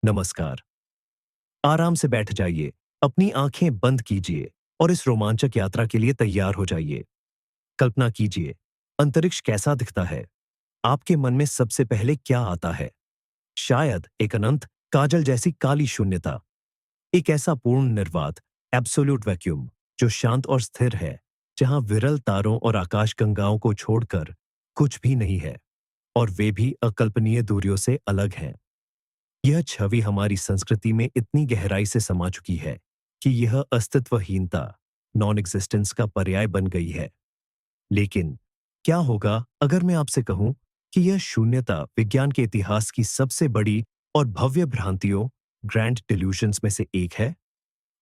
नमस्कार। आराम से बैठ जाइए, अपनी आंखें बंद कीजिए और इस रोमांचक यात्रा के लिए तैयार हो जाइए। कल्पना कीजिए, अंतरिक्ष कैसा दिखता है? आपके मन में सबसे पहले क्या आता है? शायद एक अनंत काजल जैसी काली शून्यता, एक ऐसा पूर्ण निर्वात, एब्सोल्यूट वैक्यूम, जो शांत और स्थिर है, जहां विरल तारों और आकाशगंगाओं को छोड़कर कुछ भी नहीं है, और वे भी अकल्पनीय दूरियों से अलग हैं। यह छवि हमारी संस्कृति में इतनी गहराई से समा चुकी है कि यह अस्तित्वहीनता, नॉन एग्जिस्टेंस का पर्याय बन गई है। लेकिन क्या होगा अगर मैं आपसे कहूं कि यह शून्यता विज्ञान के इतिहास की सबसे बड़ी और भव्य भ्रांतियों, ग्रैंड डिल्यूशंस में से एक है?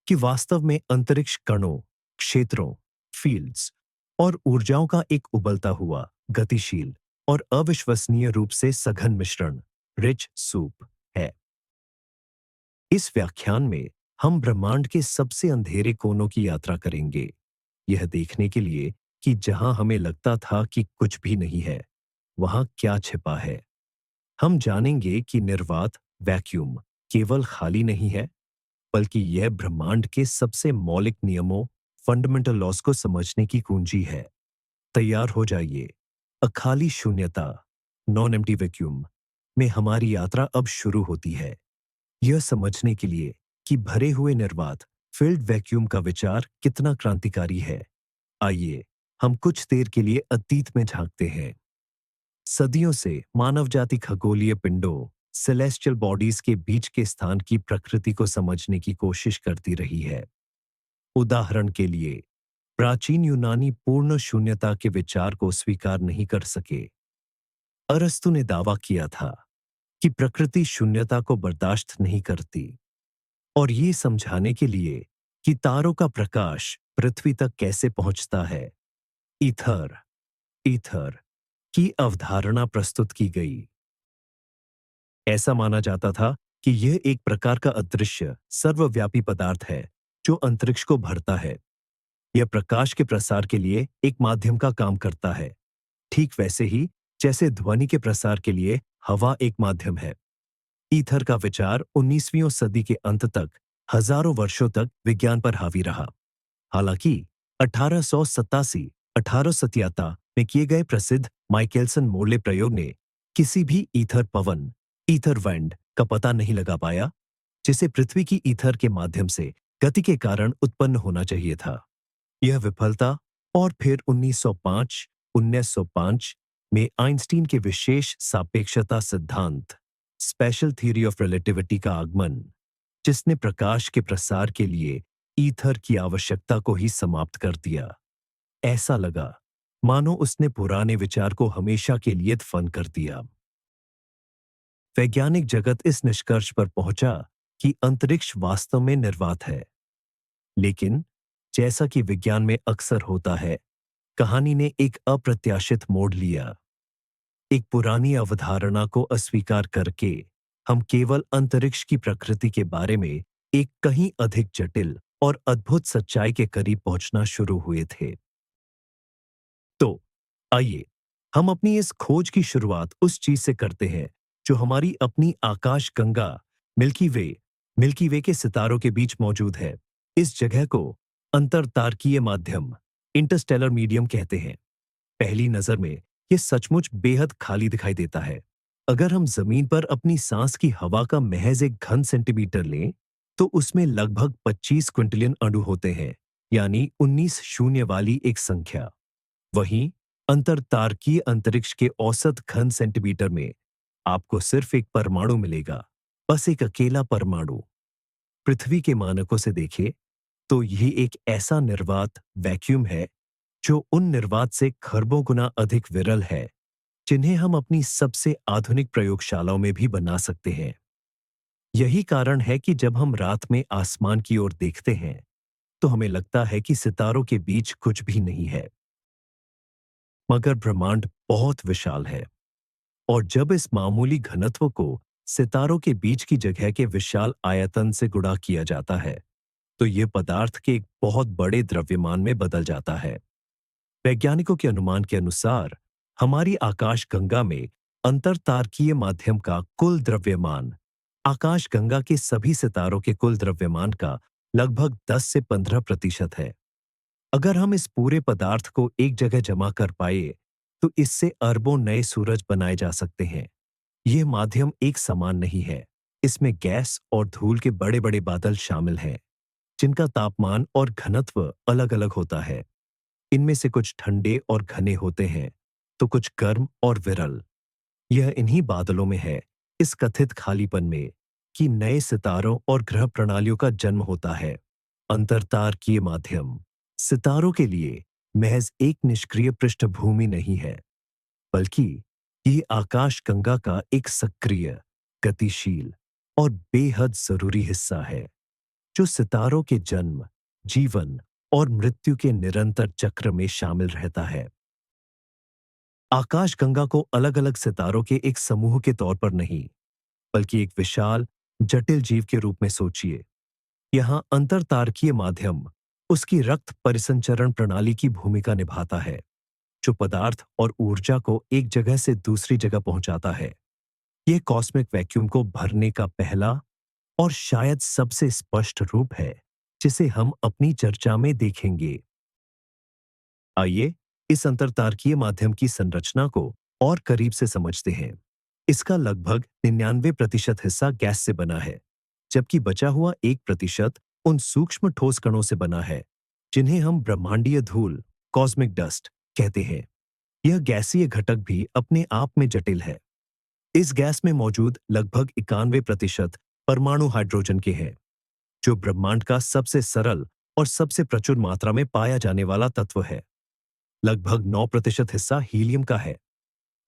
कि वास्तव में अंतरिक्ष कणों, क्षेत्रों, फील्ड्स और ऊर्जाओं का एक उबलता हुआ, गतिशील और अविश्वसनीय रूप से सघन मिश्रण, रिच सूप है। इस व्याख्यान में हम ब्रह्मांड के सबसे अंधेरे कोनों की यात्रा करेंगे, यह देखने के लिए कि जहां हमें लगता था कि कुछ भी नहीं है, वहां क्या छिपा है। हम जानेंगे कि निर्वात, वैक्यूम, केवल खाली नहीं है, बल्कि यह ब्रह्मांड के सबसे मौलिक नियमों, फंडामेंटल लॉज को समझने की कुंजी है। तैयार हो जाइए। अखाली शून्यता, नॉन एम्प्टी वैक्यूम में हमारी यात्रा अब शुरू होती है। यह समझने के लिए कि भरे हुए निर्वात, फिल्ड वैक्यूम का विचार कितना क्रांतिकारी है, आइए हम कुछ देर के लिए अतीत में झांकते हैं। सदियों से मानव जाति खगोलीय पिंडों, सेलेस्टियल बॉडीज के बीच के स्थान की प्रकृति को समझने की कोशिश करती रही है। उदाहरण के लिए, प्राचीन यूनानी पूर्ण शून्यता के विचार को स्वीकार नहीं कर सके। अरस्तु ने दावा किया था कि प्रकृति शून्यता को बर्दाश्त नहीं करती, और ये समझाने के लिए कि तारों का प्रकाश पृथ्वी तक कैसे पहुंचता है, ईथर ईथर की अवधारणा प्रस्तुत की गई। ऐसा माना जाता था कि यह एक प्रकार का अदृश्य, सर्वव्यापी पदार्थ है जो अंतरिक्ष को भरता है। यह प्रकाश के प्रसार के लिए एक माध्यम का काम करता है, ठीक वैसे ही जैसे ध्वनि के प्रसार के लिए हवा एक माध्यम है। ईथर का विचार 19वीं सदी के अंत तक, हजारों वर्षों तक विज्ञान पर हावी रहा। हालांकि 1887 में किए गए प्रसिद्ध माइकेलसन मोर्ले प्रयोग ने किसी भी ईथर पवन, ईथर विंड का पता नहीं लगा पाया, जिसे पृथ्वी की ईथर के माध्यम से गति के कारण उत्पन्न होना चाहिए था। यह विफलता, और फिर 1905 में आइंस्टीन के विशेष सापेक्षता सिद्धांत, स्पेशल थ्योरी ऑफ रिलेटिविटी का आगमन, जिसने प्रकाश के प्रसार के लिए ईथर की आवश्यकता को ही समाप्त कर दिया। ऐसा लगा मानो उसने पुराने विचार को हमेशा के लिए दफन कर दिया। वैज्ञानिक जगत इस निष्कर्ष पर पहुंचा कि अंतरिक्ष वास्तव में निर्वात है। लेकिन जैसा कि विज्ञान में अक्सर होता है, कहानी ने एक अप्रत्याशित मोड़ लिया। एक पुरानी अवधारणा को अस्वीकार करके हम केवल अंतरिक्ष की प्रकृति के बारे में एक कहीं अधिक जटिल और अद्भुत सच्चाई के करीब पहुंचना शुरू हुए थे। तो आइए हम अपनी इस खोज की शुरुआत उस चीज से करते हैं जो हमारी अपनी आकाश गंगा, मिल्की वे के सितारों के बीच मौजूद है। इस जगह को अंतरतारकीय माध्यम, इंटरस्टेलर मीडियम कहते हैं। पहली नजर में यह सचमुच बेहद खाली दिखाई देता है। अगर हम जमीन पर अपनी सांस की हवा का महज एक घन सेंटीमीटर लें, तो उसमें लगभग 25 क्विंटिलियन अणु होते हैं, यानी 19 शून्य वाली एक संख्या। वहीं अंतरतारकीय अंतरिक्ष के औसत घन सेंटीमीटर में आपको सिर्फ एक परमाणु मिलेगा, बस एक अकेला परमाणु। पृथ्वी के मानकों से देखें तो यह एक ऐसा निर्वात, वैक्यूम है जो उन निर्वात से खरबों गुना अधिक विरल है जिन्हें हम अपनी सबसे आधुनिक प्रयोगशालाओं में भी बना सकते हैं। यही कारण है कि जब हम रात में आसमान की ओर देखते हैं, तो हमें लगता है कि सितारों के बीच कुछ भी नहीं है। मगर ब्रह्मांड बहुत विशाल है, और जब इस मामूली घनत्व को सितारों के बीच की जगह के विशाल आयतन से गुणा किया जाता है, तो यह पदार्थ के एक बहुत बड़े द्रव्यमान में बदल जाता है। वैज्ञानिकों के अनुमान के अनुसार हमारी आकाश गंगा में अंतरतारकीय माध्यम का कुल द्रव्यमान आकाशगंगा के सभी सितारों के कुल द्रव्यमान का लगभग 10 से 15% है। अगर हम इस पूरे पदार्थ को एक जगह जमा कर पाए, तो इससे अरबों नए सूरज बनाए जा सकते हैं। यह माध्यम एक समान नहीं है। इसमें गैस और धूल के बड़े-बड़े बादल शामिल हैं, जिनका तापमान और घनत्व अलग-अलग होता है। इनमें से कुछ ठंडे और घने होते हैं, तो कुछ गर्म और विरल। यह इन्हीं बादलों में है, इस कथित खालीपन में, कि नए सितारों और ग्रह प्रणालियों का जन्म होता है। अंतरतारकीय माध्यम सितारों के लिए महज एक निष्क्रिय पृष्ठभूमि नहीं है, बल्कि ये आकाशगंगा का एक सक्रिय, गतिशील और बेहद जरूरी हिस्सा है, जो सितारों के जन्म, जीवन और मृत्यु के निरंतर चक्र में शामिल रहता है। आकाशगंगा को अलग-अलग सितारों के एक समूह के तौर पर नहीं, बल्कि एक विशाल, जटिल जीव के रूप में सोचिए। यहाँ अंतरतारकीय माध्यम उसकी रक्त परिसंचरण प्रणाली की भूमिका निभाता है, जो पदार्थ और ऊर्जा को एक जगह से दूसरी जगह पहुंचाता है। यह कॉस्मिक वैक्यूम को भरने का पहला और शायद सबसे स्पष्ट रूप है, जिसे हम अपनी चर्चा में देखेंगे। आइए इस अंतरतारकीय माध्यम की संरचना को और करीब से समझते हैं। इसका लगभग 99% हिस्सा गैस से बना है, जबकि बचा हुआ 1% उन सूक्ष्म ठोस कणों से बना है, जिन्हें हम ब्रह्मांडीय धूल, कॉस्मिक डस्ट कहते हैं। यह गैसीय घटक भी अपने आप में जटिल है। इस गैस में मौजूद लगभग 91% परमाणु हाइड्रोजन के हैं, जो ब्रह्मांड का सबसे सरल और सबसे प्रचुर मात्रा में पाया जाने वाला तत्व है। लगभग 9% हिस्सा हीलियम का है।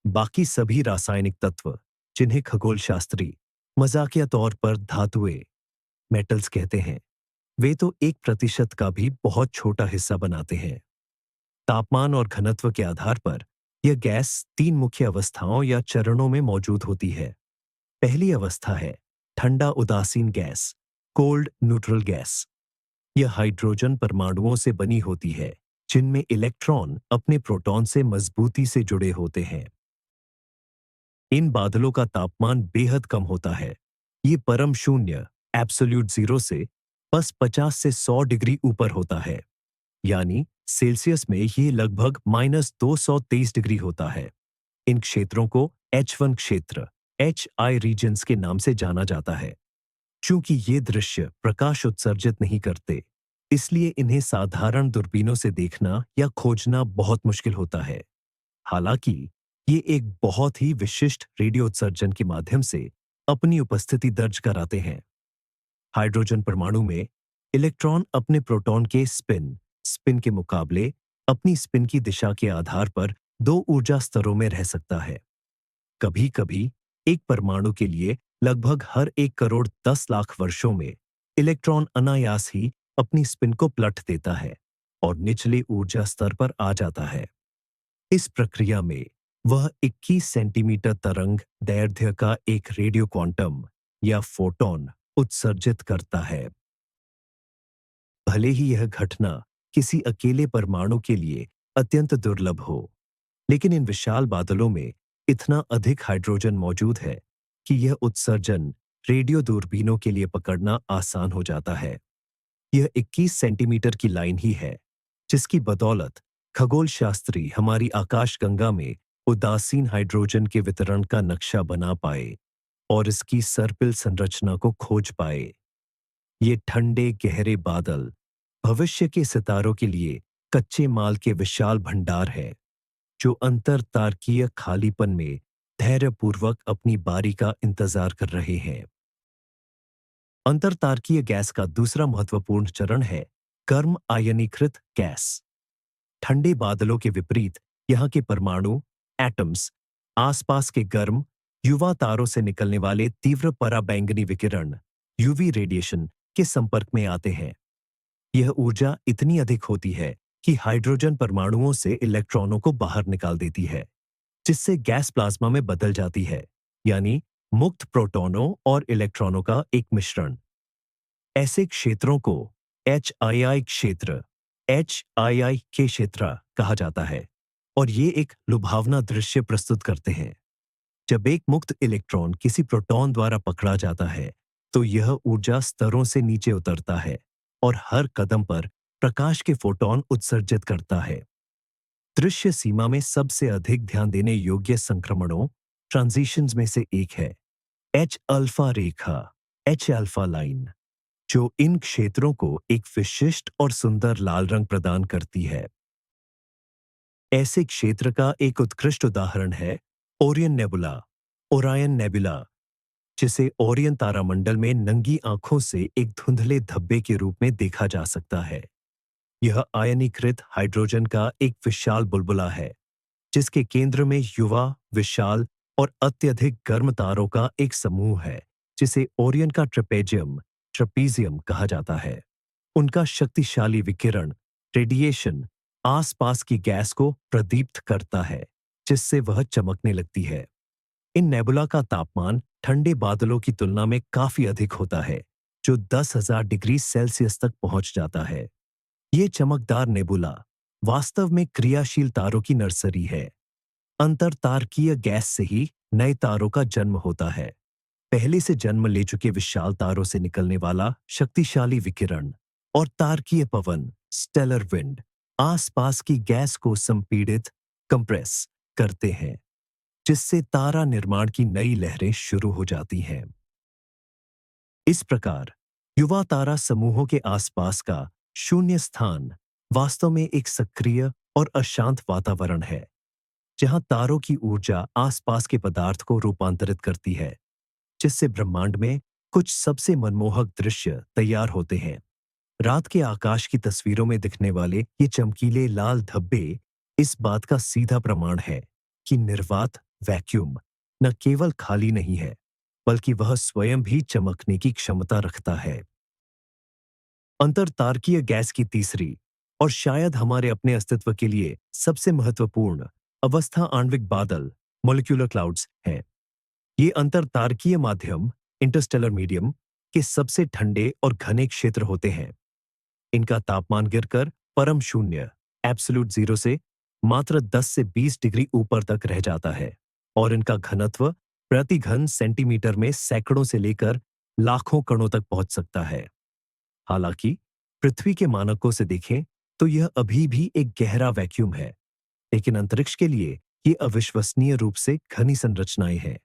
बाकी सभी रासायनिक तत्व, जिन्हें खगोलशास्त्री मजाकिया तौर पर धातुएं, मेटल्स कहते हैं, वे तो 1% का भी बहुत छोटा हिस्सा बनाते हैं। तापमान और घनत्व के आधार पर यह गैस 3 मुख्य अवस्थाओं या चरणों में मौजूद होती है। पहली अवस्था है ठंडा उदासीन गैस, कोल्ड न्यूट्रल गैस। यह हाइड्रोजन परमाणुओं से बनी होती है, जिनमें इलेक्ट्रॉन अपने प्रोटॉन से मजबूती से जुड़े होते हैं। इन बादलों का तापमान बेहद कम होता है। ये परम शून्य, एब्सोल्यूट जीरो से बस 50 से 100 डिग्री ऊपर होता है, यानी सेल्सियस में ये लगभग -223 डिग्री होता है। इन क्षेत्रों को H1 क्षेत्र, HI रीजन्स के नाम से जाना जाता है। चूंकि ये दृश्य प्रकाश उत्सर्जित नहीं करते, इसलिए इन्हें साधारण दूरबीनों से देखना या खोजना बहुत मुश्किल होता है। हालांकि ये एक बहुत ही विशिष्ट रेडियो उत्सर्जन के माध्यम से अपनी उपस्थिति दर्ज कराते हैं। हाइड्रोजन परमाणु में इलेक्ट्रॉन अपने प्रोटॉन के स्पिन के मुकाबले अपनी स्पिन की दिशा के आधार पर 2 ऊर्जा स्तरों में रह सकता है। कभी-कभी एक परमाणु के लिए लगभग हर 1 करोड़ 10 लाख वर्षों में इलेक्ट्रॉन अनायास ही अपनी स्पिन को पलट देता है और निचले ऊर्जा स्तर पर आ जाता है। इस प्रक्रिया में वह 21 सेंटीमीटर तरंग दैर्ध्य का एक रेडियो क्वांटम या फोटॉन उत्सर्जित करता है। भले ही यह घटना किसी अकेले परमाणु के लिए अत्यंत दुर्लभ हो, लेकिन इन विशाल बादलों में इतना अधिक हाइड्रोजन मौजूद है कि यह उत्सर्जन रेडियो दूरबीनों के लिए पकड़ना आसान हो जाता है। यह 21 सेंटीमीटर की लाइन ही है, जिसकी बदौलत खगोलशास्त्री हमारी आकाशगंगा में उदासीन हाइड्रोजन के वितरण का नक्शा बना पाए और इसकी सर्पिल संरचना को खोज पाए। ये ठंडे गहरे बादल भविष्य के सितारों के लिए कच्चे माल के विशाल भंडार है, जो अंतरतारकीय खालीपन में धैर्यपूर्वक अपनी बारी का इंतजार कर रहे हैं। अंतरतारकीय गैस का दूसरा महत्वपूर्ण चरण है गर्म आयनीकृत गैस। ठंडे बादलों के विपरीत यहाँ के परमाणु, एटम्स, आसपास के गर्म युवा तारों से निकलने वाले तीव्र पराबैंगनी विकिरण, यूवी रेडिएशन के संपर्क में आते हैं। यह ऊर्जा इतनी अधिक होती है कि हाइड्रोजन परमाणुओं से इलेक्ट्रॉनों को बाहर निकाल देती है, जिससे गैस प्लाज्मा में बदल जाती है, यानी मुक्त प्रोटॉनों और इलेक्ट्रॉनों का एक मिश्रण। ऐसे क्षेत्रों को HII क्षेत्र, HII के क्षेत्र कहा जाता है और ये एक लुभावना दृश्य प्रस्तुत करते हैं। जब एक मुक्त इलेक्ट्रॉन किसी प्रोटॉन द्वारा पकड़ा जाता है तो यह ऊर्जा स्तरों से नीचे उतरता है और हर कदम पर प्रकाश के फोटॉन उत्सर्जित करता है। दृश्य सीमा में सबसे अधिक ध्यान देने योग्य संक्रमणों ट्रांजिशंस में से एक है एच अल्फा रेखा, एच अल्फा लाइन, जो इन क्षेत्रों को एक विशिष्ट और सुंदर लाल रंग प्रदान करती है। ऐसे क्षेत्र का एक उत्कृष्ट उदाहरण है ओरियन नेबुला, ओरायन नेबुला, जिसे ओरियन तारामंडल में नंगी आंखों से एक धुंधले धब्बे के रूप में देखा जा सकता है। यह आयनीकृत हाइड्रोजन का एक विशाल बुलबुला है जिसके केंद्र में युवा, विशाल और अत्यधिक गर्म तारों का एक समूह है जिसे ओरियन का ट्रेपीजियम कहा जाता है। उनका शक्तिशाली विकिरण रेडिएशन आसपास की गैस को प्रदीप्त करता है जिससे वह चमकने लगती है। इन नेबुला का तापमान ठंडे बादलों की तुलना में काफी अधिक होता है जो 10,000 डिग्री सेल्सियस तक पहुंच जाता है। ये चमकदार नेबुला वास्तव में क्रियाशील तारों की नर्सरी है। अंतरतारकीय गैस से ही नए तारों का जन्म होता है। पहले से जन्म ले चुके विशाल तारों से निकलने वाला शक्तिशाली विकिरण और तारकीय पवन स्टेलर विंड आसपास की गैस को संपीड़ित कंप्रेस करते हैं जिससे तारा निर्माण की नई लहरें शुरू हो जाती हैं। इस प्रकार युवा तारा समूहों के आसपास का शून्य स्थान वास्तव में एक सक्रिय और अशांत वातावरण है जहां तारों की ऊर्जा आसपास के पदार्थ को रूपांतरित करती है जिससे ब्रह्मांड में कुछ सबसे मनमोहक दृश्य तैयार होते हैं। रात के आकाश की तस्वीरों में दिखने वाले ये चमकीले लाल धब्बे इस बात का सीधा प्रमाण है कि निर्वात वैक्यूम न केवल खाली नहीं है बल्कि वह स्वयं भी चमकने की क्षमता रखता है। अंतरतारकीय गैस की तीसरी और शायद हमारे अपने अस्तित्व के लिए सबसे महत्वपूर्ण अवस्था आणविक बादल मोलिक्यूलर क्लाउड्स है। ये अंतरतारकीय माध्यम इंटरस्टेलर मीडियम के सबसे ठंडे और घने क्षेत्र होते हैं। इनका तापमान गिरकर परम शून्य एब्सोल्यूट जीरो से मात्र 10 से 20 डिग्री ऊपर तक रह जाता है और इनका घनत्व प्रति घन सेंटीमीटर में सैकड़ों से लेकर लाखों कणों तक पहुंच सकता है। हालांकि पृथ्वी के मानकों से देखें तो यह अभी भी एक गहरा वैक्यूम है, लेकिन अंतरिक्ष के लिए ये अविश्वसनीय रूप से घनी संरचनाएं हैं।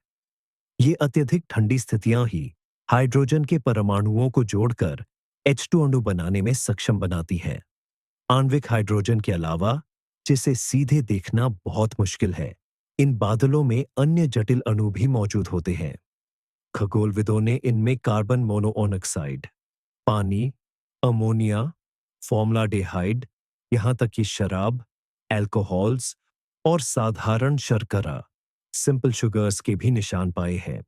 ये अत्यधिक ठंडी स्थितियां ही हाइड्रोजन के परमाणुओं को जोड़कर H2 अणु बनाने में सक्षम बनाती हैं। आणविक हाइड्रोजन के अलावा, जिसे सीधे देखना बहुत मुश्किल है, इन बादलों में अन्य जटिल अणु भी मौजूद होते हैं। खगोलविदों ने इनमें कार्बन मोनोऑक्साइड, पानी, अमोनिया, फॉर्मलाडेहाइड, यहां तक कि शराब, एल्कोहल्स और साधारण शर्करा सिंपल शुगर्स के भी निशान पाए हैं।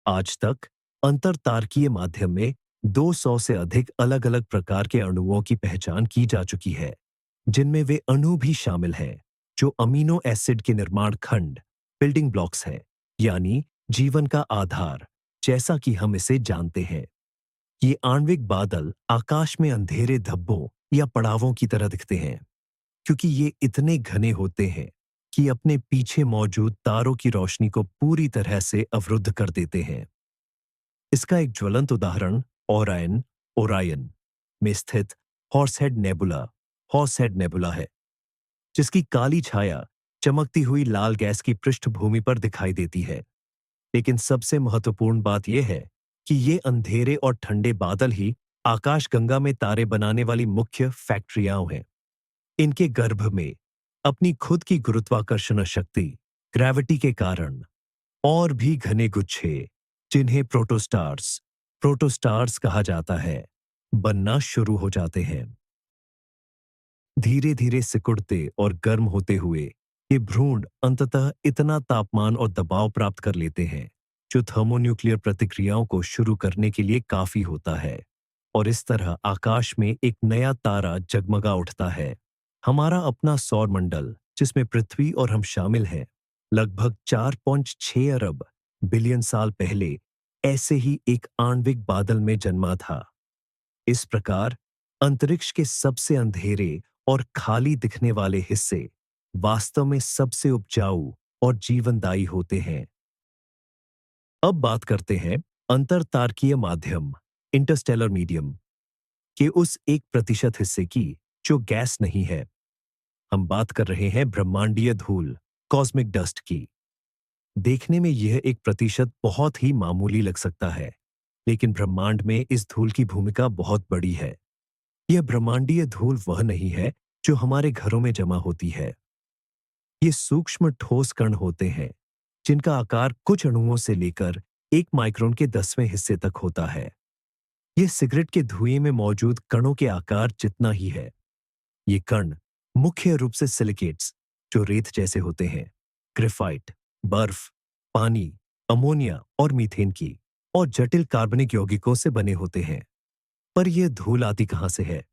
आज तक अंतरतारकीय माध्यम में 200 से अधिक अलग अलग प्रकार के अणुओं की पहचान की जा चुकी है, जिनमें वे अणु भी शामिल हैं जो अमीनो एसिड के निर्माण खंड बिल्डिंग ब्लॉक्स हैं, यानी जीवन का आधार जैसा कि हम इसे जानते हैं। ये आणविक बादल आकाश में अंधेरे धब्बों या पड़ावों की तरह दिखते हैं क्योंकि ये इतने घने होते हैं कि अपने पीछे मौजूद तारों की रोशनी को पूरी तरह से अवरुद्ध कर देते हैं। इसका एक ज्वलंत उदाहरण ओरायन में स्थित हॉर्सहेड नेबुला है, जिसकी काली छाया चमकती हुई लाल गैस की पृष्ठभूमि पर दिखाई देती है। लेकिन सबसे महत्वपूर्ण बात यह है कि ये अंधेरे और ठंडे बादल ही आकाशगंगा में तारे बनाने वाली मुख्य फैक्ट्रियां हैं। इनके गर्भ में अपनी खुद की गुरुत्वाकर्षण शक्ति ग्रेविटी के कारण और भी घने गुच्छे, जिन्हें प्रोटोस्टार्स कहा जाता है, बनना शुरू हो जाते हैं। धीरे धीरे सिकुड़ते और गर्म होते हुए ये भ्रूण अंततः इतना तापमान और दबाव प्राप्त कर लेते हैं जो थर्मोन्यूक्लियर प्रतिक्रियाओं को शुरू करने के लिए काफी होता है, और इस तरह आकाश में एक नया तारा जगमगा उठता है। हमारा अपना सौर मंडल, जिसमें पृथ्वी और हम शामिल हैं, लगभग 4.6 अरब बिलियन साल पहले ऐसे ही एक आणविक बादल में जन्मा था। इस प्रकार अंतरिक्ष के सबसे अंधेरे और खाली दिखने वाले हिस्से वास्तव में सबसे उपजाऊ और जीवनदायी होते हैं। अब बात करते हैं अंतरतारकीय माध्यम, इंटरस्टेलर मीडियम, के उस 1% हिस्से की जो गैस नहीं है। हम बात कर रहे हैं ब्रह्मांडीय धूल, कॉस्मिक डस्ट की। देखने में यह 1% बहुत ही मामूली लग सकता है, लेकिन ब्रह्मांड में इस धूल की भूमिका बहुत बड़ी है। यह ब्रह्मांडीय धूल वह नहीं है जो हमारे घरों में जमा होती है। ये सूक्ष्म ठोस कण होते हैं जिनका आकार कुछ अणुओं से लेकर 1 माइक्रोन के 10वें हिस्से तक होता है। यह सिगरेट के धुएं में मौजूद कणों के आकार जितना ही है। ये कण मुख्य रूप से सिलिकेट्स, जो रेत जैसे होते हैं, ग्रेफाइट, बर्फ, पानी, अमोनिया और मीथेन की और जटिल कार्बनिक यौगिकों से बने होते हैं। पर यह धूल आती कहां से है?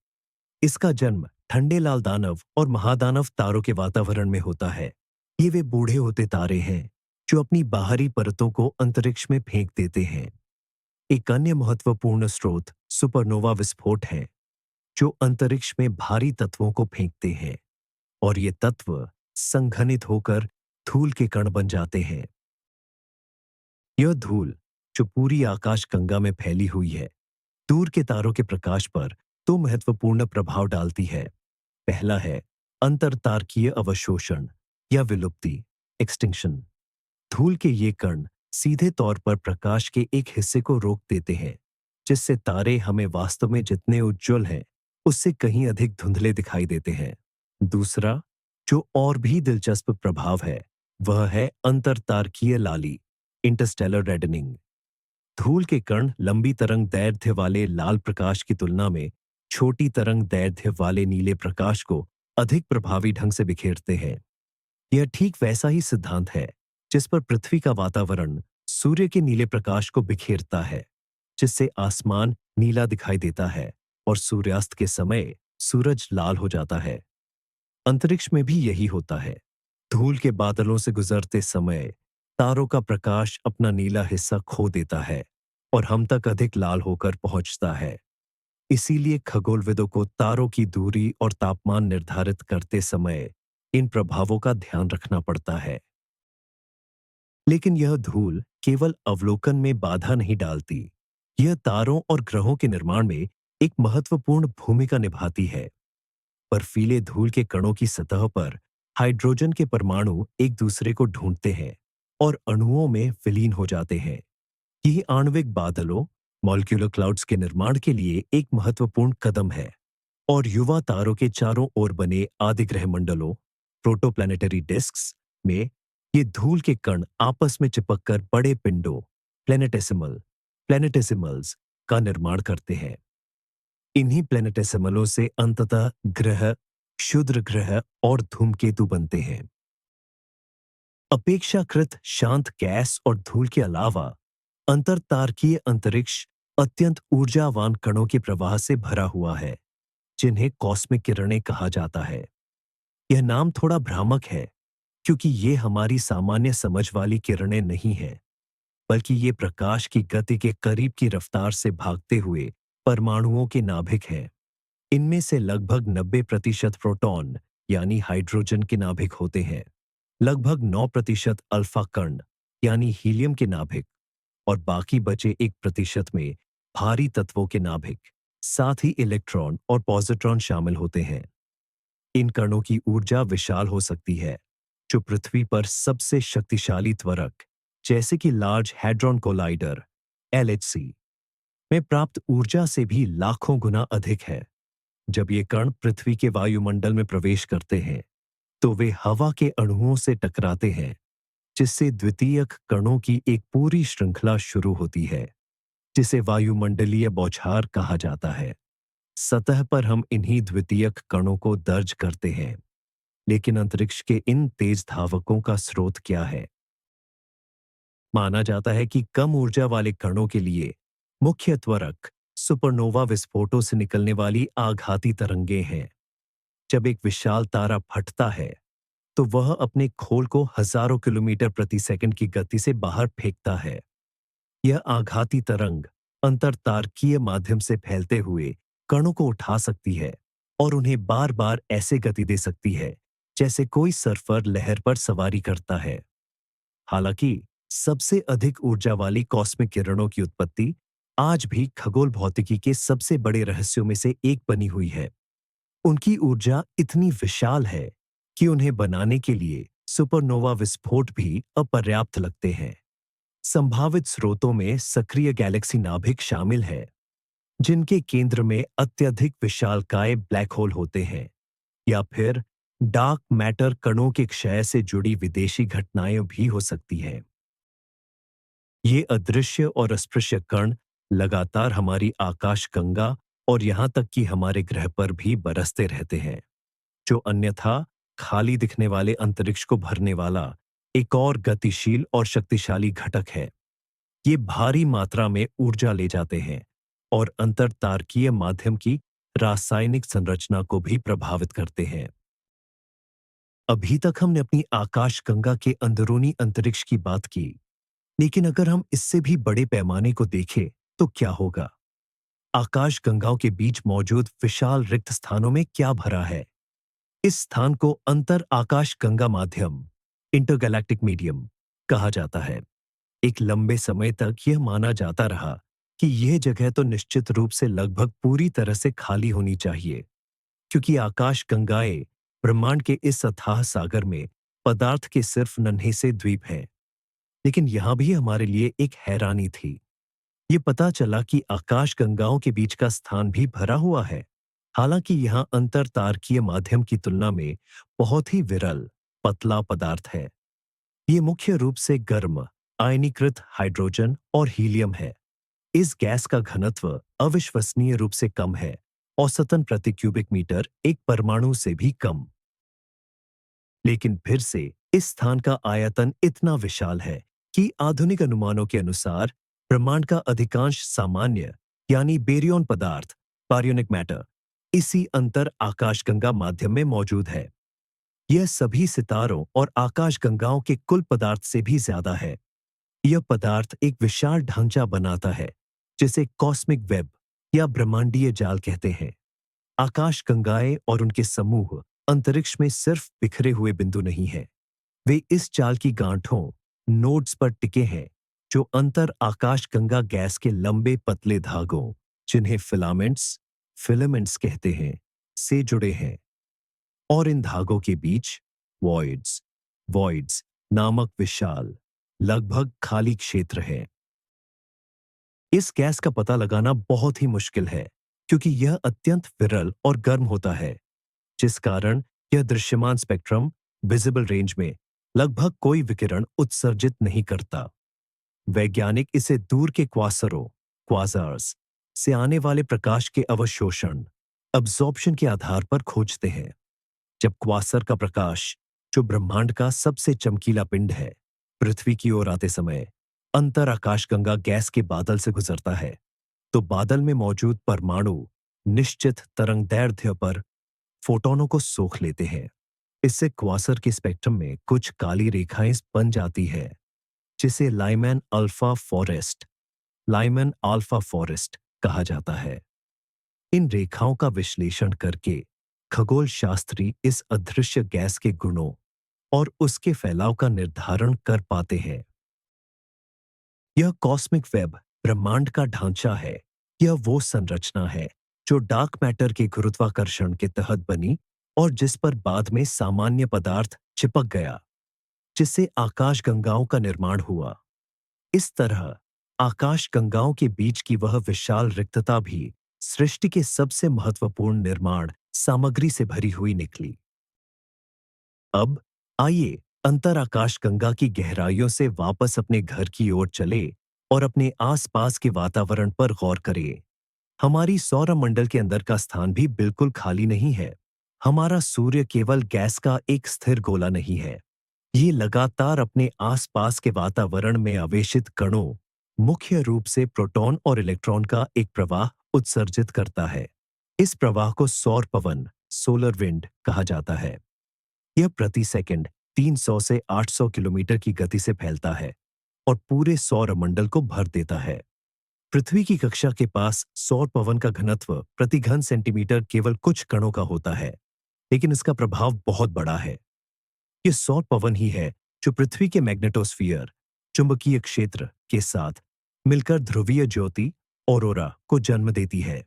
इसका जन्म ठंडे लाल दानव और महादानव तारों के वातावरण में होता है। ये वे बूढ़े होते तारे हैं जो अपनी बाहरी परतों को अंतरिक्ष में फेंक देते हैं। एक अन्य महत्वपूर्ण स्रोत सुपरनोवा विस्फोट है, जो अंतरिक्ष में भारी तत्वों को फेंकते हैं और ये तत्व संघनित होकर धूल के कण बन जाते हैं। यह धूल, जो पूरी आकाशगंगा में फैली हुई है, दूर के तारों के प्रकाश पर दो महत्वपूर्ण प्रभाव डालती है। पहला है अंतरतारकीय अवशोषण या विलुप्ति, एक्सटिंक्शन। धूल के ये कण सीधे तौर पर प्रकाश के एक हिस्से को रोक देते हैं, जिससे तारे हमें वास्तव में जितने उज्ज्वल हैं उससे कहीं अधिक धुंधले दिखाई देते हैं। दूसरा, जो और भी दिलचस्प प्रभाव है, वह है अंतरतारकीय लाली, इंटरस्टेलर रेडनिंग। धूल के कण लंबी तरंग दैर्ध्य वाले लाल प्रकाश की तुलना में छोटी तरंग दैर्ध्य वाले नीले प्रकाश को अधिक प्रभावी ढंग से बिखेरते हैं। यह ठीक वैसा ही सिद्धांत है जिस पर पृथ्वी का वातावरण सूर्य के नीले प्रकाश को बिखेरता है, जिससे आसमान नीला दिखाई देता है और सूर्यास्त के समय सूरज लाल हो जाता है। अंतरिक्ष में भी यही होता है। धूल के बादलों से गुजरते समय तारों का प्रकाश अपना नीला हिस्सा खो देता है और हम तक अधिक लाल होकर पहुंचता है। इसीलिए खगोलविदों को तारों की दूरी और तापमान निर्धारित करते समय इन प्रभावों का ध्यान रखना पड़ता है। लेकिन यह धूल केवल अवलोकन में बाधा नहीं डालती, यह तारों और ग्रहों के निर्माण में एक महत्वपूर्ण भूमिका निभाती है। बर्फीले धूल के कणों की सतह पर हाइड्रोजन के परमाणु एक दूसरे को ढूंढते हैं और अणुओं में विलीन हो जाते हैं। यही आणविक बादलों, मॉलिक्यूलर क्लाउड्स के निर्माण के लिए एक महत्वपूर्ण कदम है और युवा तारों के चारों ओर बने आदि ग्रह मंडलों, प्रोटोप्लैनेटरी डिस्क्स में ये धूल के कण आपस में चिपककर बड़े पिंडों, प्लैनेटेसिमल्स का निर्माण करते हैं। इन्हीं प्लैनेटेसिमलों से अंततः ग्रह, क्षुद्र ग्रह और धूमकेतु बनते हैं। अपेक्षाकृत शांत गैस और धूल के अलावा अंतरतारकीय अंतरिक्ष अत्यंत ऊर्जावान कणों के प्रवाह से भरा हुआ है, जिन्हें कॉस्मिक किरणें कहा जाता है। यह नाम थोड़ा भ्रामक है क्योंकि ये हमारी सामान्य समझ वाली किरणें नहीं हैं, बल्कि ये प्रकाश की गति के करीब की रफ्तार से भागते हुए परमाणुओं के नाभिक हैं। इनमें से लगभग 90% प्रोटॉन यानी हाइड्रोजन के नाभिक होते हैं, लगभग 9% अल्फा कण यानी हीलियम के नाभिक और बाकी बचे 1% में भारी तत्वों के नाभिक, साथ ही इलेक्ट्रॉन और पॉजिट्रॉन शामिल होते हैं। इन कणों की ऊर्जा विशाल हो सकती है, जो पृथ्वी पर सबसे शक्तिशाली त्वरक, जैसे कि लार्ज हैड्रॉन कोलाइडर (LHC) में प्राप्त ऊर्जा से भी लाखों गुना अधिक है। जब ये कण पृथ्वी के वायुमंडल में प्रवेश करते हैं, तो वे हवा के अणुओं से टकराते हैं, जिससे द्वितीयक कणों की एक पूरी श्रृंखला शुरू होती है, जिसे वायुमंडलीय बौछार कहा जाता है। सतह पर हम इन्हीं द्वितीयक कणों को दर्ज करते हैं, लेकिन अंतरिक्ष के इन तेज धावकों का स्रोत क्या है? माना जाता है कि कम ऊर्जा वाले कणों के लिए मुख्य त्वरक सुपरनोवा विस्फोटों से निकलने वाली आघाती तरंगें हैं। जब एक विशाल तारा फटता है, तो वह अपने खोल को हजारों किलोमीटर प्रति सेकंड की गति से बाहर फेंकता है। यह आघाती तरंग अंतरतारकीय माध्यम से फैलते हुए कणों को उठा सकती है और उन्हें बार बार ऐसे गति दे सकती है जैसे कोई सर्फर लहर पर सवारी करता है। हालांकि सबसे अधिक ऊर्जा वाली कॉस्मिक किरणों की उत्पत्ति आज भी खगोल भौतिकी के सबसे बड़े रहस्यों में से एक बनी हुई है। उनकी ऊर्जा इतनी विशाल है कि उन्हें बनाने के लिए सुपरनोवा विस्फोट भी अपर्याप्त लगते हैं। संभावित स्रोतों में सक्रिय गैलेक्सी नाभिक शामिल है, जिनके केंद्र में अत्यधिक विशालकाय ब्लैक होल होते हैं, या फिर डार्क मैटर कणों के क्षय से जुड़ी विदेशी घटनाएं भी हो सकती हैं। ये अदृश्य और अस्पृश्य कण लगातार हमारी आकाशगंगा और यहां तक कि हमारे ग्रह पर भी बरसते रहते हैं, जो अन्यथा खाली दिखने वाले अंतरिक्ष को भरने वाला एक और गतिशील और शक्तिशाली घटक है। ये भारी मात्रा में ऊर्जा ले जाते हैं और अंतरतारकीय माध्यम की रासायनिक संरचना को भी प्रभावित करते हैं। अभी तक हमने अपनी आकाशगंगा के अंदरूनी अंतरिक्ष की बात की, लेकिन अगर हम इससे भी बड़े पैमाने को देखें तो क्या होगा? आकाशगंगाओं के बीच मौजूद विशाल रिक्त स्थानों में क्या भरा है? इस स्थान को अंतर आकाशगंगा माध्यम, इंटरगैलेक्टिक मीडियम, कहा जाता है। एक लंबे समय तक यह माना जाता रहा कि यह जगह तो निश्चित रूप से लगभग पूरी तरह से खाली होनी चाहिए, क्योंकि आकाशगंगाएं ब्रह्मांड के इस अथाह सागर में पदार्थ के सिर्फ नन्हे से द्वीप हैं। लेकिन यहां भी हमारे लिए एक हैरानी थी। ये पता चला कि आकाशगंगाओं के बीच का स्थान भी भरा हुआ है। हालांकि यहां अंतरतारकीय माध्यम की तुलना में बहुत ही विरल पतला पदार्थ है। ये मुख्य रूप से गर्म आयनीकृत हाइड्रोजन और हीलियम है। इस गैस का घनत्व अविश्वसनीय रूप से कम है, औसतन प्रति क्यूबिक मीटर एक परमाणु से भी कम। लेकिन फिर से इस स्थान का आयतन इतना विशाल है कि आधुनिक अनुमानों के अनुसार ब्रह्मांड का अधिकांश सामान्य यानी बेरियन पदार्थ, बारियोनिक मैटर, इसी अंतर आकाशगंगा माध्यम में मौजूद है। यह सभी सितारों और आकाशगंगाओं के कुल पदार्थ से भी ज्यादा है। यह पदार्थ एक विशाल ढांचा बनाता है, जिसे कॉस्मिक वेब या ब्रह्मांडीय जाल कहते हैं। आकाशगंगाएं और उनके समूह अंतरिक्ष में सिर्फ बिखरे हुए बिंदु नहीं हैं। वे इस जाल की गांठों, नोड्स पर टिके हैं, जो अंतर आकाशगंगा गैस के लंबे पतले धागों, जिन्हें फिलामेंट्स कहते हैं, से जुड़े हैं। और इन धागों के बीच वॉइड्स नामक विशाल, लगभग खाली क्षेत्र है। इस गैस का पता लगाना बहुत ही मुश्किल है, क्योंकि यह अत्यंत विरल और गर्म होता है, जिस कारण यह दृश्यमान स्पेक्ट्रम विजिबल रेंज में लगभग कोई विकिरण उत्सर्जित नहीं करता। वैज्ञानिक इसे दूर के क्वाज़ार्स से आने वाले प्रकाश के अवशोषण अब्जॉर्प्शन के आधार पर खोजते हैं। जब क्वासर का प्रकाश, जो ब्रह्मांड का सबसे चमकीला पिंड है, पृथ्वी की ओर आते समय अंतर आकाशगंगा गैस के बादल से गुजरता है, तो बादल में मौजूद परमाणु निश्चित तरंगदैर्ध्य पर फोटोनों को सोख लेते हैं। इससे क्वासर के स्पेक्ट्रम में कुछ काली रेखाएं बन जाती है, जिसे लाइमन अल्फा फॉरेस्ट कहा जाता है। इन रेखाओं का विश्लेषण करके खगोल शास्त्री इस अदृश्य गैस के गुणों और उसके फैलाव का निर्धारण कर पाते हैं। यह कॉस्मिक वेब ब्रह्मांड का ढांचा है। यह वो संरचना है जो डार्क मैटर के गुरुत्वाकर्षण के तहत बनी और जिस पर बाद में सामान्य पदार्थ चिपक गया, जिससे आकाशगंगाओं का निर्माण हुआ। इस तरह आकाशगंगाओं के बीच की वह विशाल रिक्तता भी सृष्टि के सबसे महत्वपूर्ण निर्माण सामग्री से भरी हुई निकली। अब आइए अंतराकाशगंगा की गहराइयों से वापस अपने घर की ओर चले और अपने आसपास के वातावरण पर गौर करें। हमारी सौरमंडल के अंदर का स्थान भी बिल्कुल खाली नहीं है। हमारा सूर्य केवल गैस का एक स्थिर गोला नहीं है। ये लगातार अपने आसपास के वातावरण में आवेशित कणों, मुख्य रूप से प्रोटॉन और इलेक्ट्रॉन का एक प्रवाह उत्सर्जित करता है। इस प्रवाह को सौर पवन, सोलर विंड कहा जाता है। यह प्रति सेकंड 300 से 800 किलोमीटर की गति से फैलता है और पूरे सौरमंडल को भर देता है। पृथ्वी की कक्षा के पास सौर पवन का घनत्व प्रति घन सेंटीमीटर केवल कुछ कणों का होता है, लेकिन इसका प्रभाव बहुत बड़ा है। यह सौर पवन ही है जो पृथ्वी के मैग्नेटोस्फीयर चुंबकीय क्षेत्र के साथ मिलकर ध्रुवीय ज्योति ऑरोरा को जन्म देती है।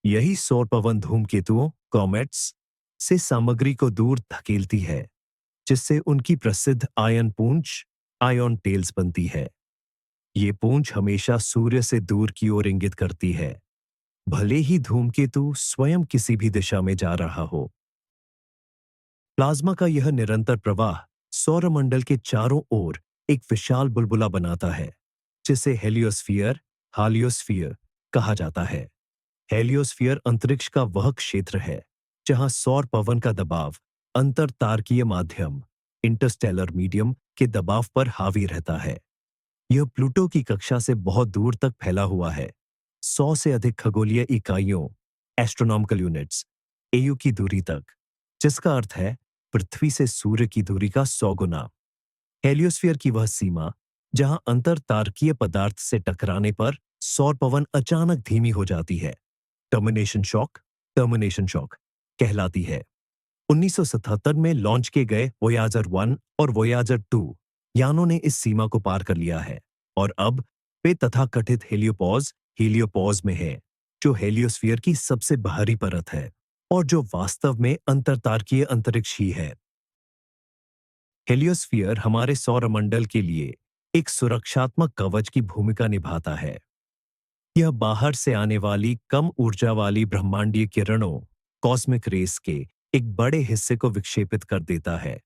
यही सौर पवन धूमकेतुओं कॉमेट्स से सामग्री को दूर धकेलती है, जिससे उनकी प्रसिद्ध आयन पूंछ आयन टेल्स बनती है। ये पूंछ हमेशा सूर्य से दूर की ओर इंगित करती है, भले ही धूमकेतु स्वयं किसी भी दिशा में जा रहा हो। प्लाज्मा का यह निरंतर प्रवाह सौरमंडल के चारों ओर एक विशाल बुलबुला बनाता है, जिसे हेलियोस्फीयर हालियोस्फीयर कहा जाता है। हेलियोस्फीयर अंतरिक्ष का वह क्षेत्र है जहां सौर पवन का दबाव अंतरतारकीय माध्यम इंटरस्टेलर मीडियम के दबाव पर हावी रहता है। यह प्लूटो की कक्षा से बहुत दूर तक फैला हुआ है, 100 से अधिक खगोलीय इकाइयों एस्ट्रोनॉमिकल यूनिट्स एयू की दूरी तक, जिसका अर्थ है पृथ्वी से सूर्य की दूरी का 100 गुना। हेलियोस्फीयर की वह सीमा जहां अंतरतारकीय पदार्थ से टकराने पर सौर पवन अचानक धीमी हो जाती है, टर्मिनेशन शॉक कहलाती है। 1977 में लॉन्च किए गए वोयाजर 1 और वोयाजर 2 यानों ने इस सीमा को पार कर लिया है और अब वे तथाकथित हीलियोपॉज में है, जो हेलियोस्फीयर की सबसे बाहरी परत है और जो वास्तव में अंतरतारकीय अंतरिक्ष ही है। हेलियोस्फीयर हमारे सौरमंडल के लिए एक सुरक्षात्मक कवच की भूमिका निभाता है। यह बाहर से आने वाली कम ऊर्जा वाली ब्रह्मांडीय किरणों कॉस्मिक रेस के एक बड़े हिस्से को विक्षेपित कर देता है,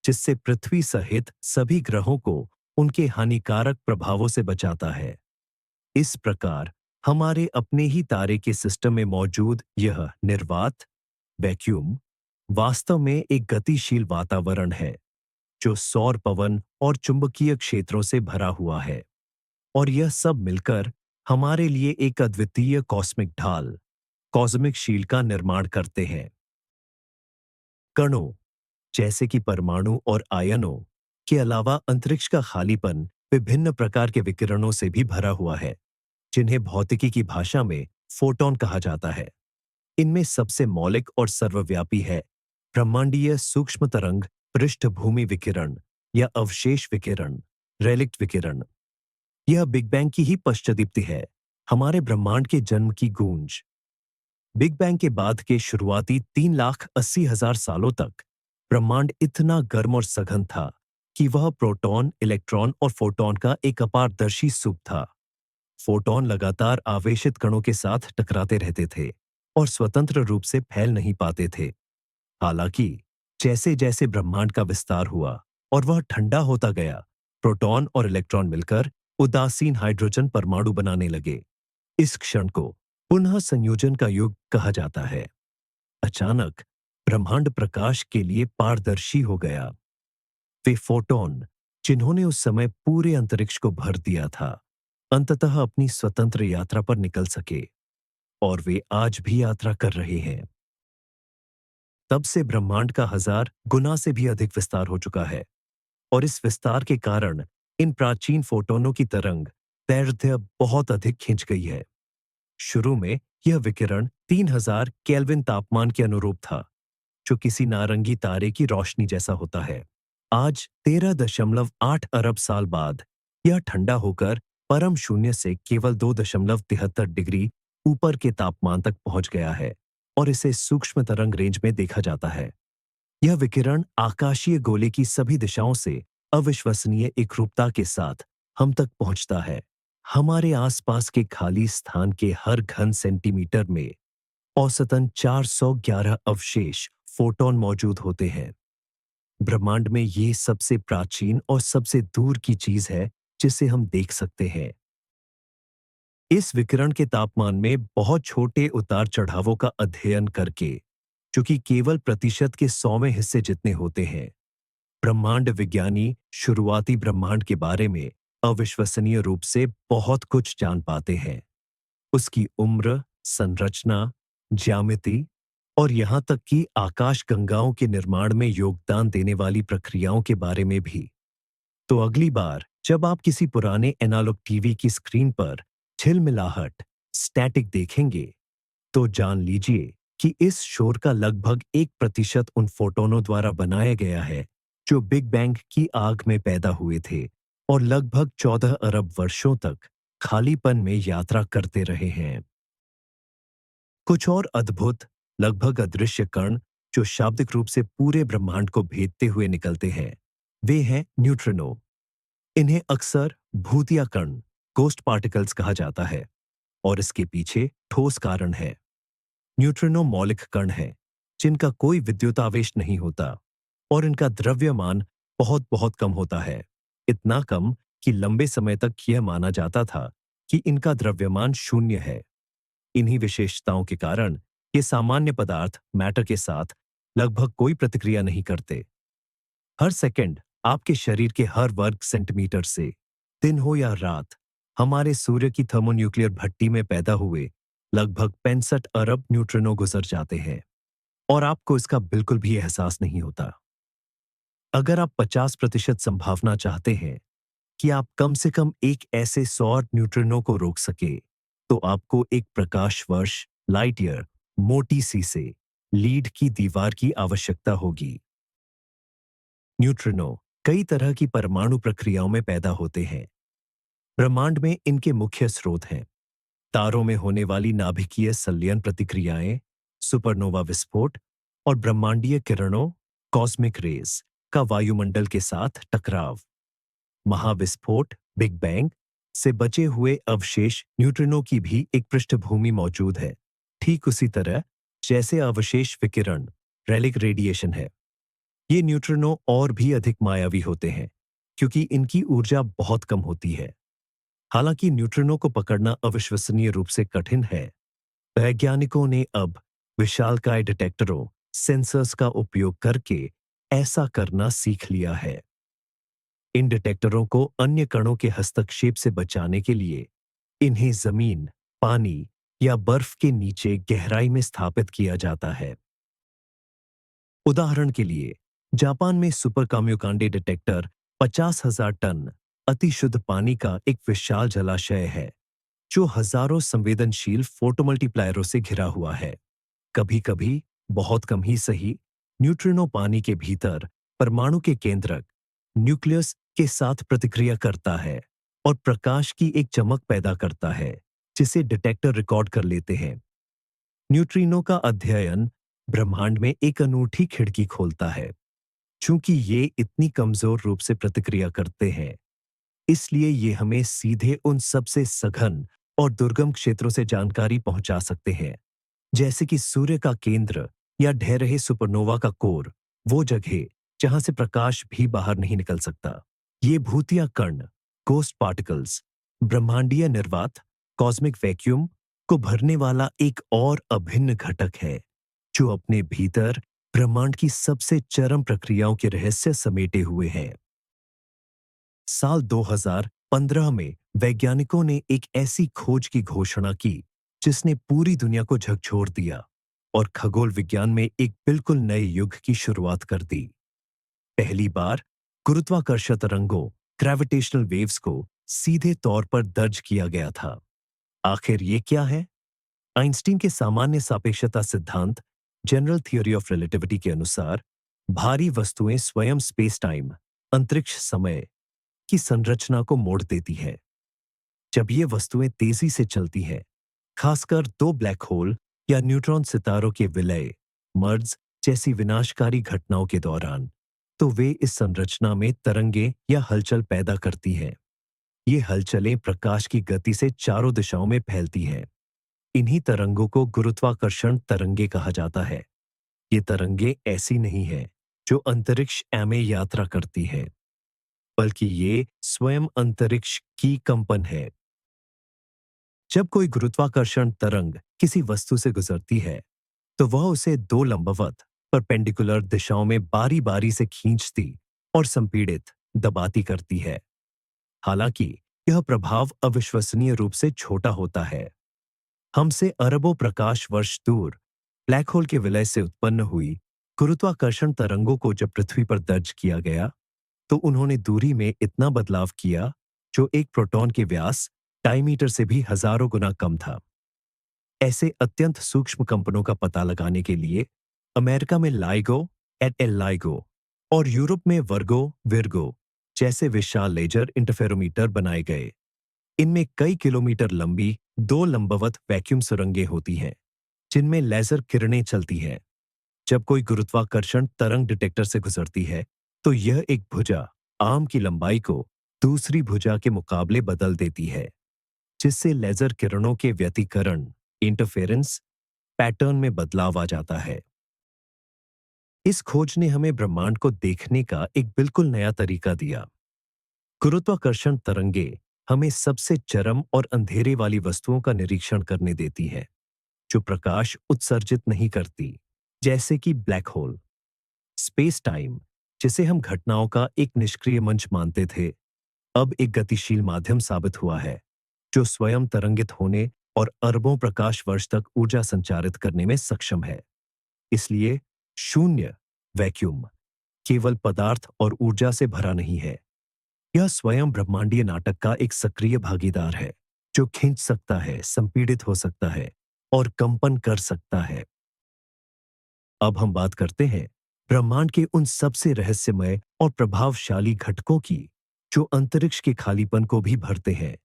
जिससे पृथ्वी सहित सभी ग्रहों को उनके हानिकारक प्रभावों से बचाता है। इस प्रकार हमारे अपने ही तारे के सिस्टम में मौजूद यह निर्वात वैक्यूम वास्तव में एक गतिशील वातावरण है, जो सौर पवन और चुंबकीय क्षेत्रों से भरा हुआ है, और यह सब मिलकर हमारे लिए एक अद्वितीय कॉस्मिक ढाल कॉस्मिक शील्ड का निर्माण करते हैं। कणों जैसे कि परमाणु और आयनों के अलावा अंतरिक्ष का खालीपन विभिन्न प्रकार के विकिरणों से भी भरा हुआ है, जिन्हें भौतिकी की भाषा में फोटॉन कहा जाता है। इनमें सबसे मौलिक और सर्वव्यापी है ब्रह्मांडीय सूक्ष्म तरंग पृष्ठभूमि विकिरण या अवशेष विकिरण रेलिक्ट विकिरण। यह बिग बैंग की ही पश्चादीप्ति है, हमारे ब्रह्मांड के जन्म की गूंज। बिग बैंग के बाद के शुरुआती 3,80,000 सालों तक ब्रह्मांड इतना गर्म और सघन था कि वह प्रोटॉन इलेक्ट्रॉन और फोटॉन का एक अपारदर्शी सूप था। फोटॉन लगातार आवेशित कणों के साथ टकराते रहते थे और स्वतंत्र रूप से फैल नहीं पाते थे। हालांकि जैसे जैसे ब्रह्मांड का विस्तार हुआ और वह ठंडा होता गया, प्रोटॉन और इलेक्ट्रॉन मिलकर उदासीन हाइड्रोजन परमाणु बनाने लगे। इस क्षण को पुनः संयोजन का युग कहा जाता है। अचानक ब्रह्मांड प्रकाश के लिए पारदर्शी हो गया। वे फोटॉन, जिन्होंने उस समय पूरे अंतरिक्ष को भर दिया था, अंततः अपनी स्वतंत्र यात्रा पर निकल सके, और वे आज भी यात्रा कर रहे हैं। तब से ब्रह्मांड का 1000 गुना से भी अधिक विस्तार हो चुका है, और इस विस्तार के कारण इन प्राचीन फोटोनों की तरंग दैर्ध्य बहुत अधिक खिंच गई है। शुरू में यह विकिरण 3000 केल्विन तापमान के अनुरूप था, जो किसी नारंगी तारे की रोशनी जैसा होता है। आज 13.8 अरब साल बाद यह ठंडा होकर परम शून्य से केवल 2.73 डिग्री ऊपर के तापमान तक पहुंच गया है, और इसे सूक्ष्म तरंग रेंज में देखा जाता है। यह विकिरण आकाशीय गोले की सभी दिशाओं से अविश्वसनीय एकरूपता के साथ हम तक पहुंचता है। हमारे आसपास के खाली स्थान के हर घन सेंटीमीटर में औसतन 411 अवशेष फोटॉन मौजूद होते हैं। ब्रह्मांड में ये सबसे प्राचीन और सबसे दूर की चीज है जिसे हम देख सकते हैं। इस विकिरण के तापमान में बहुत छोटे उतार चढ़ावों का अध्ययन करके, जो कि केवल प्रतिशत के 100वें हिस्से जितने होते हैं, ब्रह्मांड विज्ञानी शुरुआती ब्रह्मांड के बारे में अविश्वसनीय रूप से बहुत कुछ जान पाते हैं। उसकी उम्र, संरचना, ज्यामिति और यहां तक कि आकाश गंगाओं के निर्माण में योगदान देने वाली प्रक्रियाओं के बारे में भी। तो अगली बार जब आप किसी पुराने एनालॉग टीवी की स्क्रीन पर झिलमिलाहट स्टैटिक देखेंगे, तो जान लीजिए कि इस शोर का लगभग 1% उन फोटोनों द्वारा बनाया गया है जो बिग बैंग की आग में पैदा हुए थे और लगभग 14 अरब वर्षों तक खालीपन में यात्रा करते रहे हैं। कुछ और अद्भुत, लगभग अदृश्य कण जो शाब्दिक रूप से पूरे ब्रह्मांड को भेदते हुए निकलते हैं, वे हैं न्यूट्रिनो। इन्हें अक्सर भूतिया कण, गोस्ट पार्टिकल्स कहा जाता है, और इसके पीछे ठोस कारण है। न्यूट्रिनो मौलिक कण हैं, जिनका कोई विद्युतावेश नहीं होता और इनका द्रव्यमान बहुत बहुत कम होता है। इतना कम कि लंबे समय तक यह माना जाता था कि इनका द्रव्यमान शून्य है। इन्हीं विशेषताओं के कारण ये सामान्य पदार्थ मैटर के साथ लगभग कोई प्रतिक्रिया नहीं करते। हर सेकंड आपके शरीर के हर वर्ग सेंटीमीटर से, दिन हो या रात, हमारे सूर्य की थर्मोन्यूक्लियर भट्टी में पैदा हुए लगभग 65 अरब न्यूट्रिनो गुजर जाते हैं और आपको इसका बिल्कुल भी एहसास नहीं होता। अगर आप 50% संभावना चाहते हैं कि आप कम से कम एक ऐसे सौर न्यूट्रिनो को रोक सके, तो आपको एक प्रकाश वर्ष, लाइट ईयर, मोटी सी से लीड की दीवार की आवश्यकता होगी। न्यूट्रिनो कई तरह की परमाणु प्रक्रियाओं में पैदा होते हैं। ब्रह्मांड में इनके मुख्य स्रोत हैं तारों में होने वाली नाभिकीय संलयन प्रतिक्रियाएं, सुपरनोवा विस्फोट और ब्रह्मांडीय किरणों, कॉस्मिक रेज का वायुमंडल के साथ टकराव। महाविस्फोट, बिग बैंग से बचे हुए अवशेष न्यूट्रिनो की भी एक पृष्ठभूमि मौजूद है, ठीक उसी तरह जैसे अवशेष विकिरण, रेलिक रेडिएशन है। ये न्यूट्रिनो और भी अधिक मायावी होते हैं क्योंकि इनकी ऊर्जा बहुत कम होती है। हालांकि न्यूट्रिनो को पकड़ना अविश्वसनीय रूप से कठिन है, वैज्ञानिकों ने अब विशालकाय डिटेक्टरों, सेंसर्स का उपयोग करके ऐसा करना सीख लिया है। इन डिटेक्टरों को अन्य कणों के हस्तक्षेप से बचाने के लिए इन्हें जमीन, पानी या बर्फ के नीचे गहराई में स्थापित किया जाता है। उदाहरण के लिए, जापान में सुपर काम्योकांडे डिटेक्टर 50,000 टन अति शुद्ध पानी का एक विशाल जलाशय है, जो हजारों संवेदनशील फोटोमल्टीप्लायरों से घिरा हुआ है। कभी-कभी, बहुत कम ही सही, न्यूट्रिनो पानी के भीतर परमाणु के केंद्रक, न्यूक्लियस के साथ प्रतिक्रिया करता है और प्रकाश की एक चमक पैदा करता है, जिसे डिटेक्टर रिकॉर्ड कर लेते हैं। न्यूट्रिनो का अध्ययन ब्रह्मांड में एक अनूठी खिड़की खोलता है। चूंकि ये इतनी कमजोर रूप से प्रतिक्रिया करते हैं, इसलिए ये हमें सीधे उन सबसे सघन और दुर्गम क्षेत्रों से जानकारी पहुंचा सकते हैं, जैसे कि सूर्य का केंद्र या ढह रहे सुपरनोवा का कोर, वो जगह जहां से प्रकाश भी बाहर नहीं निकल सकता। ये भूतिया कण, गोस्ट पार्टिकल्स, ब्रह्मांडीय निर्वात, कॉस्मिक वैक्यूम को भरने वाला एक और अभिन्न घटक है, जो अपने भीतर ब्रह्मांड की सबसे चरम प्रक्रियाओं के रहस्य समेटे हुए हैं। साल 2015 में वैज्ञानिकों ने एक ऐसी खोज की घोषणा की जिसने पूरी दुनिया को झकझोर दिया और खगोल विज्ञान में एक बिल्कुल नए युग की शुरुआत कर दी। पहली बार गुरुत्वाकर्षण तरंगों, ग्रेविटेशनल वेव्स को सीधे तौर पर दर्ज किया गया था। आखिर ये क्या है? आइंस्टीन के सामान्य सापेक्षता सिद्धांत, जनरल थ्योरी ऑफ रिलेटिविटी के अनुसार, भारी वस्तुएं स्वयं स्पेस टाइम, अंतरिक्ष समय की संरचना को मोड़ देती है। जब ये वस्तुएं तेजी से चलती हैं, खासकर दो ब्लैक होल या न्यूट्रॉन सितारों के विलय, मर्ज जैसी विनाशकारी घटनाओं के दौरान, तो वे इस संरचना में तरंगे या हलचल पैदा करती हैं। ये हलचलें प्रकाश की गति से चारों दिशाओं में फैलती हैं। इन्हीं तरंगों को गुरुत्वाकर्षण तरंगे कहा जाता है। ये तरंगे ऐसी नहीं हैं जो अंतरिक्ष में यात्रा करती हैं, बल्कि ये स्वयं अंतरिक्ष की कंपन है। जब कोई गुरुत्वाकर्षण तरंग किसी वस्तु से गुजरती है, तो वह उसे दो लंबवत, परपेंडिकुलर दिशाओं में बारी-बारी से खींचती और संपीड़ित, दबाती करती है। हालांकि यह प्रभाव अविश्वसनीय रूप से छोटा होता है। हमसे अरबों प्रकाश वर्ष दूर ब्लैक होल के विलय से उत्पन्न हुई गुरुत्वाकर्षण तरंगों को जब पृथ्वी पर दर्ज किया गया, तो उन्होंने दूरी में इतना बदलाव किया जो एक प्रोटॉन के व्यास डायमीटर से भी हजारों गुना कम था। ऐसे अत्यंत सूक्ष्म कंपनों का पता लगाने के लिए अमेरिका में लाइगो एट एल लाइगो और यूरोप में वर्गो विर्गो जैसे विशाल लेजर इंटरफेरोमीटर बनाए गए। इनमें कई किलोमीटर लंबी दो लंबवत वैक्यूम सुरंगें होती हैं जिनमें लेजर किरणें चलती हैं। जब कोई गुरुत्वाकर्षण तरंग डिटेक्टर से गुजरती है तो यह एक भुजा आर्म की लंबाई को दूसरी भुजा के मुकाबले बदल देती है, जिससे लेजर किरणों के व्यतिकरण इंटरफेरेंस पैटर्न में बदलाव आ जाता है। इस खोज ने हमें ब्रह्मांड को देखने का एक बिल्कुल नया तरीका दिया। गुरुत्वाकर्षण तरंगे हमें सबसे चरम और अंधेरे वाली वस्तुओं का निरीक्षण करने देती हैं, जो प्रकाश उत्सर्जित नहीं करती, जैसे कि ब्लैक होल। स्पेस टाइम, जिसे हम घटनाओं का एक निष्क्रिय मंच मानते थे, अब एक गतिशील माध्यम साबित हुआ है, जो स्वयं तरंगित होने और अरबों प्रकाश वर्ष तक ऊर्जा संचारित करने में सक्षम है। इसलिए शून्य वैक्यूम केवल पदार्थ और ऊर्जा से भरा नहीं है, यह स्वयं ब्रह्मांडीय नाटक का एक सक्रिय भागीदार है, जो खींच सकता है, संपीड़ित हो सकता है और कंपन कर सकता है। अब हम बात करते हैं ब्रह्मांड के उन सबसे रहस्यमय और प्रभावशाली घटकों की, जो अंतरिक्ष के खालीपन को भी भरते हैं,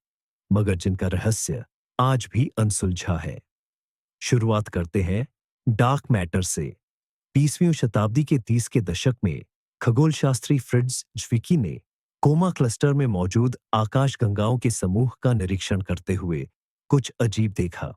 मगर जिनका रहस्य आज भी अनसुलझा है। शुरुआत करते हैं डार्क मैटर से। 20वीं शताब्दी के 30 के दशक में खगोलशास्त्री फ्रिट्ज ज्विकी ने कोमा क्लस्टर में मौजूद आकाशगंगाओं के समूह का निरीक्षण करते हुए कुछ अजीब देखा।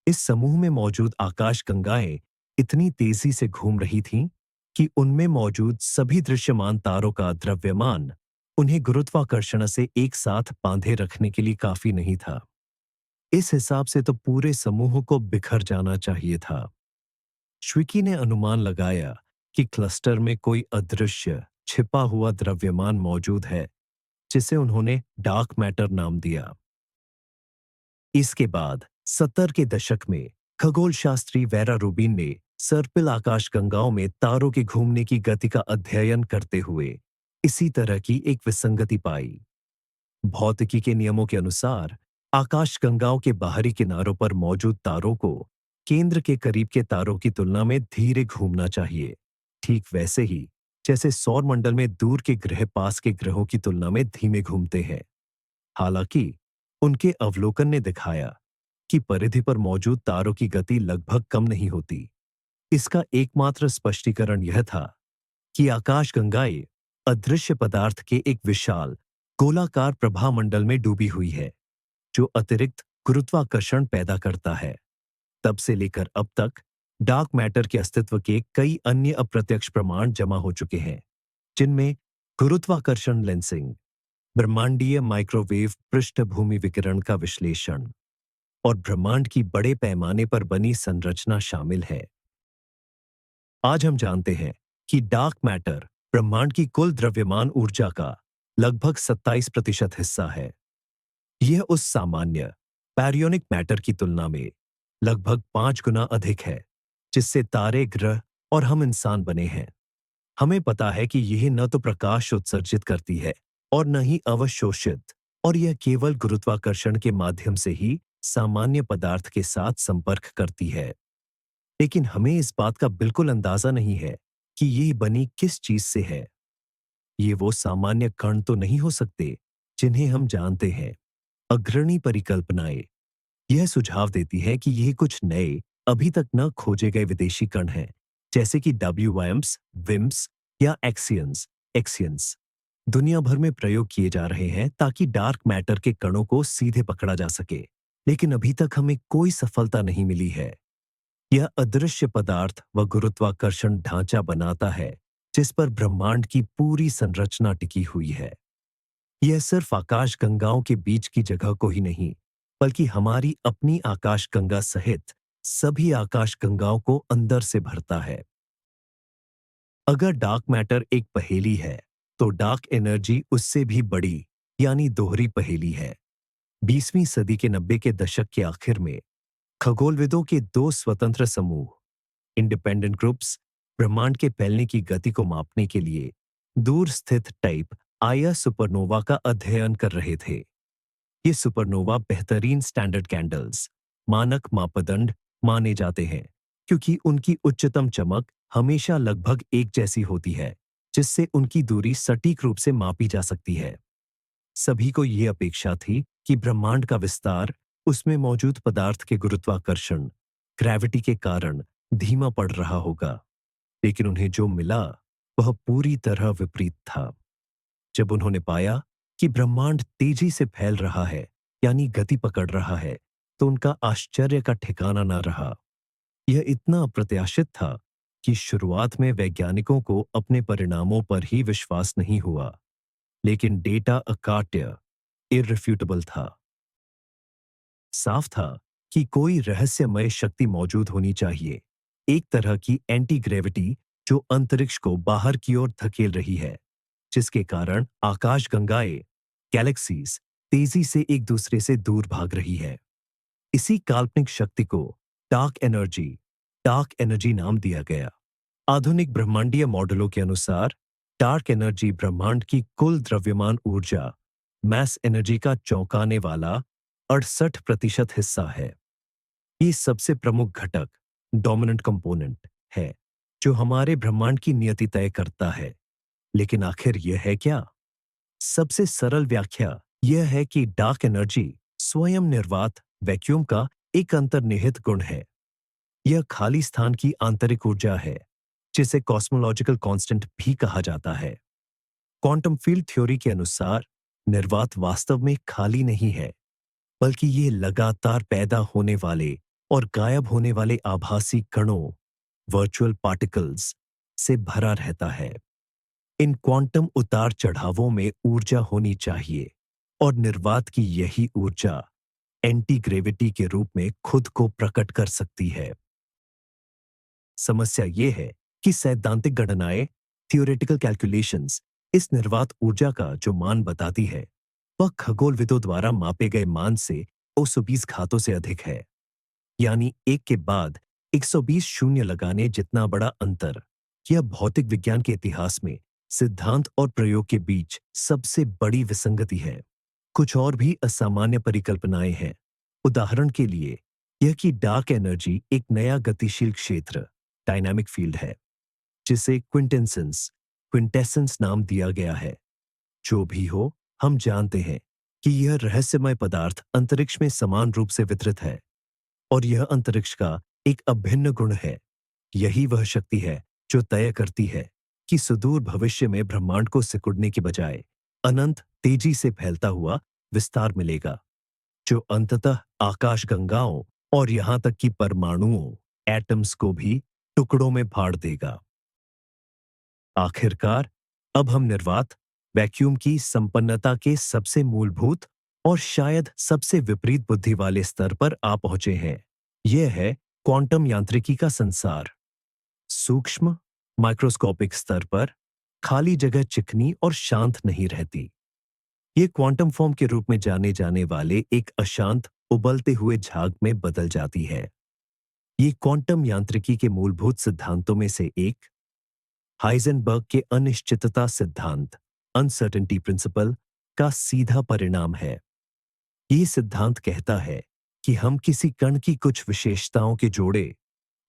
इस समूह में मौजूद आकाशगंगाएं इतनी तेजी से घूम रही थीं कि उनमें मौजूद सभी दृश्यमान तारों का द्रव्यमान उन्हें गुरुत्वाकर्षण से एक साथ बांधे रखने के लिए काफी नहीं था। इस हिसाब से तो पूरे समूह को बिखर जाना चाहिए था। श्विकी ने अनुमान लगाया कि क्लस्टर में कोई अदृश्य छिपा हुआ द्रव्यमान मौजूद है, जिसे उन्होंने डार्क मैटर नाम दिया। इसके बाद 70 के दशक में खगोलशास्त्री वेरा रूबिन ने सर्पिल आकाशगंगाओं में तारों के घूमने की गति का अध्ययन करते हुए इसी तरह की एक विसंगति पाई। भौतिकी के नियमों के अनुसार आकाशगंगाओं के बाहरी किनारों पर मौजूद तारों को केंद्र के करीब के तारों की तुलना में धीरे घूमना चाहिए, ठीक वैसे ही जैसे सौर मंडल में दूर के ग्रह पास के ग्रहों की तुलना में धीमे घूमते हैं। हालांकि उनके अवलोकन ने दिखाया कि परिधि पर मौजूद तारों की गति लगभग कम नहीं होती। इसका एकमात्र स्पष्टीकरण यह था कि आकाशगंगाएं अदृश्य पदार्थ के एक विशाल गोलाकार प्रभामंडल में डूबी हुई है, जो अतिरिक्त गुरुत्वाकर्षण पैदा करता है। तब से लेकर अब तक डार्क मैटर के अस्तित्व के कई अन्य अप्रत्यक्ष प्रमाण जमा हो चुके हैं, जिनमें गुरुत्वाकर्षण लेंसिंग, ब्रह्मांडीय माइक्रोवेव पृष्ठभूमि विकिरण का विश्लेषण और ब्रह्मांड की बड़े पैमाने पर बनी संरचना शामिल है। आज हम जानते हैं कि डार्क मैटर ब्रह्मांड की कुल द्रव्यमान ऊर्जा का लगभग 27% हिस्सा है। यह उस सामान्य पैरियोनिक मैटर की तुलना में लगभग 5 गुना अधिक है, जिससे तारे, ग्रह और हम इंसान बने हैं। हमें पता है कि यह न तो प्रकाश उत्सर्जित करती है और न ही अवशोषित, और यह केवल गुरुत्वाकर्षण के माध्यम से ही सामान्य पदार्थ के साथ संपर्क करती है। लेकिन हमें इस बात का बिल्कुल अंदाजा नहीं है कि यह बनी किस चीज से है। ये वो सामान्य कण तो नहीं हो सकते जिन्हें हम जानते हैं। अग्रणी परिकल्पनाएं यह सुझाव देती है कि यह कुछ नए, अभी तक न खोजे गए विदेशी कण हैं, जैसे कि WIMPs, WIMPs या एक्सियंस दुनिया भर में प्रयोग किए जा रहे हैं ताकि डार्क मैटर के कणों को सीधे पकड़ा जा सके, लेकिन अभी तक हमें कोई सफलता नहीं मिली है। यह अदृश्य पदार्थ व गुरुत्वाकर्षण ढांचा बनाता है जिस पर ब्रह्मांड की पूरी संरचना टिकी हुई है। यह सिर्फ आकाशगंगाओं के बीच की जगह को ही नहीं, बल्कि हमारी अपनी आकाशगंगा सहित सभी आकाशगंगाओं को अंदर से भरता है। अगर डार्क मैटर एक पहेली है, तो डार्क एनर्जी उससे भी बड़ी, यानी दोहरी पहेली है। 20वीं सदी के 90 के दशक के आखिर में खगोलविदों के दो स्वतंत्र समूह, इंडिपेंडेंट ग्रुप्स, ब्रह्मांड के फैलने की गति को मापने के लिए दूर स्थित टाइप आया सुपरनोवा का अध्ययन कर रहे थे। ये सुपरनोवा बेहतरीन स्टैंडर्ड कैंडल्स, मानक मापदंड माने जाते हैं, क्योंकि उनकी उच्चतम चमक हमेशा लगभग एक जैसी होती है, जिससे उनकी दूरी सटीक रूप से मापी जा सकती है। सभी को ये अपेक्षा थी कि ब्रह्मांड का विस्तार उसमें मौजूद पदार्थ के गुरुत्वाकर्षण, ग्रेविटी के कारण धीमा पड़ रहा होगा। लेकिन उन्हें जो मिला वह पूरी तरह विपरीत था। जब उन्होंने पाया कि ब्रह्मांड तेजी से फैल रहा है, यानी गति पकड़ रहा है, तो उनका आश्चर्य का ठिकाना न रहा। यह इतना अप्रत्याशित था कि शुरुआत में वैज्ञानिकों को अपने परिणामों पर ही विश्वास नहीं हुआ, लेकिन डेटा अकाट्य, इररिफ्यूटेबल था। साफ था कि कोई रहस्यमय शक्ति मौजूद होनी चाहिए, एक तरह की एंटी ग्रेविटी जो अंतरिक्ष को बाहर की ओर धकेल रही है, जिसके कारण आकाशगंगाएं, गैलेक्सीज तेजी से एक दूसरे से दूर भाग रही है। इसी काल्पनिक शक्ति को डार्क एनर्जी नाम दिया गया। आधुनिक ब्रह्मांडीय मॉडलों के अनुसार डार्क एनर्जी ब्रह्मांड की कुल द्रव्यमान ऊर्जा, मैस एनर्जी का चौंकाने वाला 68% हिस्सा है। ये सबसे प्रमुख घटक, डोमिनेंट कंपोनेंट है, जो हमारे ब्रह्मांड की नियति तय करता है। लेकिन आखिर यह है क्या? सबसे सरल व्याख्या यह है कि डार्क एनर्जी स्वयं निर्वात वैक्यूम का एक अंतर्निहित गुण है। यह खाली स्थान की आंतरिक ऊर्जा है, जिसे कॉस्मोलॉजिकल कांस्टेंट भी कहा जाता है। क्वांटम फील्ड थ्योरी के अनुसार निर्वात वास्तव में खाली नहीं है, बल्कि ये लगातार पैदा होने वाले और गायब होने वाले आभासी कणों, वर्चुअल पार्टिकल्स से भरा रहता है। इन क्वांटम उतार चढ़ावों में ऊर्जा होनी चाहिए, और निर्वात की यही ऊर्जा एंटी ग्रेविटी के रूप में खुद को प्रकट कर सकती है। समस्या यह है कि सैद्धांतिक गणनाएं, थियोरेटिकल कैलकुलेशंस, इस निर्वात ऊर्जा का जो मान बताती है, वह खगोलविदों द्वारा मापे गए मान से 220 घातों से अधिक है। यानी एक के बाद 120 शून्य लगाने जितना बड़ा अंतर। यह भौतिक विज्ञान के इतिहास में सिद्धांत और प्रयोग के बीच सबसे बड़ी विसंगति है। कुछ और भी असामान्य परिकल्पनाएं हैं। उदाहरण के लिए, यह कि डार्क एनर्जी एक नया गतिशील क्षेत्र, डायनामिक फील्ड है, जिसे क्विंटेसेंस नाम दिया गया है। जो भी हो, हम जानते हैं कि यह रहस्यमय पदार्थ अंतरिक्ष में समान रूप से वितरित है, और यह अंतरिक्ष का एक अभिन्न गुण है। यही वह शक्ति है जो तय करती है कि सुदूर भविष्य में ब्रह्मांड को सिकुड़ने के बजाय अनंत तेजी से फैलता हुआ विस्तार मिलेगा, जो अंततः आकाशगंगाओं और यहां तक कि परमाणुओं, एटम्स को भी टुकड़ों में फाड़ देगा। आखिरकार, अब हम निर्वात वैक्यूम की संपन्नता के सबसे मूलभूत और शायद सबसे विपरीत बुद्धि वाले स्तर पर आ पहुंचे हैं। यह है क्वांटम यांत्रिकी का संसार। सूक्ष्म, माइक्रोस्कोपिक स्तर पर खाली जगह चिकनी और शांत नहीं रहती। ये क्वांटम फॉर्म के रूप में जाने जाने वाले एक अशांत, उबलते हुए झाग में बदल जाती है। ये क्वांटम यांत्रिकी के मूलभूत सिद्धांतों में से एक, हाइजेनबर्ग के अनिश्चितता सिद्धांत, अनसर्टेनिटी प्रिंसिपल, का सीधा परिणाम है। ये सिद्धांत कहता है कि हम किसी कण की कुछ विशेषताओं के जोड़े,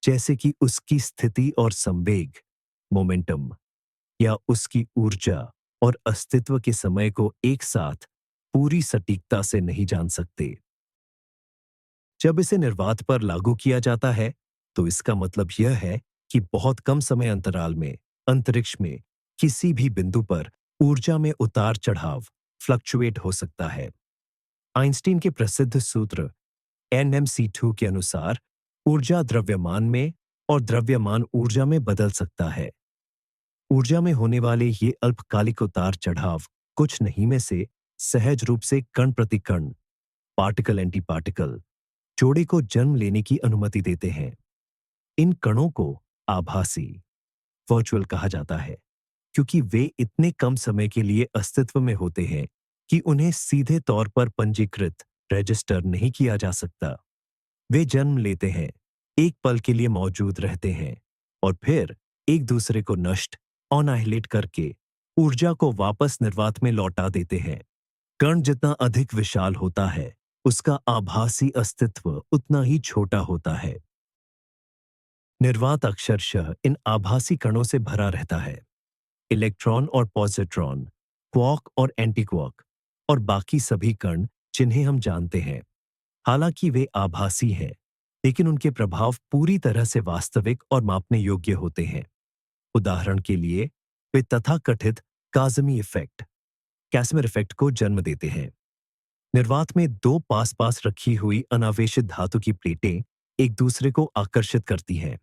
जैसे कि उसकी स्थिति और संवेग, मोमेंटम, या उसकी ऊर्जा और अस्तित्व के समय को एक साथ पूरी सटीकता से नहीं जान सकते। जब इसे निर्वात पर लागू किया जाता है, तो इसका मतलब यह है कि बहुत कम समय अंतराल में अंतरिक्ष में किसी भी बिंदु पर ऊर्जा में उतार चढ़ाव, फ्लक्चुएट हो सकता है। आइंस्टीन के प्रसिद्ध सूत्र NmC2 के अनुसार ऊर्जा द्रव्यमान में और द्रव्यमान ऊर्जा में बदल सकता है। ऊर्जा में होने वाले ये अल्पकालिक उतार चढ़ाव कुछ नहीं में से सहज रूप से कण प्रति कण, पार्टिकल एंटी पार्टिकल जोड़े को जन्म लेने की अनुमति देते हैं। इन कणों को आभासी, वर्चुअल कहा जाता है, क्योंकि वे इतने कम समय के लिए अस्तित्व में होते हैं कि उन्हें सीधे तौर पर पंजीकृत, रजिस्टर नहीं किया जा सकता। वे जन्म लेते हैं, एक पल के लिए मौजूद रहते हैं, और फिर एक दूसरे को नष्ट, ऑनाहिलेट करके ऊर्जा को वापस निर्वात में लौटा देते हैं। कण जितना अधिक विशाल होता है, उसका आभासी अस्तित्व उतना ही छोटा होता है। निर्वात अक्षरशः इन आभासी कणों से भरा रहता है। इलेक्ट्रॉन और पॉजिट्रॉन, क्वार्क और एंटीक्वार्क और बाकी सभी कण जिन्हें हम जानते हैं। हालांकि वे आभासी हैं, लेकिन उनके प्रभाव पूरी तरह से वास्तविक और मापने योग्य होते हैं। उदाहरण के लिए, वे तथाकथित काज़मी इफेक्ट, कैसिमिर इफेक्ट को जन्म देते हैं। निर्वात में दो पास पास रखी हुई अनावेशित धातु की प्लेटें एक दूसरे को आकर्षित करती हैं।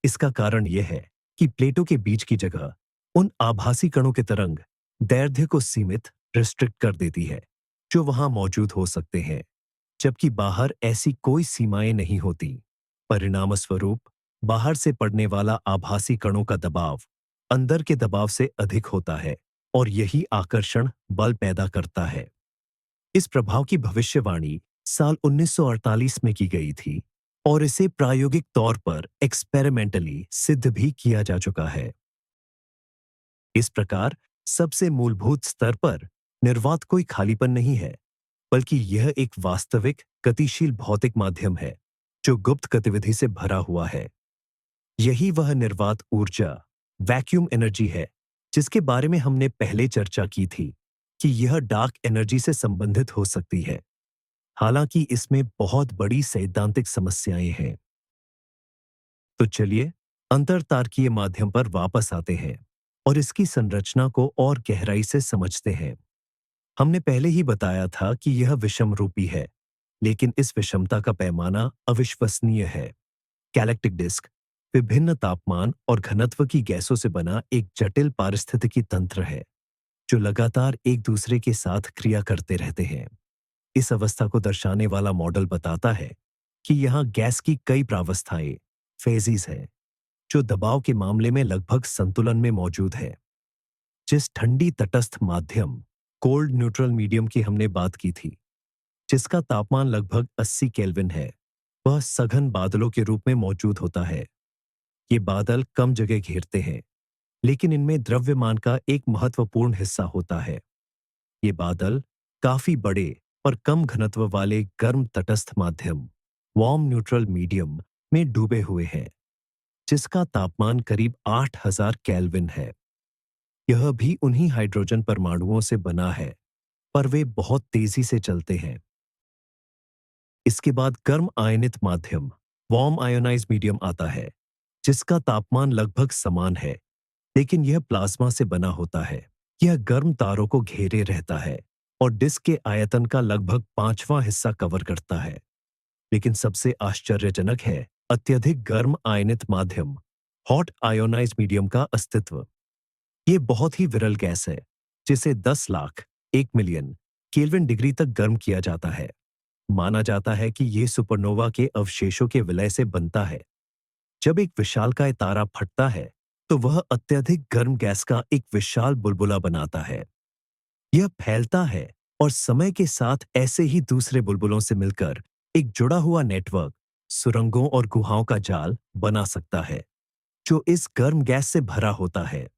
इसका कारण यह है कि प्लेटों के बीच की जगह उन आभासी कणों के तरंग दैर्ध्य को सीमित रिस्ट्रिक्ट कर देती है जो वहां मौजूद हो सकते हैं, जबकि बाहर ऐसी कोई सीमाएं नहीं होती। परिणामस्वरूप बाहर से पड़ने वाला आभासी कणों का दबाव अंदर के दबाव से अधिक होता है और यही आकर्षण बल पैदा करता है। इस प्रभाव की भविष्यवाणी साल 1948 में की गई थी और इसे प्रायोगिक तौर पर एक्सपेरिमेंटली सिद्ध भी किया जा चुका है। इस प्रकार सबसे मूलभूत स्तर पर निर्वात कोई खालीपन नहीं है, बल्कि यह एक वास्तविक गतिशील भौतिक माध्यम है जो गुप्त गतिविधि से भरा हुआ है। यही वह निर्वात ऊर्जा, वैक्यूम एनर्जी है जिसके बारे में हमने पहले चर्चा की थी कि यह डार्क एनर्जी से संबंधित हो सकती है। हालांकि इसमें बहुत बड़ी सैद्धांतिक समस्याएं हैं। तो चलिए अंतरतारकीय माध्यम पर वापस आते हैं और इसकी संरचना को और गहराई से समझते हैं। हमने पहले ही बताया था कि यह विषम रूपी है, लेकिन इस विषमता का पैमाना अविश्वसनीय है। गैलेक्टिक डिस्क विभिन्न तापमान और घनत्व की गैसों से बना एक जटिल पारिस्थितिकी तंत्र है जो लगातार एक दूसरे के साथ क्रिया करते रहते हैं। इस अवस्था को दर्शाने वाला मॉडल बताता है कि यहाँ गैस की कई प्रावस्थाएं, फेजेस हैं, जो दबाव के मामले में लगभग संतुलन में मौजूद है। जिस ठंडी तटस्थ माध्यम, कोल्ड न्यूट्रल मीडियम की हमने बात की थी, जिसका तापमान लगभग 80 केल्विन है, वह सघन बादलों के रूप में मौजूद होता है। ये बादल कम जगह घेरते हैं, लेकिन इनमें द्रव्यमान का एक महत्वपूर्ण हिस्सा होता है। ये बादल काफी बड़े और कम घनत्व वाले गर्म तटस्थ माध्यम, वार्म न्यूट्रल मीडियम में डूबे हुए हैं, जिसका तापमान करीब 8000 केल्विन है। यह भी उन्हीं हाइड्रोजन परमाणुओं से बना है, पर वे बहुत तेजी से चलते हैं। इसके बाद गर्म आयनित माध्यम, वार्म आयोनाइज मीडियम आता है, जिसका तापमान लगभग समान है, लेकिन यह प्लाज्मा से बना होता है। यह गर्म तारों को घेरे रहता है और डिस्क के आयतन का लगभग 5वां हिस्सा कवर करता है। लेकिन सबसे आश्चर्यजनक है अत्यधिक गर्म आयनित माध्यम, हॉट आयोनाइज मीडियम का अस्तित्व। ये बहुत ही विरल गैस है जिसे 10 लाख 1 मिलियन केल्विन डिग्री तक गर्म किया जाता है। माना जाता है कि यह सुपरनोवा के अवशेषों के विलय से बनता है। जब एक विशालकाय तारा फटता है तो वह अत्यधिक गर्म गैस का एक विशाल बुलबुला बनाता है। यह फैलता है और समय के साथ ऐसे ही दूसरे बुलबुलों से मिलकर एक जुड़ा हुआ नेटवर्क, सुरंगों और गुहाओं का जाल बना सकता है जो इस गर्म गैस से भरा होता है।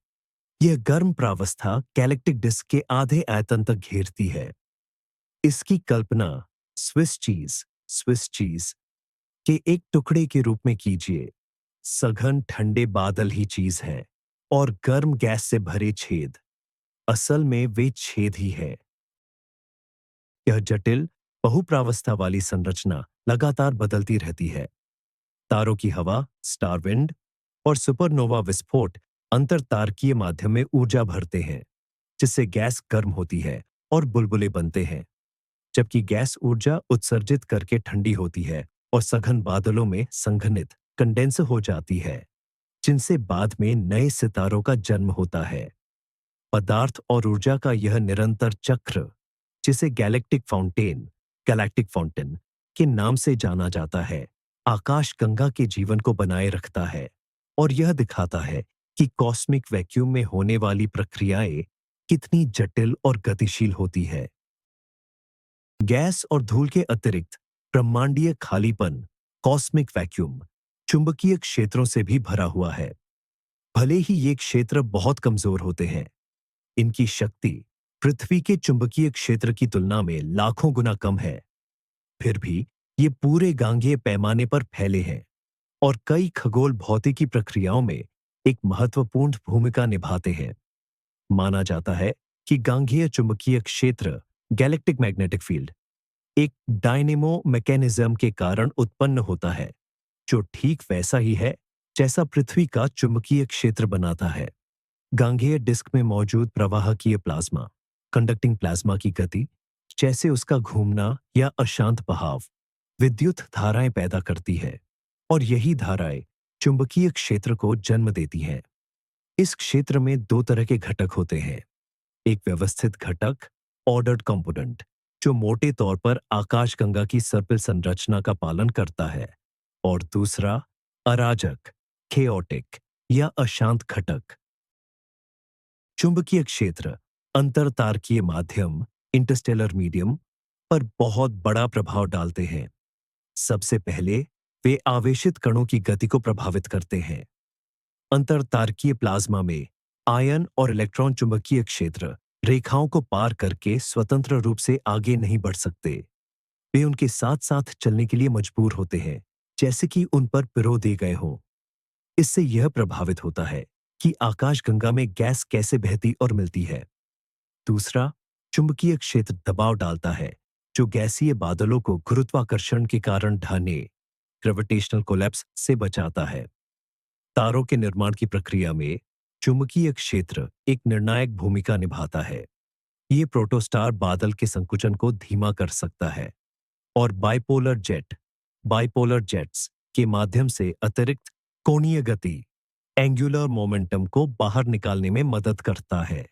यह गर्म प्रावस्था गैलेक्टिक डिस्क के आधे आयतन तक घेरती है। इसकी कल्पना स्विस चीज के एक टुकड़े के रूप में कीजिए। सघन ठंडे बादल ही चीज है और गर्म गैस से भरे छेद असल में वे छेद ही है। यह जटिल बहुप्रावस्था वाली संरचना लगातार बदलती रहती है। तारों की हवा, स्टार विंड और सुपरनोवा विस्फोट अंतरतारकीय माध्यम में ऊर्जा भरते हैं, जिससे गैस गर्म होती है और बुलबुले बनते हैं, जबकि गैस ऊर्जा उत्सर्जित करके ठंडी होती है और सघन बादलों में संघनित कंडेंस हो जाती है, जिनसे बाद में नए सितारों का जन्म होता है। पदार्थ और ऊर्जा का यह निरंतर चक्र, जिसे गैलेक्टिक फाउंटेन के नाम से जाना जाता है, आकाश गंगा के जीवन को बनाए रखता है और यह दिखाता है कि कॉस्मिक वैक्यूम में होने वाली प्रक्रियाएं कितनी जटिल और गतिशील होती है। गैस और धूल के अतिरिक्त ब्रह्मांडीय खालीपन, कॉस्मिक वैक्यूम, चुंबकीय क्षेत्रों से भी भरा हुआ है। भले ही ये क्षेत्र बहुत कमजोर होते हैं, इनकी शक्ति पृथ्वी के चुंबकीय क्षेत्र की तुलना में लाखों गुना कम है। फिर भी ये पूरे गांगेय पैमाने पर फैले हैं और कई खगोल भौतिकी प्रक्रियाओं में एक महत्वपूर्ण भूमिका निभाते हैं। माना जाता है कि गांगेय चुंबकीय क्षेत्र गैलेक्टिक मैग्नेटिक फील्ड एक डायनेमो मैकेनिज्म के कारण उत्पन्न होता है, जो ठीक वैसा ही है जैसा पृथ्वी का चुंबकीय क्षेत्र बनाता है। गांगेय डिस्क में मौजूद प्रवाहकीय प्लाज्मा, कंडक्टिंग प्लाज्मा की गति, जैसे उसका घूमना या अशांत बहाव, विद्युत धाराएं पैदा करती है और यही धाराएं चुंबकीय क्षेत्र को जन्म देती हैं। इस क्षेत्र में दो तरह के घटक होते हैं। एक व्यवस्थित घटक, ऑर्डर्ड कंपोनेंट, जो मोटे तौर पर आकाशगंगा की सर्पिल संरचना का पालन करता है, और दूसरा अराजक, केओटिक या अशांत घटक। चुंबकीय क्षेत्र अंतरतारकीय माध्यम, इंटरस्टेलर मीडियम पर बहुत बड़ा प्रभाव डालते हैं। सबसे पहले वे आवेशित कणों की गति को प्रभावित करते हैं। अंतरतारकीय प्लाज्मा में आयन और इलेक्ट्रॉन चुंबकीय क्षेत्र रेखाओं को पार करके स्वतंत्र रूप से आगे नहीं बढ़ सकते। वे उनके साथ साथ चलने के लिए मजबूर होते हैं, जैसे कि उन पर पिरो दिए गए हों। इससे यह प्रभावित होता है कि आकाशगंगा में गैस कैसे बहती और मिलती है। दूसरा, चुंबकीय क्षेत्र दबाव डालता है, जो गैसीय बादलों को गुरुत्वाकर्षण के कारण ढहने, ग्रेविटेशनल कोलैप्स से बचाता है। तारों के निर्माण की प्रक्रिया में चुंबकीय क्षेत्र एक निर्णायक भूमिका निभाता है। ये प्रोटोस्टार बादल के संकुचन को धीमा कर सकता है और बाइपोलर जेट्स के माध्यम से अतिरिक्त कोणीय गति, एंगुलर मोमेंटम को बाहर निकालने में मदद करता है।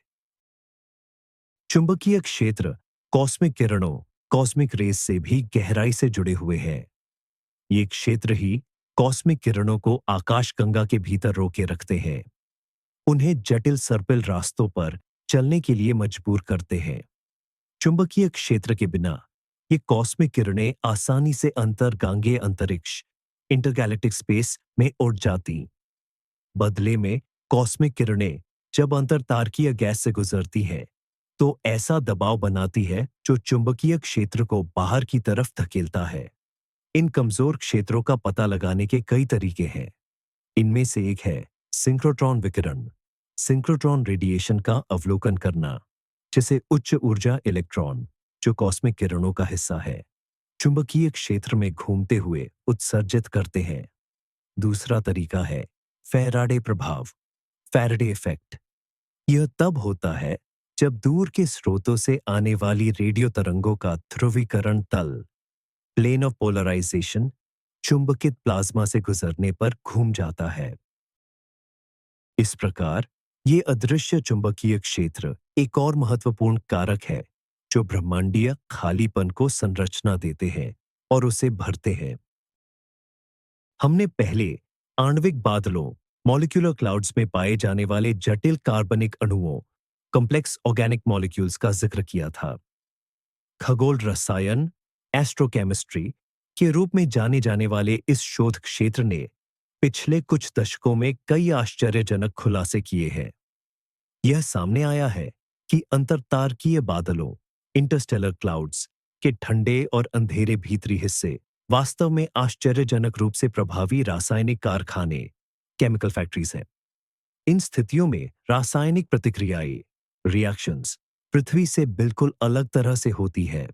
चुंबकीय क्षेत्र कॉस्मिक किरणों, कॉस्मिक रेस से भी गहराई से जुड़े हुए हैं। ये क्षेत्र ही कॉस्मिक किरणों को आकाशगंगा के भीतर रोके रखते हैं, उन्हें जटिल सर्पिल रास्तों पर चलने के लिए मजबूर करते हैं। चुंबकीय क्षेत्र के बिना ये कॉस्मिक किरणें आसानी से अंतरगांगीय अंतरिक्ष, इंटरगैलेक्टिक स्पेस में उड़ जाती। बदले में कॉस्मिक किरणें जब अंतरतारकीय गैस से गुजरती हैं, तो ऐसा दबाव बनाती है जो चुंबकीय क्षेत्र को बाहर की तरफ धकेलता है। इन कमजोर क्षेत्रों का पता लगाने के कई तरीके हैं। इनमें से एक है सिंक्रोट्रॉन विकिरण, सिंक्रोट्रॉन रेडिएशन का अवलोकन करना, जिसे उच्च ऊर्जा इलेक्ट्रॉन, जो कॉस्मिक किरणों का हिस्सा है, चुंबकीय क्षेत्र में घूमते हुए उत्सर्जित करते हैं। दूसरा तरीका है फैराडे प्रभाव, फैराडे इफेक्ट। यह तब होता है जब दूर के स्रोतों से आने वाली रेडियो तरंगों का ध्रुवीकरण तल, प्लेन ऑफ पोलराइजेशन, चुंबकित प्लाज्मा से गुजरने पर घूम जाता है। इस प्रकार ये अदृश्य चुंबकीय क्षेत्र एक और महत्वपूर्ण कारक है जो ब्रह्मांडीय खालीपन को संरचना देते हैं और उसे भरते हैं। हमने पहले आणविक बादलों, मॉलिक्यूलर क्लाउड्स में पाए जाने वाले जटिल कार्बनिक अणुओं, कॉम्प्लेक्स ऑर्गेनिक मॉलिक्यूल्स का जिक्र किया था। खगोल रसायन, एस्ट्रोकेमिस्ट्री के रूप में जाने जाने वाले इस शोध क्षेत्र ने पिछले कुछ दशकों में कई आश्चर्यजनक खुलासे किए हैं। यह सामने आया है कि अंतरतारकीय बादलों, इंटरस्टेलर क्लाउड्स के ठंडे और अंधेरे भीतरी हिस्से वास्तव में आश्चर्यजनक रूप से प्रभावी रासायनिक कारखाने, केमिकल फैक्ट्रीज हैं। इन स्थितियों में रासायनिक प्रतिक्रियाएं, रिएक्शंस, पृथ्वी से बिल्कुल अलग तरह से होती है।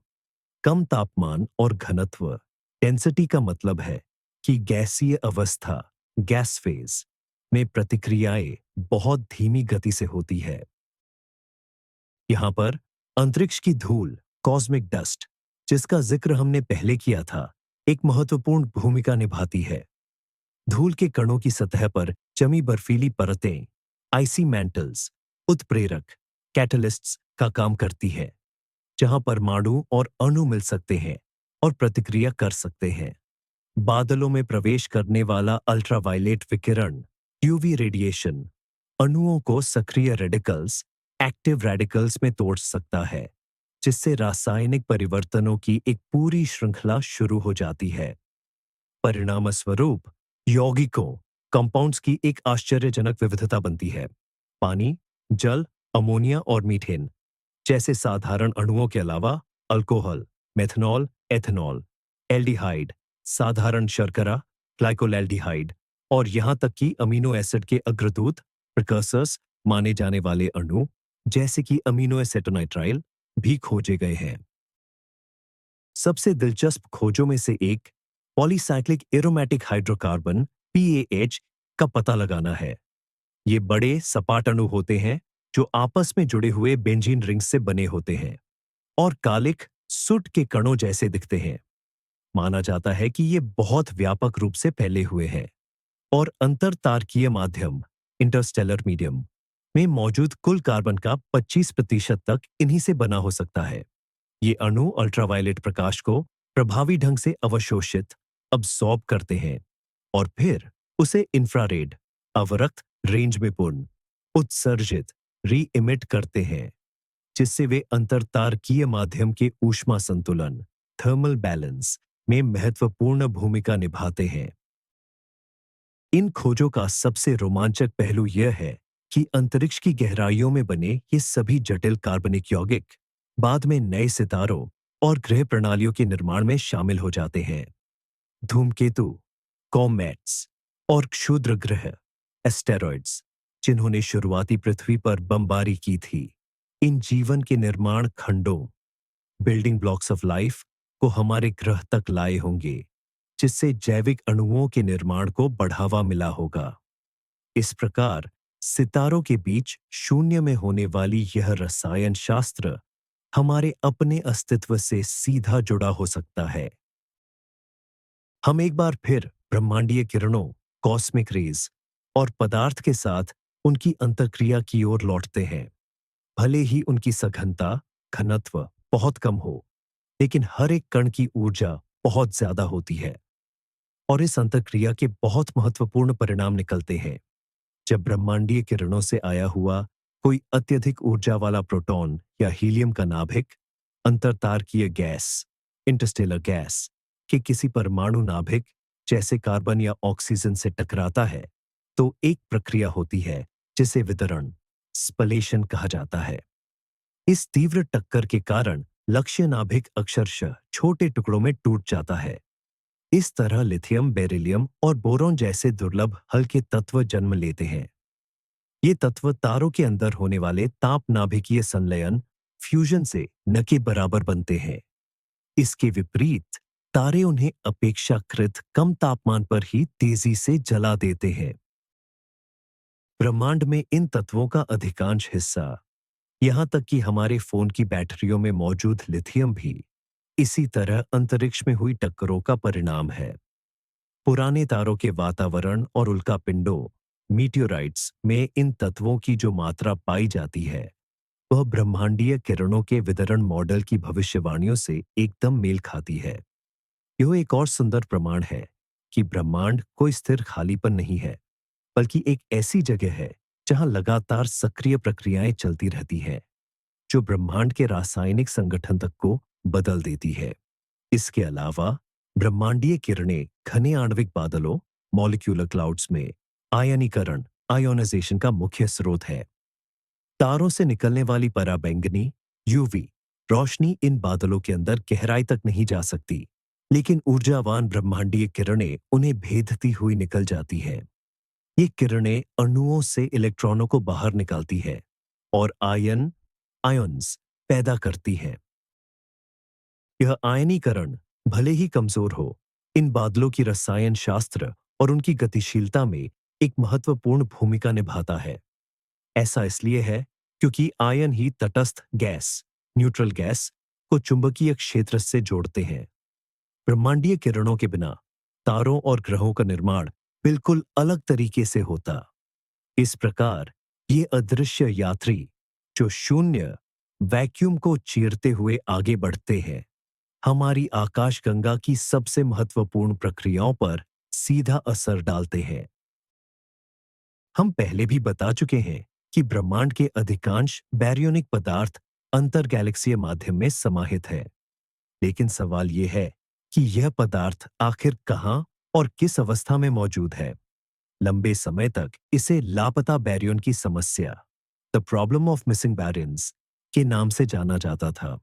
कम तापमान और घनत्व, डेंसिटी का मतलब है कि गैसीय अवस्था, गैस फेज में प्रतिक्रियाएं बहुत धीमी गति से होती है। यहां पर अंतरिक्ष की धूल, कॉस्मिक डस्ट, जिसका जिक्र हमने पहले किया था, एक महत्वपूर्ण भूमिका निभाती है। धूल के कणों की सतह पर जमी बर्फीली परतें, आइसी मैंटल्स, उत्प्रेरक, कैटलिस्ट्स का काम करती है, जहां परमाणु और अणु मिल सकते हैं और प्रतिक्रिया कर सकते हैं। बादलों में प्रवेश करने वाला अल्ट्रावायलेट विकिरण, यूवी रेडिएशन, अणुओं को सक्रिय रेडिकल्स, एक्टिव रेडिकल्स में तोड़ सकता है, जिससे रासायनिक परिवर्तनों की एक पूरी श्रृंखला शुरू हो जाती है। परिणामस्वरूप यौगिकों, कंपाउंड्स की एक आश्चर्यजनक विविधता बनती है। पानी, जल, अमोनिया और मीथेन जैसे साधारण अणुओं के अलावा अल्कोहल, मेथनॉल, एथेनॉल, एल्डिहाइड, साधारण शर्करा, ग्लाइकोलैल्डिहाइड और यहां तक कि अमीनो एसिड के अग्रदूत, प्रिकर्सर्स माने जाने वाले अणु जैसे कि अमीनो एसिटोनाइट्राइल भी खोजे गए हैं। सबसे दिलचस्प खोजों में से एक पॉलीसाइक्लिक एरोमेटिक हाइड्रोकार्बन पीएएच का पता लगाना है। ये बड़े सपाट अणु होते हैं जो आपस में जुड़े हुए बेंजीन रिंग्स से बने होते हैं और कालिक सुट के कणों जैसे दिखते हैं। माना जाता है कि ये बहुत व्यापक रूप से फैले हुए हैं और अंतरतारकीय माध्यम इंटरस्टेलर मीडियम में मौजूद कुल कार्बन का 25% तक इन्हीं से बना हो सकता है। ये अणु अल्ट्रावायलेट प्रकाश को प्रभावी ढंग से अवशोषित अब्सॉर्ब करते हैं और फिर उसे इंफ्रारेड अवरक्त रेंज में पूर्ण उत्सर्जित री इमिट करते हैं, जिससे वे अंतरतारकीय माध्यम के ऊष्मा संतुलन थर्मल बैलेंस में महत्वपूर्ण भूमिका निभाते हैं। इन खोजों का सबसे रोमांचक पहलू यह है कि अंतरिक्ष की गहराइयों में बने ये सभी जटिल कार्बनिक यौगिक बाद में नए सितारों और ग्रह प्रणालियों के निर्माण में शामिल हो जाते हैं। धूमकेतु, कॉमेट्स और क्षुद्र ग्रह एस्टेरॉइड्स, जिन्होंने शुरुआती पृथ्वी पर बमबारी की थी, इन जीवन के निर्माण खंडों बिल्डिंग ब्लॉक्स ऑफ लाइफ को हमारे ग्रह तक लाए होंगे, जिससे जैविक अणुओं के निर्माण को बढ़ावा मिला होगा। इस प्रकार सितारों के बीच शून्य में होने वाली यह रसायन शास्त्र हमारे अपने अस्तित्व से सीधा जुड़ा हो सकता है। हम एक बार फिर ब्रह्मांडीय किरणों, कॉस्मिक रेज और पदार्थ के साथ उनकी अंतर्क्रिया की ओर लौटते हैं। भले ही उनकी सघनता, घनत्व बहुत कम हो, लेकिन हर एक कण की ऊर्जा बहुत ज्यादा होती है और इस अंतर्क्रिया के बहुत महत्वपूर्ण परिणाम निकलते हैं। जब ब्रह्मांडीय किरणों से आया हुआ कोई अत्यधिक ऊर्जा वाला प्रोटॉन या हीलियम का नाभिक अंतरतारकीय गैस इंटरस्टेलर गैस के किसी परमाणु नाभिक जैसे कार्बन या ऑक्सीजन से टकराता है, तो एक प्रक्रिया होती है जिसे विदरण स्पलेशन कहा जाता है। इस तीव्र टक्कर के कारण लक्ष्य नाभिक अक्षरशः छोटे टुकड़ों में टूट जाता है। इस तरह लिथियम, बेरिलियम और बोरॉन जैसे दुर्लभ हल्के तत्व जन्म लेते हैं। ये तत्व तारों के अंदर होने वाले ताप नाभिकीय संलयन फ्यूजन से न के बराबर बनते हैं। इसके विपरीत तारे उन्हें अपेक्षाकृत कम तापमान पर ही तेजी से जला देते हैं। ब्रह्मांड में इन तत्वों का अधिकांश हिस्सा, यहां तक कि हमारे फोन की बैटरियों में मौजूद लिथियम भी, इसी तरह अंतरिक्ष में हुई टक्करों का परिणाम है। पुराने तारों के वातावरण और उल्कापिंडों मीटियोराइट्स में इन तत्वों की जो मात्रा पाई जाती है, वह ब्रह्मांडीय किरणों के वितरण मॉडल की भविष्यवाणियों से एकदम मेल खाती है। यह एक और सुंदर प्रमाण है कि ब्रह्मांड कोई स्थिर खालीपन नहीं है, बल्कि एक ऐसी जगह है जहां लगातार सक्रिय प्रक्रियाएं चलती रहती हैं, जो ब्रह्मांड के रासायनिक संगठन तक को बदल देती है। इसके अलावा ब्रह्मांडीय किरणें घने आणविक बादलों मॉलिक्यूलर क्लाउड्स में आयनीकरण आयोनाइजेशन का मुख्य स्रोत है। तारों से निकलने वाली पराबैंगनी यूवी रोशनी इन बादलों के अंदर गहराई तक नहीं जा सकती, लेकिन ऊर्जावान ब्रह्मांडीय किरणें उन्हें भेदती हुई निकल जाती हैं। ये किरणें अणुओं से इलेक्ट्रॉनों को बाहर निकालती है और आयन्स पैदा करती हैं। यह आयनीकरण भले ही कमजोर हो, इन बादलों की रसायन शास्त्र और उनकी गतिशीलता में एक महत्वपूर्ण भूमिका निभाता है। ऐसा इसलिए है क्योंकि आयन ही तटस्थ गैस न्यूट्रल गैस को चुंबकीय क्षेत्र से जोड़ते हैं। ब्रह्मांडीय किरणों के बिना तारों और ग्रहों का निर्माण बिल्कुल अलग तरीके से होता। इस प्रकार ये अदृश्य यात्री जो शून्य वैक्यूम को चीरते हुए आगे बढ़ते हैं, हमारी आकाशगंगा की सबसे महत्वपूर्ण प्रक्रियाओं पर सीधा असर डालते हैं। हम पहले भी बता चुके हैं कि ब्रह्मांड के अधिकांश बैरियोनिक पदार्थ अंतर गैलेक्सीय माध्यम में समाहित है, लेकिन सवाल यह है कि यह पदार्थ आखिर कहां और किस अवस्था में मौजूद है। लंबे समय तक इसे लापता बैरियन की समस्या द प्रॉब्लम ऑफ मिसिंग बैरियंस के नाम से जाना जाता था।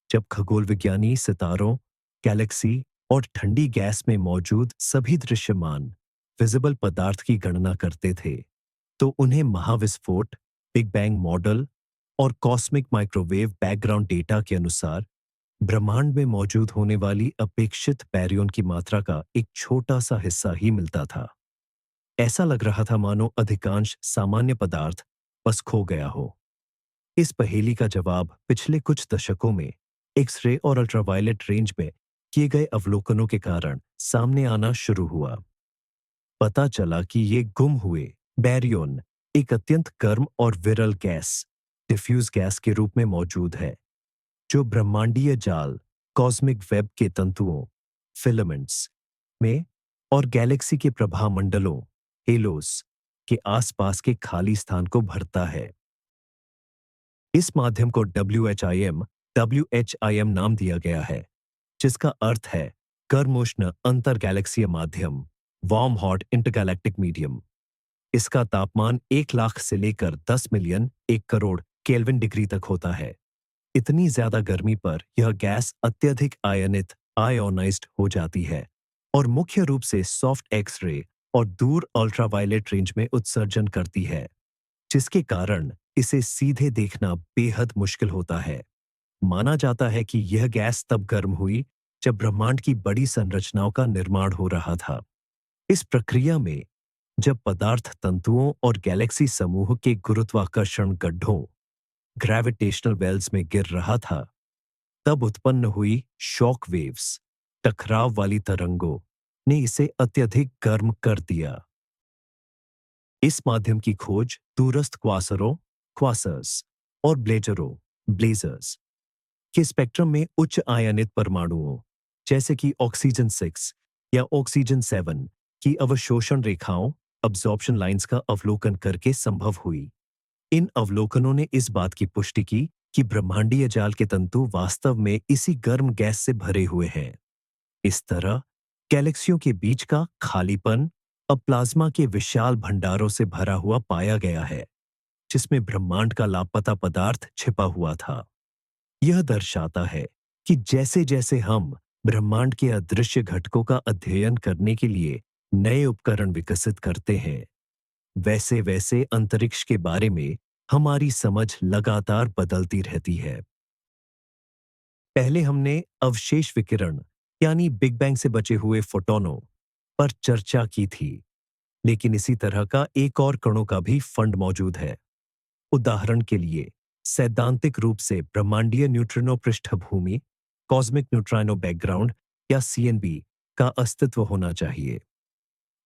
जब खगोल विज्ञानी सितारों, गैलेक्सी और ठंडी गैस में मौजूद सभी दृश्यमान विजिबल पदार्थ की गणना करते थे, तो उन्हें महाविस्फोट, बिग बैंग मॉडल और कॉस्मिक माइक्रोवेव बैकग्राउंड डेटा के अनुसार ब्रह्मांड में मौजूद होने वाली अपेक्षित बैरियन की मात्रा का एक छोटा सा हिस्सा ही मिलता था। ऐसा लग रहा था मानो अधिकांश सामान्य पदार्थ बस खो गया हो। इस पहेली का जवाब पिछले कुछ दशकों में एक्स-रे और अल्ट्रावायलेट रेंज में किए गए अवलोकनों के कारण सामने आना शुरू हुआ। पता चला कि ये गुम हुए बैरियन एक अत्यंत गर्म और विरल गैस, डिफ्यूज गैस के रूप में मौजूद है, जो ब्रह्मांडीय जाल, कॉस्मिक वेब के तंतुओं, फिलामेंट्स में और गैलेक्सी के प्रभामंडलों, हेलोस के आसपास के खाली स्थान को भरता है। इस माध्यम को WHIM नाम दिया गया है, जिसका अर्थ है गर्मोष्ण अंतर गैलेक्सीय माध्यम, वार्म हॉट इंटरगैलेक्टिक मीडियम। इसका तापमान 1 लाख से लेकर 10 मिलियन 1 करोड़ केल्विन डिग्री तक होता है। इतनी ज्यादा गर्मी पर यह गैस अत्यधिक आयनित आयोनाइज्ड हो जाती है और मुख्य रूप से सॉफ्ट एक्स-रे और दूर अल्ट्रावायलेट रेंज में उत्सर्जन करती है, जिसके कारण इसे सीधे देखना बेहद मुश्किल होता है। माना जाता है कि यह गैस तब गर्म हुई जब ब्रह्मांड की बड़ी संरचनाओं का निर्माण हो रहा था। इस प्रक्रिया में जब पदार्थ तंतुओं और गैलेक्सी समूह के गुरुत्वाकर्षण गड्ढों, ग्रेविटेशनल वेल्स में गिर रहा था, तब उत्पन्न हुई शॉक वेव्स, टकराव वाली तरंगों ने इसे अत्यधिक गर्म कर दिया। इस माध्यम की खोज दूरस्थ क्वासरों, क्वासर्स और ब्लेजर्स के स्पेक्ट्रम में उच्च आयनित परमाणुओं जैसे कि ऑक्सीजन 6 या ऑक्सीजन 7 की अवशोषण रेखाओं, अब्जॉर्प्शन लाइंस का अवलोकन करके संभव हुई। इन अवलोकनों ने इस बात की पुष्टि की कि ब्रह्मांडीय जाल के तंतु वास्तव में इसी गर्म गैस से भरे हुए हैं। इस तरह गैलेक्सियों के बीच का खालीपन अब प्लाज्मा के विशाल भंडारों से भरा हुआ पाया गया है, जिसमें ब्रह्मांड का लापता पदार्थ छिपा हुआ था। यह दर्शाता है कि जैसे जैसे हम ब्रह्मांड के अदृश्य घटकों का अध्ययन करने के लिए नए उपकरण विकसित करते हैं, वैसे वैसे अंतरिक्ष के बारे में हमारी समझ लगातार बदलती रहती है। पहले हमने अवशेष विकिरण यानी बिग बैंग से बचे हुए फोटोनों पर चर्चा की थी, लेकिन इसी तरह का एक और कणों का भी फंड मौजूद है। उदाहरण के लिए सैद्धांतिक रूप से ब्रह्मांडीय न्यूट्रिनो पृष्ठभूमि, कॉस्मिक न्यूट्रिनो बैकग्राउंड या CNB का अस्तित्व होना चाहिए।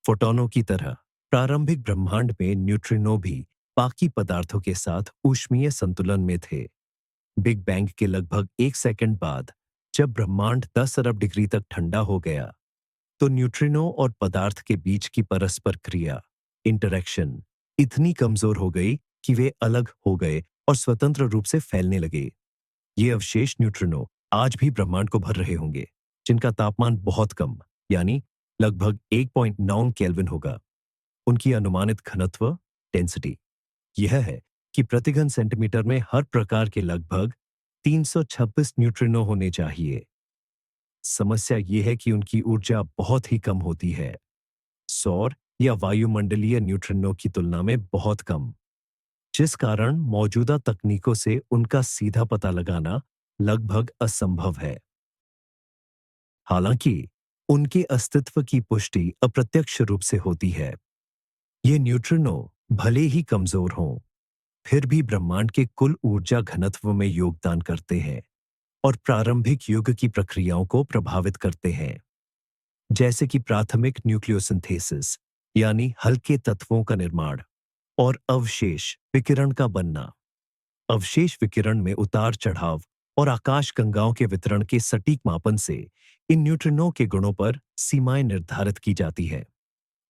फोटोनों की तरह प्रारंभिक ब्रह्मांड में न्यूट्रिनो भी बाकी पदार्थों के साथ ऊष्मीय संतुलन में थे। बिग बैंग के लगभग 1 सेकंड बाद जब ब्रह्मांड 10 अरब डिग्री तक ठंडा हो गया, तो न्यूट्रिनो और पदार्थ के बीच की परस्पर क्रिया, इंटरैक्शन इतनी कमजोर हो गई कि वे अलग हो गए और स्वतंत्र रूप से फैलने लगे। ये अवशेष न्यूट्रिनो आज भी ब्रह्मांड को भर रहे होंगे, जिनका तापमान बहुत कम यानी लगभग 1.9 केल्विन होगा। उनकी अनुमानित घनत्व डेंसिटी यह है कि प्रति घन सेंटीमीटर में हर प्रकार के लगभग 326 न्यूट्रिनो होने चाहिए। समस्या यह है कि उनकी ऊर्जा बहुत ही कम होती है, सौर या वायुमंडलीय न्यूट्रिनो की तुलना में बहुत कम, जिस कारण मौजूदा तकनीकों से उनका सीधा पता लगाना लगभग असंभव है। हालांकि उनके अस्तित्व की पुष्टि अप्रत्यक्ष रूप से होती है। ये न्यूट्रिनो भले ही कमजोर हों, फिर भी ब्रह्मांड के कुल ऊर्जा घनत्व में योगदान करते हैं और प्रारंभिक युग की प्रक्रियाओं को प्रभावित करते हैं, जैसे कि प्राथमिक न्यूक्लियोसिंथेसिस यानी हल्के तत्वों का निर्माण और अवशेष विकिरण का बनना। अवशेष विकिरण में उतार चढ़ाव और आकाश गंगाओं के वितरण के सटीक मापन से इन न्यूट्रिनो के गुणों पर सीमाएं निर्धारित की जाती है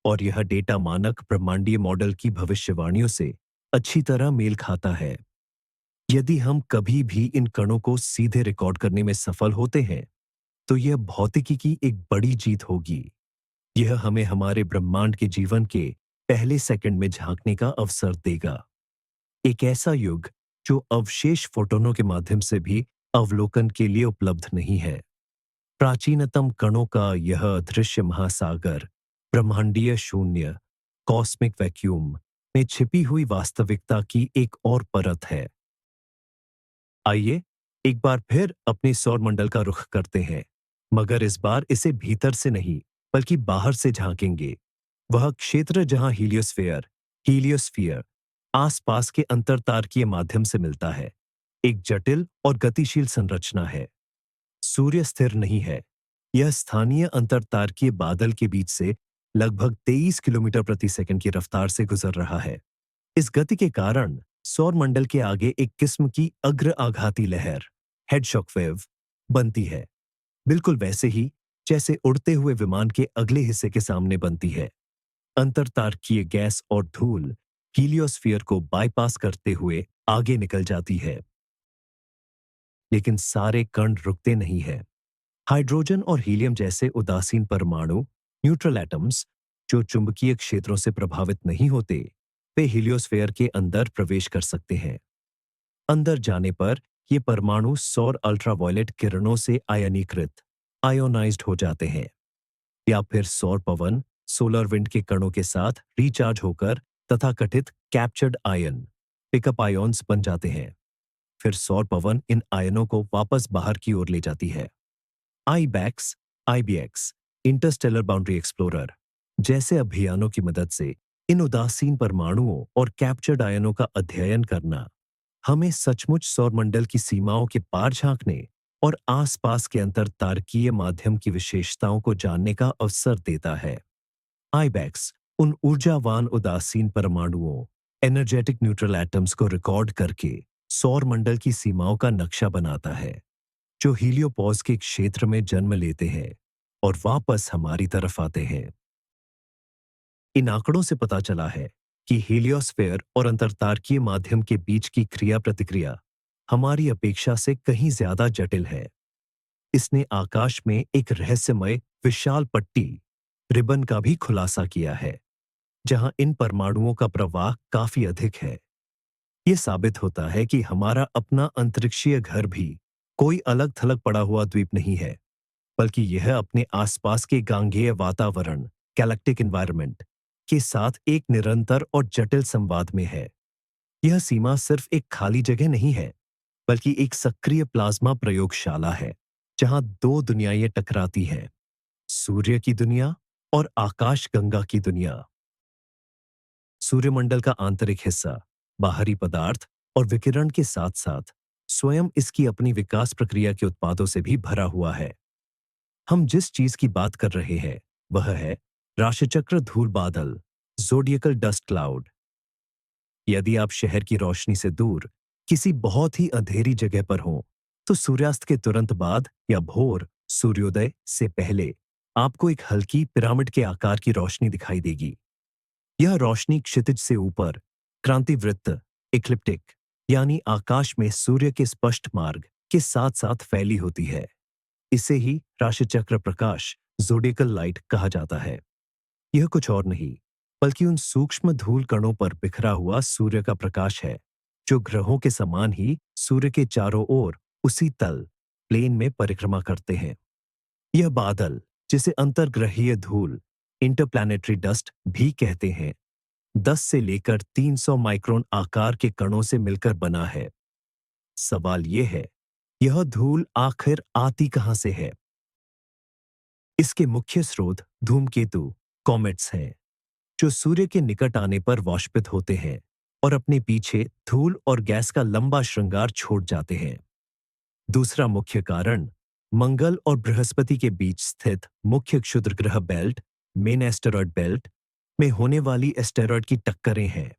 और यह डेटा मानक ब्रह्मांडीय मॉडल की भविष्यवाणियों से अच्छी तरह मेल खाता है। यदि हम कभी भी इन कणों को सीधे रिकॉर्ड करने में सफल होते हैं, तो यह भौतिकी की एक बड़ी जीत होगी। यह हमें हमारे ब्रह्मांड के जीवन के पहले सेकंड में झांकने का अवसर देगा। एक ऐसा युग जो अवशेष फोटोनों के माध्यम से भी अवलोकन के लिए उपलब्ध नहीं है। प्राचीनतम कणों का यह अदृश्य महासागर ब्रह्मांडीय शून्य, कॉस्मिक वैक्यूम में छिपी हुई वास्तविकता की एक और परत है। आइए एक बार फिर अपने सौरमंडल का रुख करते हैं, मगर इस बार इसे भीतर से नहीं बल्कि बाहर से झांकेंगे। वह क्षेत्र जहां हीलियोस्फीयर आसपास के अंतरतारकीय माध्यम से मिलता है, एक जटिल और गतिशील संरचना है। सूर्य स्थिर नहीं है। यह स्थानीय अंतरतारकीय बादल के बीच से लगभग 23 किलोमीटर प्रति सेकंड की रफ्तार से गुजर रहा है। इस गति के कारण सौरमंडल के आगे एक किस्म की अग्र आघाती लहर हेड शॉक वेव बनती है, बिल्कुल वैसे ही जैसे उड़ते हुए विमान के अगले हिस्से के सामने बनती है। अंतरतारकीय गैस और धूल हीलियोस्फीयर को बाईपास करते हुए आगे निकल जाती है। लेकिन सारे कण रुकते नहीं हैं। हाइड्रोजन और हीलियम जैसे उदासीन परमाणु, न्यूट्रल एटम्स, जो चुंबकीय क्षेत्रों से प्रभावित नहीं होते, वे हीलियोस्फीयर के अंदर प्रवेश कर सकते हैं। अंदर जाने पर ये परमाणु सौर अल्ट्रावायलेट किरणों से आयनीकृत आयोनाइज्ड हो जाते हैं, या फिर सौर पवन सोलर विंड के कणों के साथ रिचार्ज होकर तथाकथित कैप्चर्ड आयन पिकअप आयन्स बन जाते हैं। फिर सौर पवन इन आयनों को वापस बाहर की ओर ले जाती है। आईबैक्स, आईबीएक्स, इंटरस्टेलर बाउंड्री एक्सप्लोरर जैसे अभियानों की मदद से इन उदासीन परमाणुओं और कैप्चर्ड आयनों का अध्ययन करना हमें सचमुच सौरमंडल की सीमाओं के पार झांकने और आसपास के अंतर तारकीय माध्यम की विशेषताओं को जानने का अवसर देता है। आईबैक्स उन ऊर्जावान उदासीन परमाणुओं एनर्जेटिक न्यूट्रल एटम्स को रिकॉर्ड करके सौरमंडल की सीमाओं का नक्शा बनाता है, जो हीलियोपॉज के क्षेत्र में जन्म लेते हैं और वापस हमारी तरफ आते हैं। इन आंकड़ों से पता चला है कि हीलियोस्फीयर और अंतरतारकीय माध्यम के बीच की क्रिया प्रतिक्रिया हमारी अपेक्षा से कहीं ज्यादा जटिल है। इसने आकाश में एक रहस्यमय विशाल पट्टी रिबन का भी खुलासा किया है, जहां इन परमाणुओं का प्रवाह काफी अधिक है। यह साबित होता है कि हमारा अपना अंतरिक्षीय घर भी कोई अलग थलग पड़ा हुआ द्वीप नहीं है, बल्कि यह अपने आसपास के गांगेय वातावरण गैलेक्टिक एनवायरनमेंट के साथ एक निरंतर और जटिल संवाद में है। यह सीमा सिर्फ एक खाली जगह नहीं है, बल्कि एक सक्रिय प्लाज्मा प्रयोगशाला है, जहां दो दुनियाएं टकराती हैं, सूर्य की दुनिया और आकाश गंगा की दुनिया। सूर्यमंडल का आंतरिक हिस्सा बाहरी पदार्थ और विकिरण के साथ साथ स्वयं इसकी अपनी विकास प्रक्रिया के उत्पादों से भी भरा हुआ है। हम जिस चीज की बात कर रहे हैं वह है राशिचक्र धूल बादल, ज़ोडिएकल डस्ट क्लाउड। यदि आप शहर की रोशनी से दूर किसी बहुत ही अंधेरी जगह पर हों, तो सूर्यास्त के तुरंत बाद या भोर सूर्योदय से पहले आपको एक हल्की पिरामिड के आकार की रोशनी दिखाई देगी। यह रोशनी क्षितिज से ऊपर क्रांतिवृत्त इक्लिप्टिक यानी आकाश में सूर्य के स्पष्ट मार्ग के साथ साथ फैली होती है। इसे ही राशिचक्र प्रकाश ज़ोडिएकल लाइट कहा जाता है। यह कुछ और नहीं बल्कि उन सूक्ष्म धूल कणों पर बिखरा हुआ सूर्य का प्रकाश है, जो ग्रहों के समान ही सूर्य के चारों ओर उसी तल प्लेन में परिक्रमा करते हैं। यह बादल, जिसे अंतर्ग्रहीय धूल इंटरप्लैनेटरी डस्ट भी कहते हैं, 10 से लेकर 300 माइक्रोन आकार के कणों से मिलकर बना है। सवाल यह है, यह धूल आखिर आती कहां से है? इसके मुख्य स्रोत धूमकेतु कॉमेट्स हैं, जो सूर्य के निकट आने पर वाष्पित होते हैं और अपने पीछे धूल और गैस का लंबा श्रृंगार छोड़ जाते हैं। दूसरा मुख्य कारण मंगल और बृहस्पति के बीच स्थित मुख्य क्षुद्र ग्रह बेल्ट मेन एस्टेरॉयड बेल्ट में होने वाली एस्टेरॉयड की टक्करें हैं।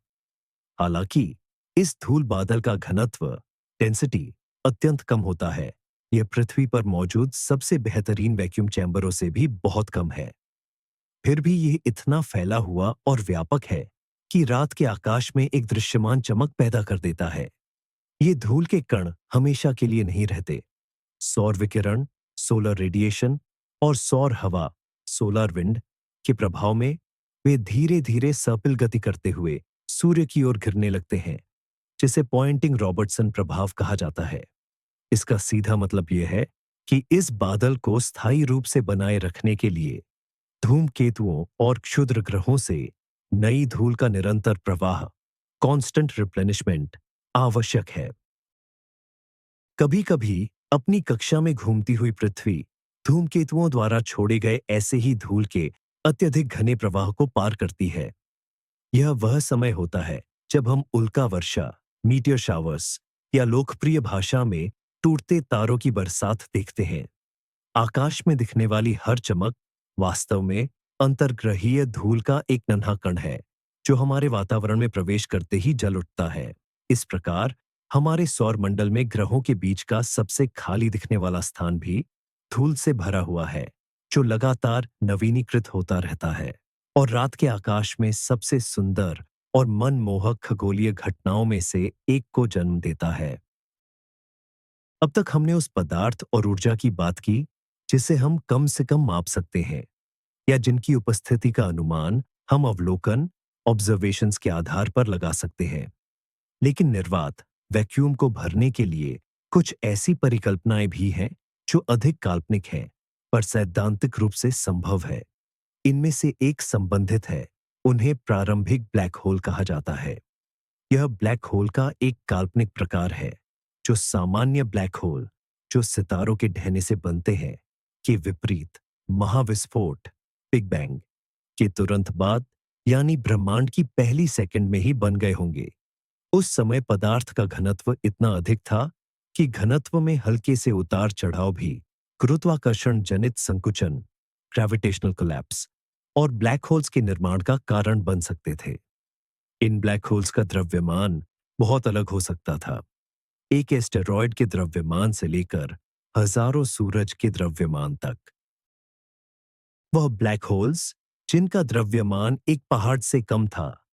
हालांकि इस धूल बादल का घनत्व डेंसिटी अत्यंत कम होता है। यह पृथ्वी पर मौजूद सबसे बेहतरीन वैक्यूम चैम्बरों से भी बहुत कम है। फिर भी यह इतना फैला हुआ और व्यापक है कि रात के आकाश में एक दृश्यमान चमक पैदा कर देता है। ये धूल के कण हमेशा के लिए नहीं रहते। सौर विकिरण, सोलर रेडिएशन और सौर हवा सोलर विंड के प्रभाव में वे धीरे धीरे सर्पिल गति करते हुए सूर्य की ओर घिरने लगते हैं, जिसे पॉइंटिंग रॉबर्टसन प्रभाव कहा जाता है। इसका सीधा मतलब यह है कि इस बादल को स्थायी रूप से बनाए रखने के लिए धूमकेतुओं और क्षुद्र ग्रहों से नई धूल का निरंतर प्रवाह कांस्टेंट रिप्लेनिशमेंट आवश्यक है। कभी कभी अपनी कक्षा में घूमती हुई पृथ्वी धूमकेतुओं द्वारा छोड़े गए ऐसे ही धूल के अत्यधिक घने प्रवाह को पार करती है। यह वह समय होता है जब हम उल्का वर्षा, मीटियोर शावर्स या लोकप्रिय भाषा में टूटते तारों की बरसात देखते हैं। आकाश में दिखने वाली हर चमक वास्तव में अंतर्ग्रहीय धूल का एक नन्हा कण है, जो हमारे वातावरण में प्रवेश करते ही जल उठता है। इस प्रकार हमारे सौर मंडल में ग्रहों के बीच का सबसे खाली दिखने वाला स्थान भी धूल से भरा हुआ है, जो लगातार नवीनीकृत होता रहता है और रात के आकाश में सबसे सुंदर और मनमोहक खगोलीय घटनाओं में से एक को जन्म देता है। अब तक हमने उस पदार्थ और ऊर्जा की बात की जिसे हम कम से कम माप सकते हैं या जिनकी उपस्थिति का अनुमान हम अवलोकन ऑब्जर्वेशंस के आधार पर लगा सकते हैं। लेकिन निर्वात वैक्यूम को भरने के लिए कुछ ऐसी परिकल्पनाएं भी हैं जो अधिक काल्पनिक हैं पर सैद्धांतिक रूप से संभव है। इनमें से एक संबंधित है। उन्हें प्रारंभिक ब्लैक होल कहा जाता है। यह ब्लैक होल का एक काल्पनिक प्रकार है जो सामान्य ब्लैक होल जो सितारों के ढहने से बनते हैं के विपरीत महाविस्फोट बिग बैंग के तुरंत बाद यानी ब्रह्मांड की पहली सेकंड में ही बन गए होंगे। उस समय पदार्थ का घनत्व इतना अधिक था कि घनत्व में हल्के से उतार चढ़ाव भी गुरुत्वाकर्षण जनित संकुचन ग्रेविटेशनल कोलैप्स और ब्लैक होल्स के निर्माण का कारण बन सकते थे। इन ब्लैक होल्स का द्रव्यमान बहुत अलग हो सकता था, एक एस्टेरॉयड के द्रव्यमान से लेकर हजारों सूरज के द्रव्यमान तक। वह ब्लैक होल्स जिनका द्रव्यमान एक पहाड़ से कम था,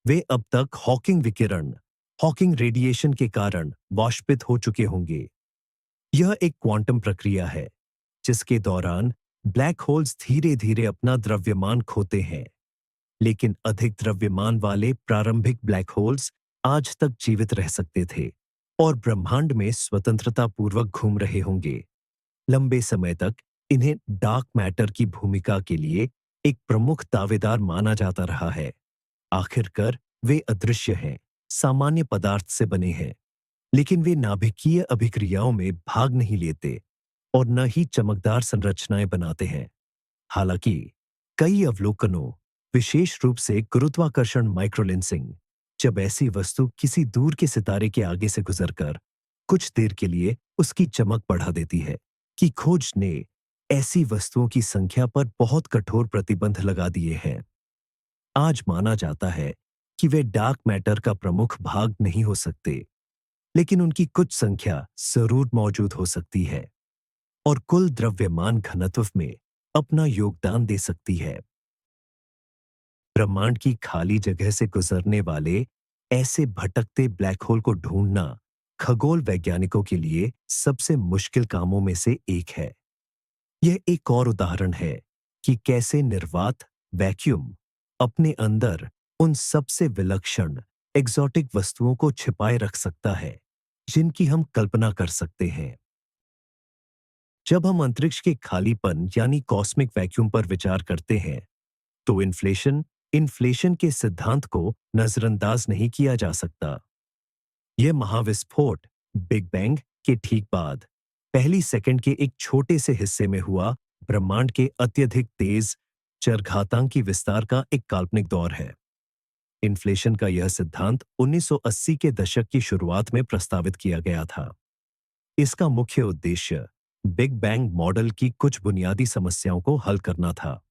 वे अब तक हॉकिंग विकिरण हॉकिंग रेडिएशन के कारण वाष्पित हो चुके होंगे। यह एक क्वांटम प्रक्रिया है जिसके दौरान ब्लैक होल्स धीरे धीरे अपना द्रव्यमान खोते हैं, लेकिन अधिक द्रव्यमान वाले प्रारंभिक ब्लैक होल्स आज तक जीवित रह सकते थे और ब्रह्मांड में स्वतंत्रता पूर्वक घूम रहे होंगे। लंबे समय तक इन्हें डार्क मैटर की भूमिका के लिए एक प्रमुख दावेदार माना जाता रहा है। आखिरकार वे अदृश्य हैं, सामान्य पदार्थ से बने हैं, लेकिन वे नाभिकीय अभिक्रियाओं में भाग नहीं लेते और न ही चमकदार संरचनाएं बनाते हैं। हालांकि कई अवलोकनों, विशेष रूप से गुरुत्वाकर्षण माइक्रोलेंसिंग, जब ऐसी वस्तु किसी दूर के सितारे के आगे से गुजरकर कुछ देर के लिए उसकी चमक बढ़ा देती है, की खोज ने ऐसी वस्तुओं की संख्या पर बहुत कठोर प्रतिबंध लगा दिए हैं। आज माना जाता है कि वे डार्क मैटर का प्रमुख भाग नहीं हो सकते, लेकिन उनकी कुछ संख्या जरूर मौजूद हो सकती है और कुल द्रव्यमान घनत्व में अपना योगदान दे सकती है। ब्रह्मांड की खाली जगह से गुजरने वाले ऐसे भटकते ब्लैक होल को ढूंढना खगोल वैज्ञानिकों के लिए सबसे मुश्किल कामों में से एक है। यह एक और उदाहरण है कि कैसे निर्वात वैक्यूम अपने अंदर उन सबसे विलक्षण एग्जॉटिक वस्तुओं को छिपाए रख सकता है जिनकी हम कल्पना कर सकते हैं। जब हम अंतरिक्ष के खालीपन यानी कॉस्मिक वैक्यूम पर विचार करते हैं, तो इन्फ्लेशन के सिद्धांत को नजरअंदाज नहीं किया जा सकता। यह महाविस्फोट बिग बैंग के ठीक बाद पहली सेकंड के एक छोटे से हिस्से में हुआ ब्रह्मांड के अत्यधिक तेज चरघातांकी विस्तार का एक काल्पनिक दौर है। इन्फ्लेशन का यह सिद्धांत 1980 के दशक की शुरुआत में प्रस्तावित किया गया था। इसका मुख्य उद्देश्य बिग बैंग मॉडल की कुछ बुनियादी समस्याओं को हल करना था,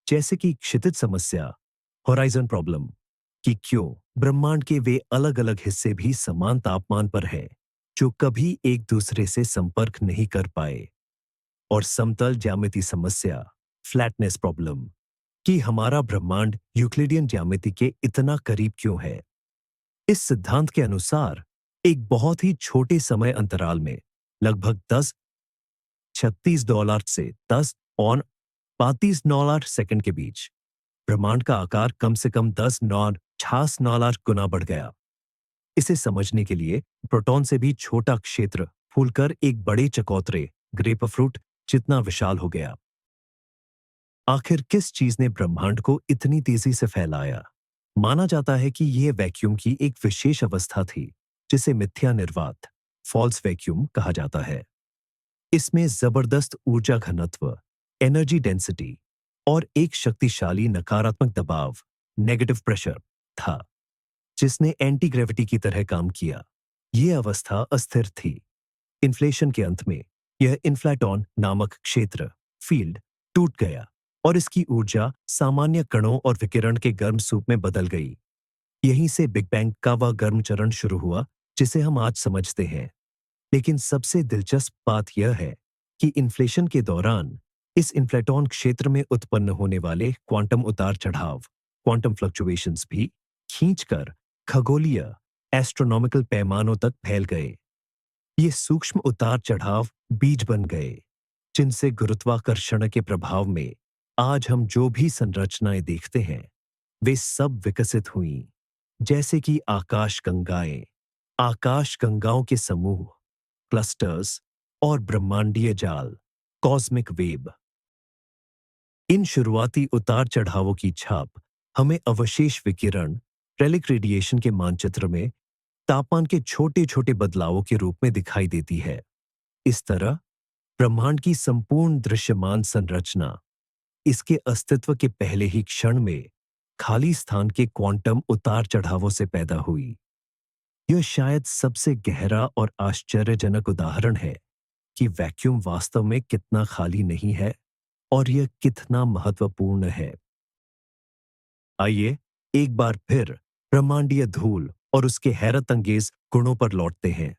जैसे कि क्षितिज समस्या, होराइजन प्रॉब्लम, कि क्यों ब्रह्मांड के वे अलग अलग हिस्से भी समान तापमान पर हैं जो कभी एक दूसरे से संपर्क नहीं कर पाए, और समतल ज्यामिति समस्या, फ्लैटनेस प्रॉब्लम, कि हमारा ब्रह्मांड यूक्लिडियन ज्यामिति के इतना करीब क्यों है। इस सिद्धांत के अनुसार एक बहुत ही छोटे समय अंतराल में लगभग 1036 से 10 और 35 सेकंड के बीच ब्रह्मांड का आकार कम से कम 10 गुना बढ़ गया। इसे समझने के लिए प्रोटॉन से भी छोटा क्षेत्र फूलकर एक बड़े चकोतरे ग्रेपफ्रूट जितना विशाल हो गया। आखिर किस चीज ने ब्रह्मांड को इतनी तेजी से फैलाया? माना जाता है कि यह वैक्यूम की एक विशेष अवस्था थी जिसे मिथ्या निर्वात फॉल्स वैक्यूम कहा जाता है। इसमें जबरदस्त ऊर्जा घनत्व, एनर्जी डेंसिटी और एक शक्तिशाली नकारात्मक दबाव, नेगेटिव प्रेशर था, जिसने एंटी ग्रेविटी की तरह काम किया। यह अवस्था अस्थिर थी। इन्फ्लेशन के अंत में यह इन्फ्लेटॉन नामक क्षेत्र, फील्ड, टूट गया और इसकी ऊर्जा सामान्य कणों और विकिरण के गर्म सूप में बदल गई। यहीं से बिग बैंग का वह गर्म चरण शुरू हुआ जिसे हम आज समझते हैं। लेकिन सबसे दिलचस्प बात यह है कि इन्फ्लेशन के दौरान इस इन्फ्लेटॉन क्षेत्र में उत्पन्न होने वाले क्वांटम उतार चढ़ाव, क्वांटम फ्लक्चुएशंस भी खींचकर खगोलीय एस्ट्रोनॉमिकल पैमानों तक फैल गए। ये सूक्ष्म उतार चढ़ाव बीज बन गए, जिनसे गुरुत्वाकर्षण के प्रभाव में आज हम जो भी संरचनाएं देखते हैं वे सब विकसित हुईं, जैसे कि आकाश गंगाएं, आकाश गंगाओं के समूह, क्लस्टर्स और ब्रह्मांडीय जाल, कॉस्मिक वेब। इन शुरुआती उतार चढ़ावों की छाप हमें अवशेष विकिरण, रेलिक रेडिएशन के मानचित्र में तापमान के छोटे छोटे बदलावों के रूप में दिखाई देती है। इस तरह ब्रह्मांड की संपूर्ण दृश्यमान संरचना इसके अस्तित्व के पहले ही क्षण में खाली स्थान के क्वांटम उतार चढ़ावों से पैदा हुई। यह शायद सबसे गहरा और आश्चर्यजनक उदाहरण है कि वैक्यूम वास्तव में कितना खाली नहीं है और यह कितना महत्वपूर्ण है। आइए एक बार फिर ब्रह्मांडीय धूल और उसके हैरत अंगेज गुणों पर लौटते हैं।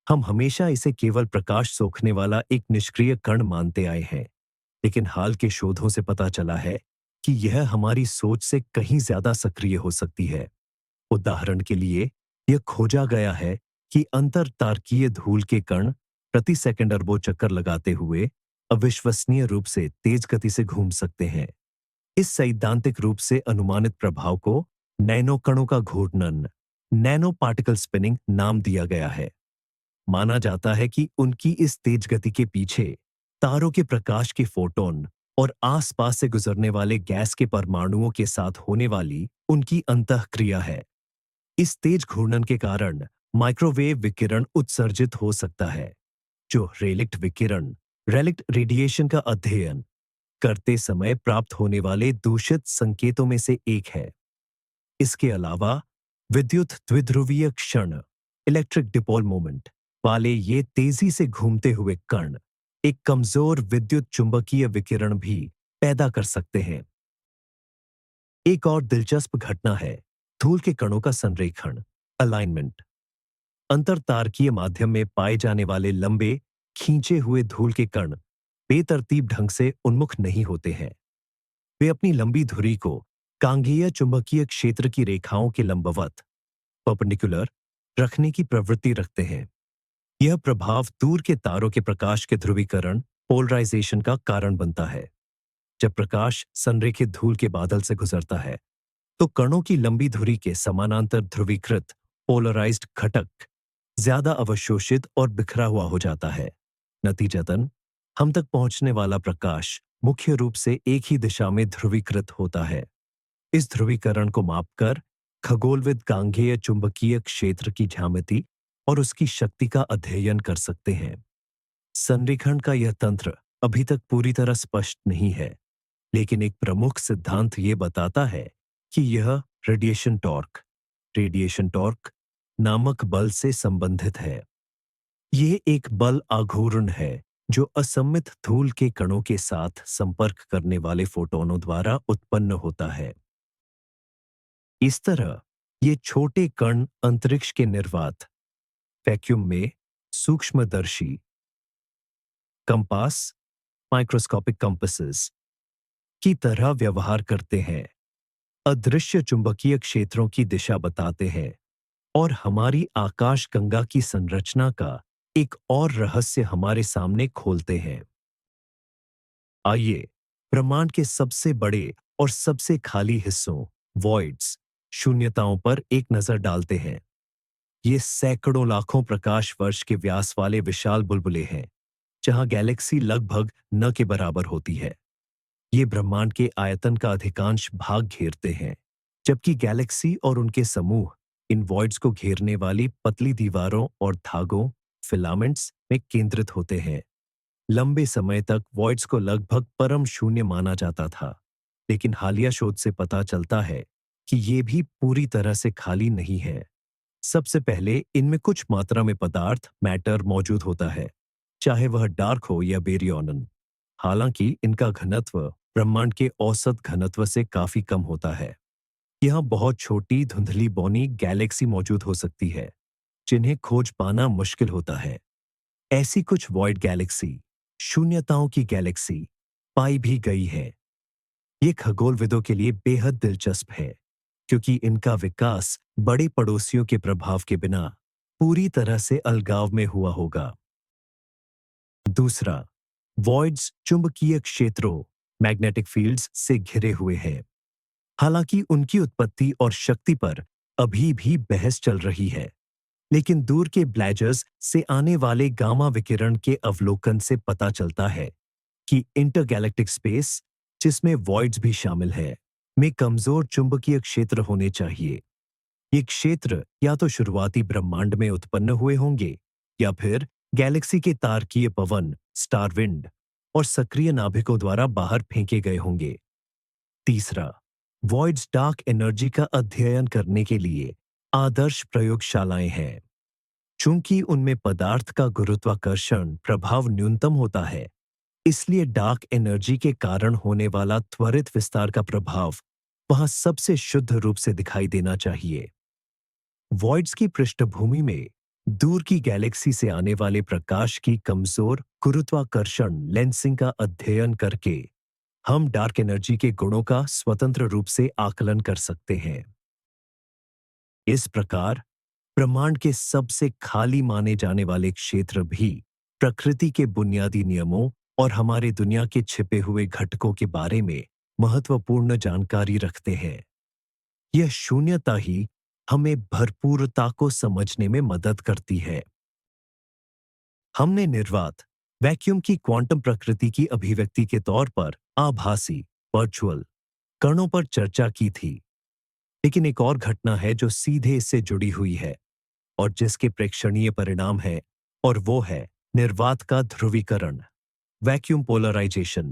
हम हमेशा इसे केवल प्रकाश सोखने वाला एक निष्क्रिय कण मानते आए हैं, लेकिन हाल के शोधों से पता चला है कि यह हमारी सोच से कहीं ज्यादा सक्रिय हो सकती है। उदाहरण के लिए, यह खोजा गया है कि अंतर तारकीय धूल के कण प्रति सेकंड अरबों चक्कर लगाते हुए अविश्वसनीय रूप से तेज गति से घूम सकते हैं। इस सैद्धांतिक रूप से अनुमानित प्रभाव को नैनो कणों का घूर्णन, नैनो पार्टिकल स्पिनिंग नाम दिया गया है। माना जाता है कि उनकी इस तेज गति के पीछे तारों के प्रकाश के फोटोन और आसपास से गुजरने वाले गैस के परमाणुओं के साथ होने वाली उनकी अंतःक्रिया है। इस तेज घूर्णन के कारण माइक्रोवेव विकिरण उत्सर्जित हो सकता है, जो रेलिक्ट विकिरण, रेलिक्ट रेडिएशन का अध्ययन करते समय प्राप्त होने वाले दूषित संकेतों में से एक है। इसके अलावा विद्युत द्विध्रुवीय क्षण, इलेक्ट्रिक डिपोल मोमेंट वाले ये तेजी से घूमते हुए कण एक कमजोर विद्युत चुंबकीय विकिरण भी पैदा कर सकते हैं। एक और दिलचस्प घटना है धूल के कणों का संरेखण, अलाइनमेंट। अंतरतारकीय माध्यम में पाए जाने वाले लंबे खींचे हुए धूल के कण बेतरतीब ढंग से उन्मुख नहीं होते हैं। वे अपनी लंबी धुरी को कांगीय चुंबकीय क्षेत्र की रेखाओं के लंबवत, परपेंडिकुलर रखने की प्रवृत्ति रखते हैं। यह प्रभाव दूर के तारों के प्रकाश के ध्रुवीकरण, पोलराइजेशन का कारण बनता है। जब प्रकाश संरेखित धूल के बादल से गुजरता है, तो कणों की लंबी धुरी के समानांतर ध्रुवीकृत पोलराइज्ड घटक ज्यादा अवशोषित और बिखरा हुआ हो जाता है। नतीजतन हम तक पहुंचने वाला प्रकाश मुख्य रूप से एक ही दिशा में ध्रुवीकृत होता है। इस ध्रुवीकरण को मापकर खगोलविद कांगेय चुंबकीय क्षेत्र की ज्यामिति और उसकी शक्ति का अध्ययन कर सकते हैं। संरेखण का यह तंत्र अभी तक पूरी तरह स्पष्ट नहीं है, लेकिन एक प्रमुख सिद्धांत ये बताता है कि यह रेडिएशन टॉर्क नामक बल से संबंधित है। ये एक बल आघूर्ण है जो असममित धूल के कणों के साथ संपर्क करने वाले फोटोनों द्वारा उत्पन्न होता है। इस तरह ये छोटे कण अंतरिक्ष के निर्वात, वैक्यूम में सूक्ष्मदर्शी कंपास, माइक्रोस्कोपिक कंपासेस की तरह व्यवहार करते हैं, अदृश्य चुंबकीय क्षेत्रों की दिशा बताते हैं और हमारी आकाश गंगा की संरचना का एक और रहस्य हमारे सामने खोलते हैं। आइए ब्रह्मांड के सबसे बड़े और सबसे खाली हिस्सों, वॉइड्स, शून्यताओं पर एक नजर डालते हैं। ये सैकड़ों लाखों प्रकाश वर्ष के व्यास वाले विशाल बुलबुले हैं, जहां गैलेक्सी लगभग न के बराबर होती है। ये ब्रह्मांड के आयतन का अधिकांश भाग घेरते हैं, जबकि गैलेक्सी और उनके समूह इन वॉइड्स को घेरने वाली पतली दीवारों और धागों, फिलामेंट्स में केंद्रित होते हैं। लंबे समय तक वॉइड्स को लगभग परम शून्य माना जाता था, लेकिन हालिया शोध से पता चलता है कि ये भी पूरी तरह से खाली नहीं है। सबसे पहले इनमें कुछ मात्रा में पदार्थ मैटर मौजूद होता है, चाहे वह डार्क हो या बेरियोनन। हालांकि इनका घनत्व ब्रह्मांड के औसत घनत्व से काफी कम होता है। यहाँ बहुत छोटी धुंधली बौनी गैलेक्सी मौजूद हो सकती है, जिन्हें खोज पाना मुश्किल होता है। ऐसी कुछ वॉइड गैलेक्सी, शून्यताओं की गैलेक्सी, पाई भी गई है। ये खगोलविदों के लिए बेहद दिलचस्प है, क्योंकि इनका विकास बड़े पड़ोसियों के प्रभाव के बिना पूरी तरह से अलगाव में हुआ होगा। दूसरा, वॉइड्स चुंबकीय क्षेत्रों मैग्नेटिक फील्ड्स से घिरे हुए हैं। हालांकि उनकी उत्पत्ति और शक्ति पर अभी भी बहस चल रही है, लेकिन दूर के ब्लेजर्स से आने वाले गामा विकिरण के अवलोकन से पता चलता है कि इंटरगैलेक्टिक स्पेस, जिसमें वॉइड्स भी शामिल है, में कमजोर चुंबकीय क्षेत्र होने चाहिए। ये क्षेत्र या तो शुरुआती ब्रह्मांड में उत्पन्न हुए होंगे या फिर गैलेक्सी के तारकीय पवन स्टार विंड और सक्रिय नाभिकों द्वारा बाहर फेंके गए होंगे। तीसरा, वॉइड्स डार्क एनर्जी का अध्ययन करने के लिए आदर्श प्रयोगशालाएं हैं। चूंकि उनमें पदार्थ का गुरुत्वाकर्षण प्रभाव न्यूनतम होता है, इसलिए डार्क एनर्जी के कारण होने वाला त्वरित विस्तार का प्रभाव वहां सबसे शुद्ध रूप से दिखाई देना चाहिए। वॉइड्स की पृष्ठभूमि में दूर की गैलेक्सी से आने वाले प्रकाश की कमजोर गुरुत्वाकर्षण लेंसिंग का अध्ययन करके हम डार्क एनर्जी के गुणों का स्वतंत्र रूप से आकलन कर सकते हैं। इस प्रकार ब्रह्मांड के सबसे खाली माने जाने वाले क्षेत्र भी प्रकृति के बुनियादी नियमों और हमारे दुनिया के छिपे हुए घटकों के बारे में महत्वपूर्ण जानकारी रखते हैं। यह शून्यता ही हमें भरपूरता को समझने में मदद करती है। हमने निर्वात वैक्यूम की क्वांटम प्रकृति की अभिव्यक्ति के तौर पर आभासी वर्चुअल कणों पर चर्चा की थी, लेकिन एक और घटना है जो सीधे इससे जुड़ी हुई है और जिसके प्रेक्षणीय परिणाम है, और वो है निर्वात का ध्रुवीकरण, vacuum polarization.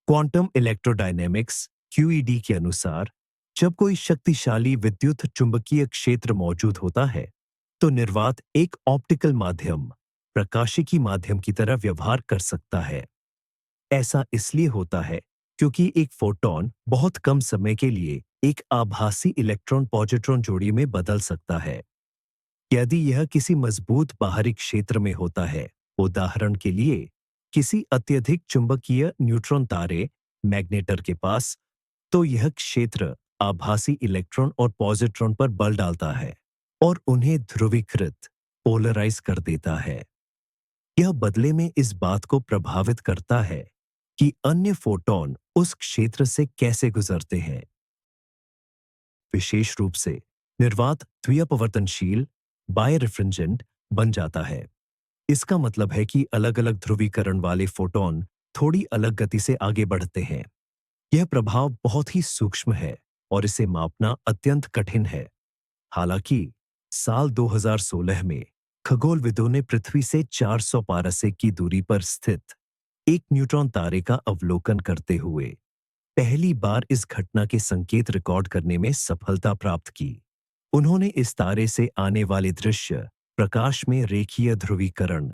Quantum electrodynamics QED के अनुसार जब कोई शक्तिशाली विद्युत चुंबकीय क्षेत्र मौजूद होता है, तो निर्वात एक ऑप्टिकल माध्यम, प्रकाशिकी माध्यम की तरह व्यवहार कर सकता है। ऐसा इसलिए होता है क्योंकि एक फोटॉन बहुत कम समय के लिए एक आभासी इलेक्ट्रॉन पॉजिट्रॉन जोड़ी में बदल सकता है। यदि यह किसी मजबूत बाहरी क्षेत्र में होता है, उदाहरण के लिए किसी अत्यधिक चुंबकीय न्यूट्रॉन तारे मैग्नेटर के पास, तो यह क्षेत्र आभासी इलेक्ट्रॉन और पॉजिट्रॉन पर बल डालता है और उन्हें ध्रुवीकृत पोलराइज कर देता है। यह बदले में इस बात को प्रभावित करता है कि अन्य फोटॉन उस क्षेत्र से कैसे गुजरते हैं। विशेष रूप से निर्वात द्विअपवर्तनशील बायरिफ्रिंजेंट बन जाता है। इसका मतलब है कि अलग-अलग ध्रुवीकरण वाले फोटॉन थोड़ी अलग गति से आगे बढ़ते हैं। यह प्रभाव बहुत ही सूक्ष्म है और इसे मापना अत्यंत कठिन है। हालांकि साल 2016 में खगोलविदों ने पृथ्वी से 400 पारसेक की दूरी पर स्थित एक न्यूट्रॉन तारे का अवलोकन करते हुए पहली बार इस घटना के संकेत रिकॉर्ड करने में सफलता प्राप्त की। उन्होंने इस तारे से आने वाले दृश्य प्रकाश में रेखीय ध्रुवीकरण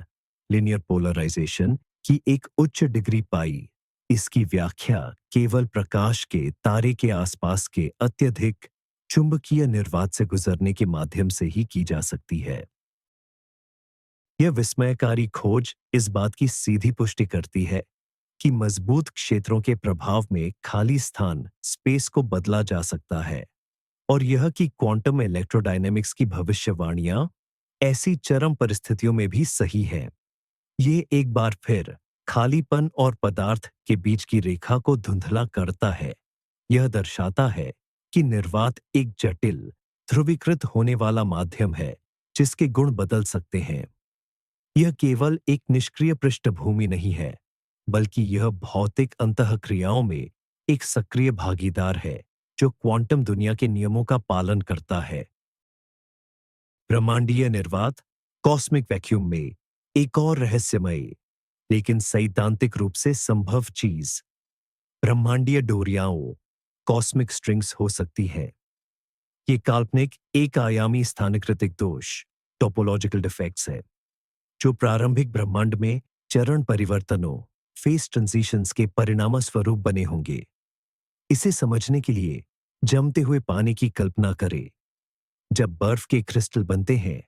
लिनियर पोलराइजेशन की एक उच्च डिग्री पाई। इसकी व्याख्या केवल प्रकाश के तारे के आसपास के अत्यधिक चुंबकीय निर्वात से गुजरने के माध्यम से ही की जा सकती है। यह विस्मयकारी खोज इस बात की सीधी पुष्टि करती है कि मजबूत क्षेत्रों के प्रभाव में खाली स्थान स्पेस को बदला जा सकता है, और यह कि क्वांटम इलेक्ट्रोडायनेमिक्स की भविष्यवाणियां ऐसी चरम परिस्थितियों में भी सही है। ये एक बार फिर खालीपन और पदार्थ के बीच की रेखा को धुंधला करता है। यह दर्शाता है कि निर्वात एक जटिल ध्रुवीकृत होने वाला माध्यम है जिसके गुण बदल सकते हैं। यह केवल एक निष्क्रिय पृष्ठभूमि नहीं है, बल्कि यह भौतिक अंतःक्रियाओं में एक सक्रिय भागीदार है जो क्वांटम दुनिया के नियमों का पालन करता है। ब्रह्मांडीय निर्वात कॉस्मिक वैक्यूम में एक और रहस्यमय लेकिन सैद्धांतिक रूप से संभव चीज ब्रह्मांडीय डोरियाओं कॉस्मिक स्ट्रिंग्स हो सकती है। ये काल्पनिक एक आयामी स्थानिकृतिक दोष टोपोलॉजिकल डिफेक्ट्स है जो प्रारंभिक ब्रह्मांड में चरण परिवर्तनों फेस ट्रांजिशंस के परिणाम स्वरूप बने होंगे। इसे समझने के लिए जमते हुए पानी की कल्पना करें। जब बर्फ के क्रिस्टल बनते हैं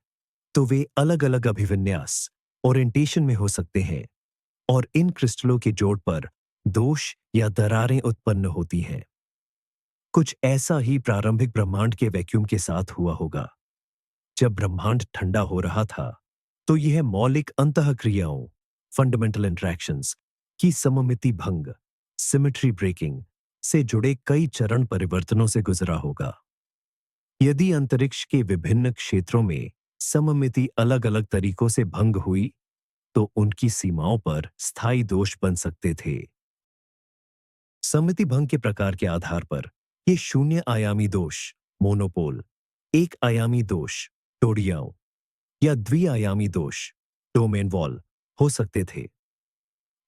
तो वे अलग अलग अभिविन्यास ओरिएंटेशन में हो सकते हैं और इन क्रिस्टलों के जोड़ पर दोष या दरारें उत्पन्न होती हैं। कुछ ऐसा ही प्रारंभिक ब्रह्मांड के वैक्यूम के साथ हुआ होगा। जब ब्रह्मांड ठंडा हो रहा था तो यह मौलिक अंतःक्रियाओं फंडामेंटल इंटरैक्शंस की सममिति भंग सिमेट्री ब्रेकिंग से जुड़े कई चरण परिवर्तनों से गुजरा होगा। यदि अंतरिक्ष के विभिन्न क्षेत्रों में सममिति अलग अलग तरीकों से भंग हुई तो उनकी सीमाओं पर स्थायी दोष बन सकते थे। सममिति भंग के प्रकार के आधार पर ये शून्य आयामी दोष मोनोपोल, एक आयामी दोष टोडियाओं या द्विआयामी दोष डोमेन वॉल हो सकते थे।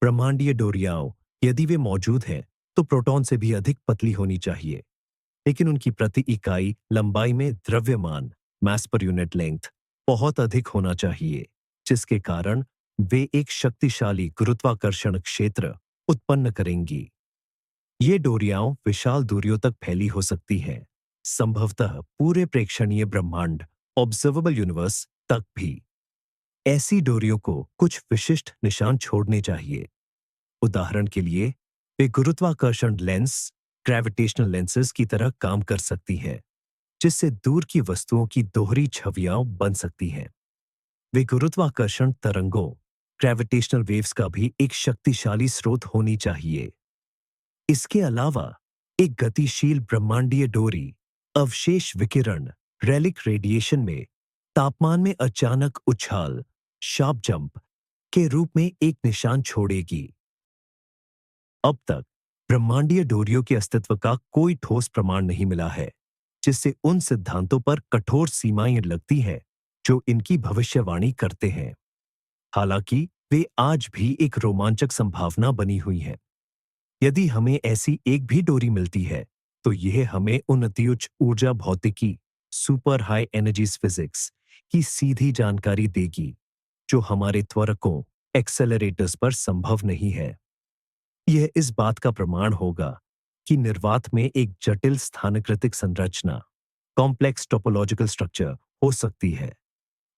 ब्रह्मांडीय डोरियाओं यदि वे मौजूद हैं तो प्रोटॉन से भी अधिक पतली होनी चाहिए, लेकिन उनकी प्रति इकाई लंबाई में द्रव्यमान मास पर यूनिट लेंथ बहुत अधिक होना चाहिए, जिसके कारण वे एक शक्तिशाली गुरुत्वाकर्षण क्षेत्र उत्पन्न करेंगी। ये डोरियाओं विशाल दूरियों तक फैली हो सकती हैं, संभवतः पूरे प्रेक्षणीय ब्रह्मांड ऑब्जर्वेबल यूनिवर्स तक भी। ऐसी डोरियों को कुछ विशिष्ट निशान छोड़ने चाहिए। उदाहरण के लिए वे गुरुत्वाकर्षण लेंस ग्रेविटेशनल लेंसेज की तरह काम कर सकती हैं, जिससे दूर की वस्तुओं की दोहरी छवियां बन सकती हैं। वे गुरुत्वाकर्षण तरंगों ग्रेविटेशनल वेव्स का भी एक शक्तिशाली स्रोत होनी चाहिए। इसके अलावा एक गतिशील ब्रह्मांडीय डोरी अवशेष विकिरण रेलिक रेडिएशन में तापमान में अचानक उछाल शार्प जंप के रूप में एक निशान छोड़ेगी। अब तक ब्रह्मांडीय डोरियों के अस्तित्व का कोई ठोस प्रमाण नहीं मिला है, जिससे उन सिद्धांतों पर कठोर सीमाएं लगती हैं जो इनकी भविष्यवाणी करते हैं। हालांकि वे आज भी एक रोमांचक संभावना बनी हुई हैं। यदि हमें ऐसी एक भी डोरी मिलती है तो यह हमें उन अत्युच्च ऊर्जा भौतिकी सुपर हाई एनर्जीज फिजिक्स की सीधी जानकारी देगी जो हमारे त्वरकों एक्सेलरेटर्स पर संभव नहीं है। यह इस बात का प्रमाण होगा कि निर्वात में एक जटिल स्थानिकृतिक संरचना कॉम्प्लेक्स टोपोलॉजिकल स्ट्रक्चर हो सकती है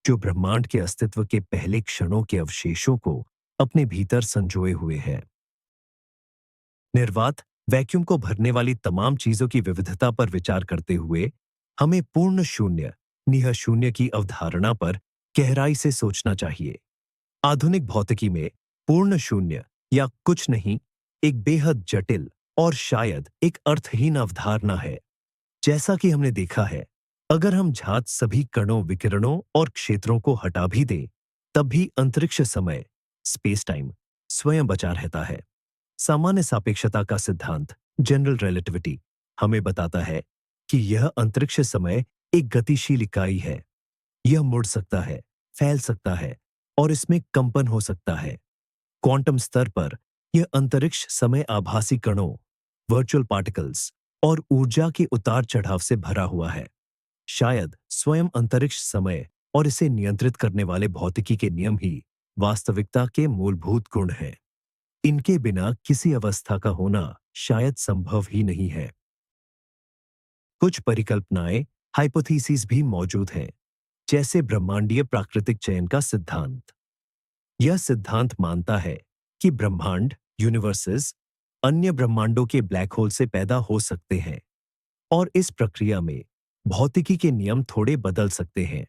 जो ब्रह्मांड के अस्तित्व के पहले क्षणों के अवशेषों को अपने भीतर संजोए हुए है। निर्वात वैक्यूम को भरने वाली तमाम चीजों की विविधता पर विचार करते हुए हमें पूर्ण शून्य निह शून्य की अवधारणा पर गहराई से सोचना चाहिए। आधुनिक भौतिकी में पूर्ण शून्य या कुछ नहीं एक बेहद जटिल और शायद एक अर्थहीन अवधारणा है। जैसा कि हमने देखा है, अगर हम झात सभी कणों विकिरणों और क्षेत्रों को हटा भी दें तब भी अंतरिक्ष समय स्पेस टाइम स्वयं बचा रहता है। सामान्य सापेक्षता का सिद्धांत जनरल रिलेटिविटी हमें बताता है कि यह अंतरिक्ष समय एक गतिशील इकाई है। यह मुड़ सकता है, फैल सकता है और इसमें कंपन हो सकता है। क्वांटम स्तर पर यह अंतरिक्ष समय आभासी कणों वर्चुअल पार्टिकल्स और ऊर्जा के उतार चढ़ाव से भरा हुआ है। शायद स्वयं अंतरिक्ष समय और इसे नियंत्रित करने वाले भौतिकी के नियम ही वास्तविकता के मूलभूत गुण हैं। इनके बिना किसी अवस्था का होना शायद संभव ही नहीं है। कुछ परिकल्पनाएं हाइपोथेसिस भी मौजूद हैं, जैसे ब्रह्मांडीय प्राकृतिक चयन का सिद्धांत। यह सिद्धांत मानता है कि ब्रह्मांड यूनिवर्सेस अन्य ब्रह्मांडों के ब्लैक होल से पैदा हो सकते हैं और इस प्रक्रिया में भौतिकी के नियम थोड़े बदल सकते हैं।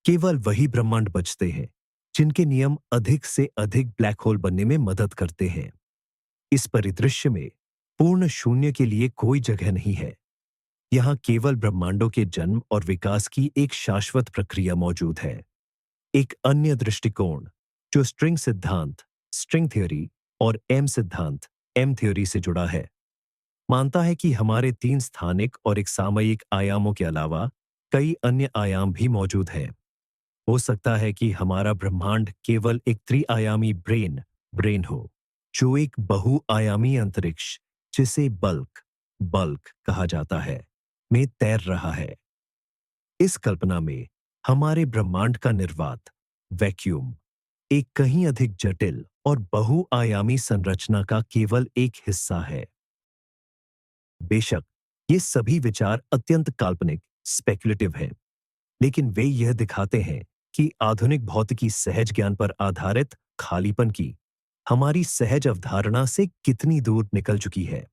केवल वही ब्रह्मांड बचते हैं जिनके नियम अधिक से अधिक ब्लैक होल बनने में मदद करते हैं। इस परिदृश्य में पूर्ण शून्य के लिए कोई जगह नहीं है। यहां केवल ब्रह्मांडों के जन्म और विकास की एक शाश्वत प्रक्रिया मौजूद है। एक अन्य दृष्टिकोण जो स्ट्रिंग सिद्धांत स्ट्रिंग थ्योरी और एम सिद्धांत एम थ्योरी से जुड़ा है, मानता है कि हमारे 3 स्थानिक और एक सामयिक आयामों के अलावा कई अन्य आयाम भी मौजूद हैं। हो सकता है कि हमारा ब्रह्मांड केवल एक त्रिआयामी ब्रेन हो, जो एक बहुआयामी अंतरिक्ष, जिसे बल्क बल्क कहा जाता है, में तैर रहा है। इस कल्पना में हमारे ब्रह्मांड का निर्वात वैक्यूम एक कहीं अधिक जटिल और बहुआयामी संरचना का केवल एक हिस्सा है। बेशक ये सभी विचार अत्यंत काल्पनिक स्पेक्युलेटिव हैं, लेकिन वे यह दिखाते हैं कि आधुनिक भौतिकी सहज ज्ञान पर आधारित खालीपन की हमारी सहज अवधारणा से कितनी दूर निकल चुकी है।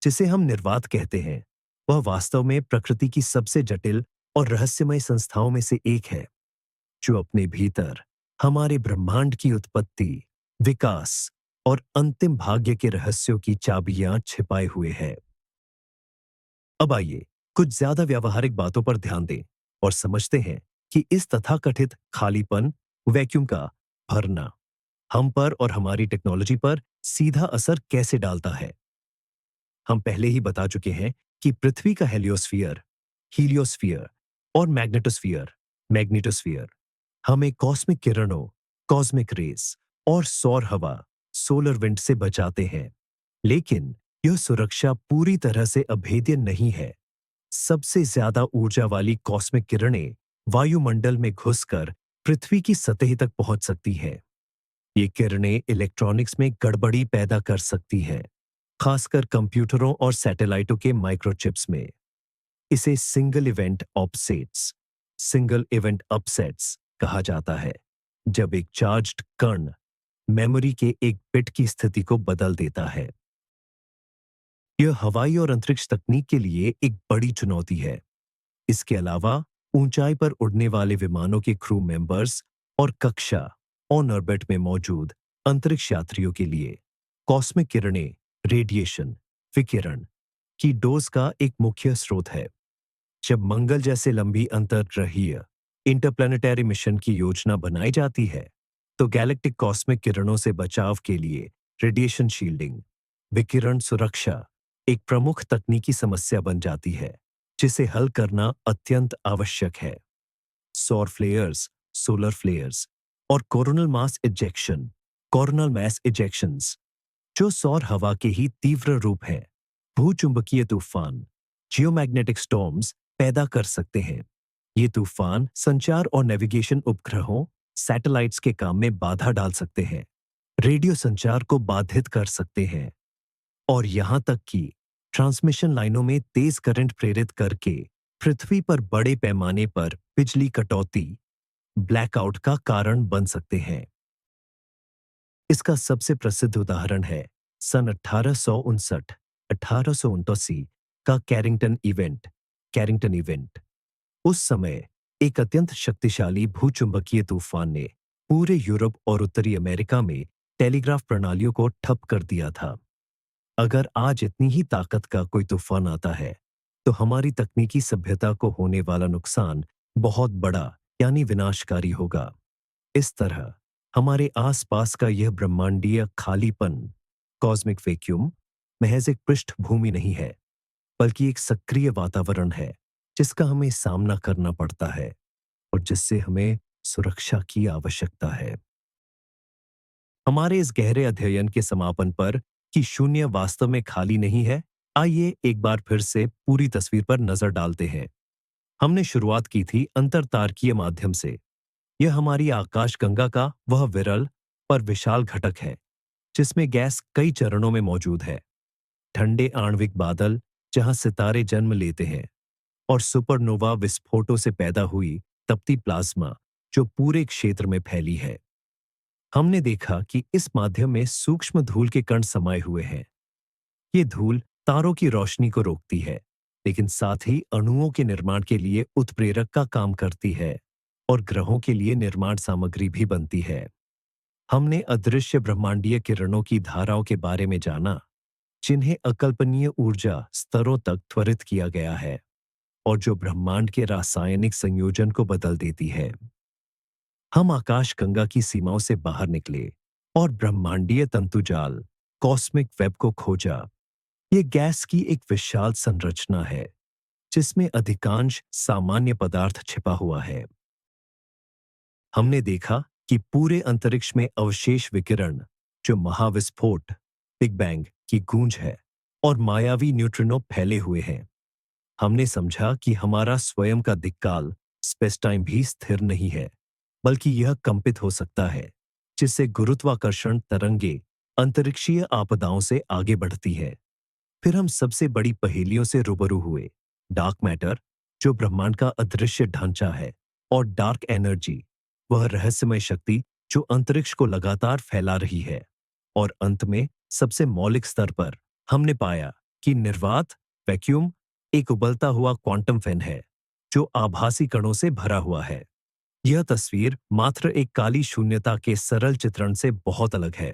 जिसे हम निर्वात कहते हैं, वह वास्तव में प्रकृति की सबसे जटिल और रहस्यमय संस्थाओं में से एक है, जो अपने भीतर हमारे ब्रह्मांड की उत्पत्ति, विकास और अंतिम भाग्य के रहस्यों की चाबियां छिपाए हुए है। अब आइए कुछ ज्यादा व्यावहारिक बातों पर ध्यान दें और समझते हैं कि इस तथाकथित खालीपन वैक्यूम का भरना हम पर और हमारी टेक्नोलॉजी पर सीधा असर कैसे डालता है। हम पहले ही बता चुके हैं कि पृथ्वी का हेलियोस्फीयर हीलियोस्फीयर और मैग्नेटोस्फीयर हमें कॉस्मिक किरणों कॉस्मिक रेस और सौर हवा सोलर विंड से बचाते हैं। लेकिन यह सुरक्षा पूरी तरह से अभेद्य नहीं है। सबसे ज्यादा ऊर्जा वाली कॉस्मिक किरणें वायुमंडल में घुसकर पृथ्वी की सतह तक पहुंच सकती हैं। ये किरणें इलेक्ट्रॉनिक्स में गड़बड़ी पैदा कर सकती हैं, खासकर कंप्यूटरों और सैटेलाइटों के माइक्रोचिप्स में। इसे सिंगल इवेंट अपसेट्स कहा जाता है, जब एक चार्ज्ड कण मेमोरी के एक बिट की स्थिति को बदल देता है। यह हवाई और अंतरिक्ष तकनीक के लिए एक बड़ी चुनौती है। इसके अलावा ऊंचाई पर उड़ने वाले विमानों के क्रू मेंबर्स और कक्षा ऑन ऑर्बिट में मौजूद अंतरिक्ष यात्रियों के लिए कॉस्मिक किरणें रेडिएशन विकिरण की डोज का एक मुख्य स्रोत है। जब मंगल जैसे लंबी अंतर्ग्रहीय इंटरप्लैनेटरी मिशन की योजना बनाई जाती है, तो गैलेक्टिक कॉस्मिक किरणों से बचाव के लिए रेडिएशन शील्डिंग विकिरण सुरक्षा एक प्रमुख तकनीकी समस्या बन जाती है, जिसे हल करना अत्यंत आवश्यक है। सौर फ्लेयर्स सोलर फ्लेयर्स और कोरोनल मास इजेक्शंस, जो सौर हवा के ही तीव्र रूप हैं, भूचुंबकीय तूफान जियोमैग्नेटिक स्टॉर्म्स पैदा कर सकते हैं। ये तूफान संचार और नेविगेशन उपग्रहों सैटेलाइट्स के काम में बाधा डाल सकते हैं, रेडियो संचार को बाधित कर सकते हैं और यहां तक कि ट्रांसमिशन लाइनों में तेज करंट प्रेरित करके पृथ्वी पर बड़े पैमाने पर बिजली कटौती ब्लैकआउट का कारण बन सकते हैं। इसका सबसे प्रसिद्ध उदाहरण है सन 1859 का कैरिंगटन इवेंट। उस समय एक अत्यंत शक्तिशाली भूचुंबकीय तूफान ने पूरे यूरोप और उत्तरी अमेरिका में टेलीग्राफ प्रणालियों को ठप कर दिया था। अगर आज इतनी ही ताकत का कोई तूफान आता है, तो हमारी तकनीकी सभ्यता को होने वाला नुकसान बहुत बड़ा यानी विनाशकारी होगा। इस तरह हमारे आसपास का यह ब्रह्मांडीय खालीपन कॉस्मिक वैक्यूम महज एक पृष्ठभूमि नहीं है, बल्कि एक सक्रिय वातावरण है, जिसका हमें सामना करना पड़ता है और जिससे हमें सुरक्षा की आवश्यकता है। हमारे इस गहरे अध्ययन के समापन पर कि शून्य वास्तव में खाली नहीं है, आइए एक बार फिर से पूरी तस्वीर पर नजर डालते हैं। हमने शुरुआत की थी अंतरतारकीय माध्यम से। यह हमारी आकाशगंगा का वह विरल पर विशाल घटक है, जिसमें गैस कई चरणों में मौजूद है। ठंडे आणविक बादल जहां सितारे जन्म लेते हैं और सुपरनोवा विस्फोटों से पैदा हुई तपती प्लाज्मा जो पूरे क्षेत्र में फैली है। हमने देखा कि इस माध्यम में सूक्ष्म धूल के कण समाये हुए हैं। ये धूल तारों की रोशनी को रोकती है, लेकिन साथ ही अणुओं के निर्माण के लिए उत्प्रेरक का काम करती है और ग्रहों के लिए निर्माण सामग्री भी बनती है। हमने अदृश्य ब्रह्मांडीय किरणों की धाराओं के बारे में जाना, जिन्हें अकल्पनीय ऊर्जा स्तरों तक त्वरित किया गया है और जो ब्रह्मांड के रासायनिक संयोजन को बदल देती है। हम आकाशगंगा की सीमाओं से बाहर निकले और ब्रह्मांडीय तंतुजाल कॉस्मिक वेब को खोजा। ये गैस की एक विशाल संरचना है, जिसमें अधिकांश सामान्य पदार्थ छिपा हुआ है। हमने देखा कि पूरे अंतरिक्ष में अवशेष विकिरण, जो महाविस्फोट, बिग बैंग की गूंज है, और मायावी न्यूट्रिनो फैले हुए हैं। हमने समझा कि हमारा स्वयं का दिक्काल, स्पेस टाइम भी स्थिर नहीं है, बल्कि यह कंपित हो सकता है, जिससे गुरुत्वाकर्षण तरंगे अंतरिक्षीय आपदाओं से आगे बढ़ती है। फिर हम सबसे बड़ी पहेलियों से रूबरू हुए, डार्क मैटर, जो ब्रह्मांड का अदृश्य ढांचा है, और डार्क एनर्जी, वह रहस्यमय शक्ति जो अंतरिक्ष को लगातार फैला रही है। और अंत में सबसे मौलिक स्तर पर हमने पाया कि निर्वात, वैक्यूम, एक उबलता हुआ क्वांटम फैन है जो आभासी कणों से भरा हुआ है। यह तस्वीर मात्र एक काली शून्यता के सरल चित्रण से बहुत अलग है।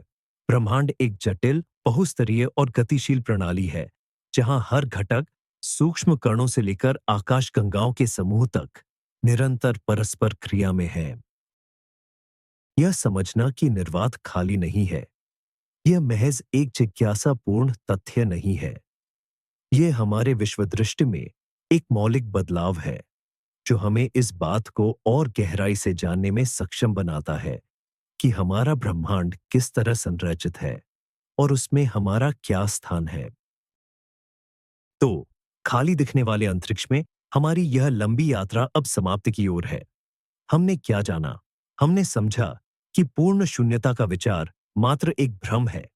ब्रह्मांड एक जटिल, बहुस्तरीय और गतिशील प्रणाली है, जहां हर घटक सूक्ष्म कणों से लेकर आकाशगंगाओं के समूह तक निरंतर परस्पर क्रिया में है। यह समझना कि निर्वात खाली नहीं है, यह महज एक जिज्ञासापूर्ण तथ्य नहीं है। यह हमारे विश्वदृष्टि में एक मौलिक बदलाव है, जो हमें इस बात को और गहराई से जानने में सक्षम बनाता है कि हमारा ब्रह्मांड किस तरह संरचित है और उसमें हमारा क्या स्थान है। तो खाली दिखने वाले अंतरिक्ष में हमारी यह लंबी यात्रा अब समाप्ति की ओर है। हमने क्या जाना? हमने समझा कि पूर्ण शून्यता का विचार मात्र एक भ्रम है।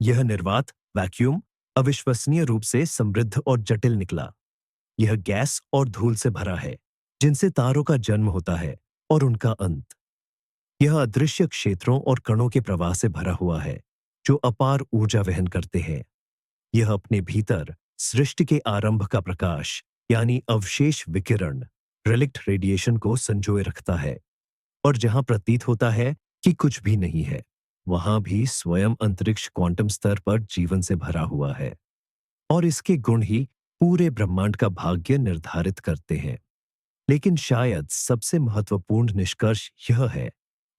यह निर्वात, वैक्यूम, अविश्वसनीय रूप से समृद्ध और जटिल निकला। यह गैस और धूल से भरा है, जिनसे तारों का जन्म होता है और उनका अंत। यह अदृश्य क्षेत्रों और कणों के प्रवाह से भरा हुआ है, जो अपार ऊर्जा वहन करते हैं। यह अपने भीतर सृष्टि के आरंभ का प्रकाश, यानी अवशेष विकिरण, रिलिक्ट रेडिएशन को संजोए रखता है। और जहां प्रतीत होता है कि कुछ भी नहीं है, वहां भी स्वयं अंतरिक्ष क्वांटम स्तर पर जीवन से भरा हुआ है। और इसके गुण ही पूरे ब्रह्मांड का भाग्य निर्धारित करते हैं। लेकिन शायद सबसे महत्वपूर्ण निष्कर्ष यह है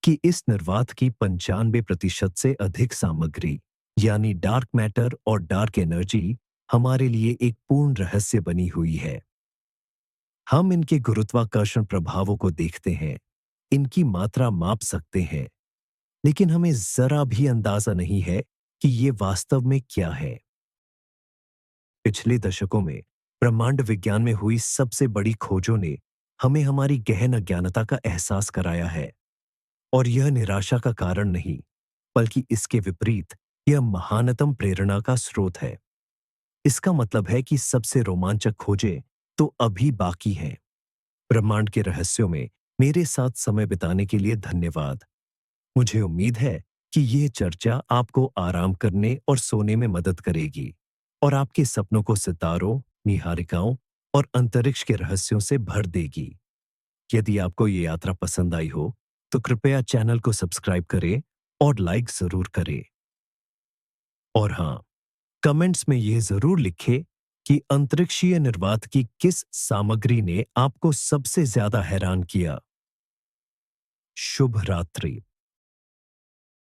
कि इस निर्वात की 95% से अधिक सामग्री, यानी डार्क मैटर और डार्क एनर्जी, हमारे लिए एक पूर्ण रहस्य बनी हुई है। हम इनके गुरुत्वाकर्षण प्रभावों को देखते हैं, इनकी मात्रा माप सकते हैं, लेकिन हमें जरा भी अंदाजा नहीं है कि ये वास्तव में क्या है। पिछले दशकों में ब्रह्मांड विज्ञान में हुई सबसे बड़ी खोजों ने हमें हमारी गहन अज्ञानता का एहसास कराया है। और यह निराशा का कारण नहीं, बल्कि इसके विपरीत यह महानतम प्रेरणा का स्रोत है। इसका मतलब है कि सबसे रोमांचक खोजें तो अभी बाकी हैं। ब्रह्मांड के रहस्यों में मेरे साथ समय बिताने के लिए धन्यवाद। मुझे उम्मीद है कि यह चर्चा आपको आराम करने और सोने में मदद करेगी और आपके सपनों को सितारों, निहारिकाओं और अंतरिक्ष के रहस्यों से भर देगी। यदि आपको ये यात्रा पसंद आई हो, तो कृपया चैनल को सब्सक्राइब करें और लाइक जरूर करें। और हाँ, कमेंट्स में यह जरूर लिखें कि अंतरिक्षीय निर्वात की किस सामग्री ने आपको सबसे ज्यादा हैरान किया। शुभ रात्रि।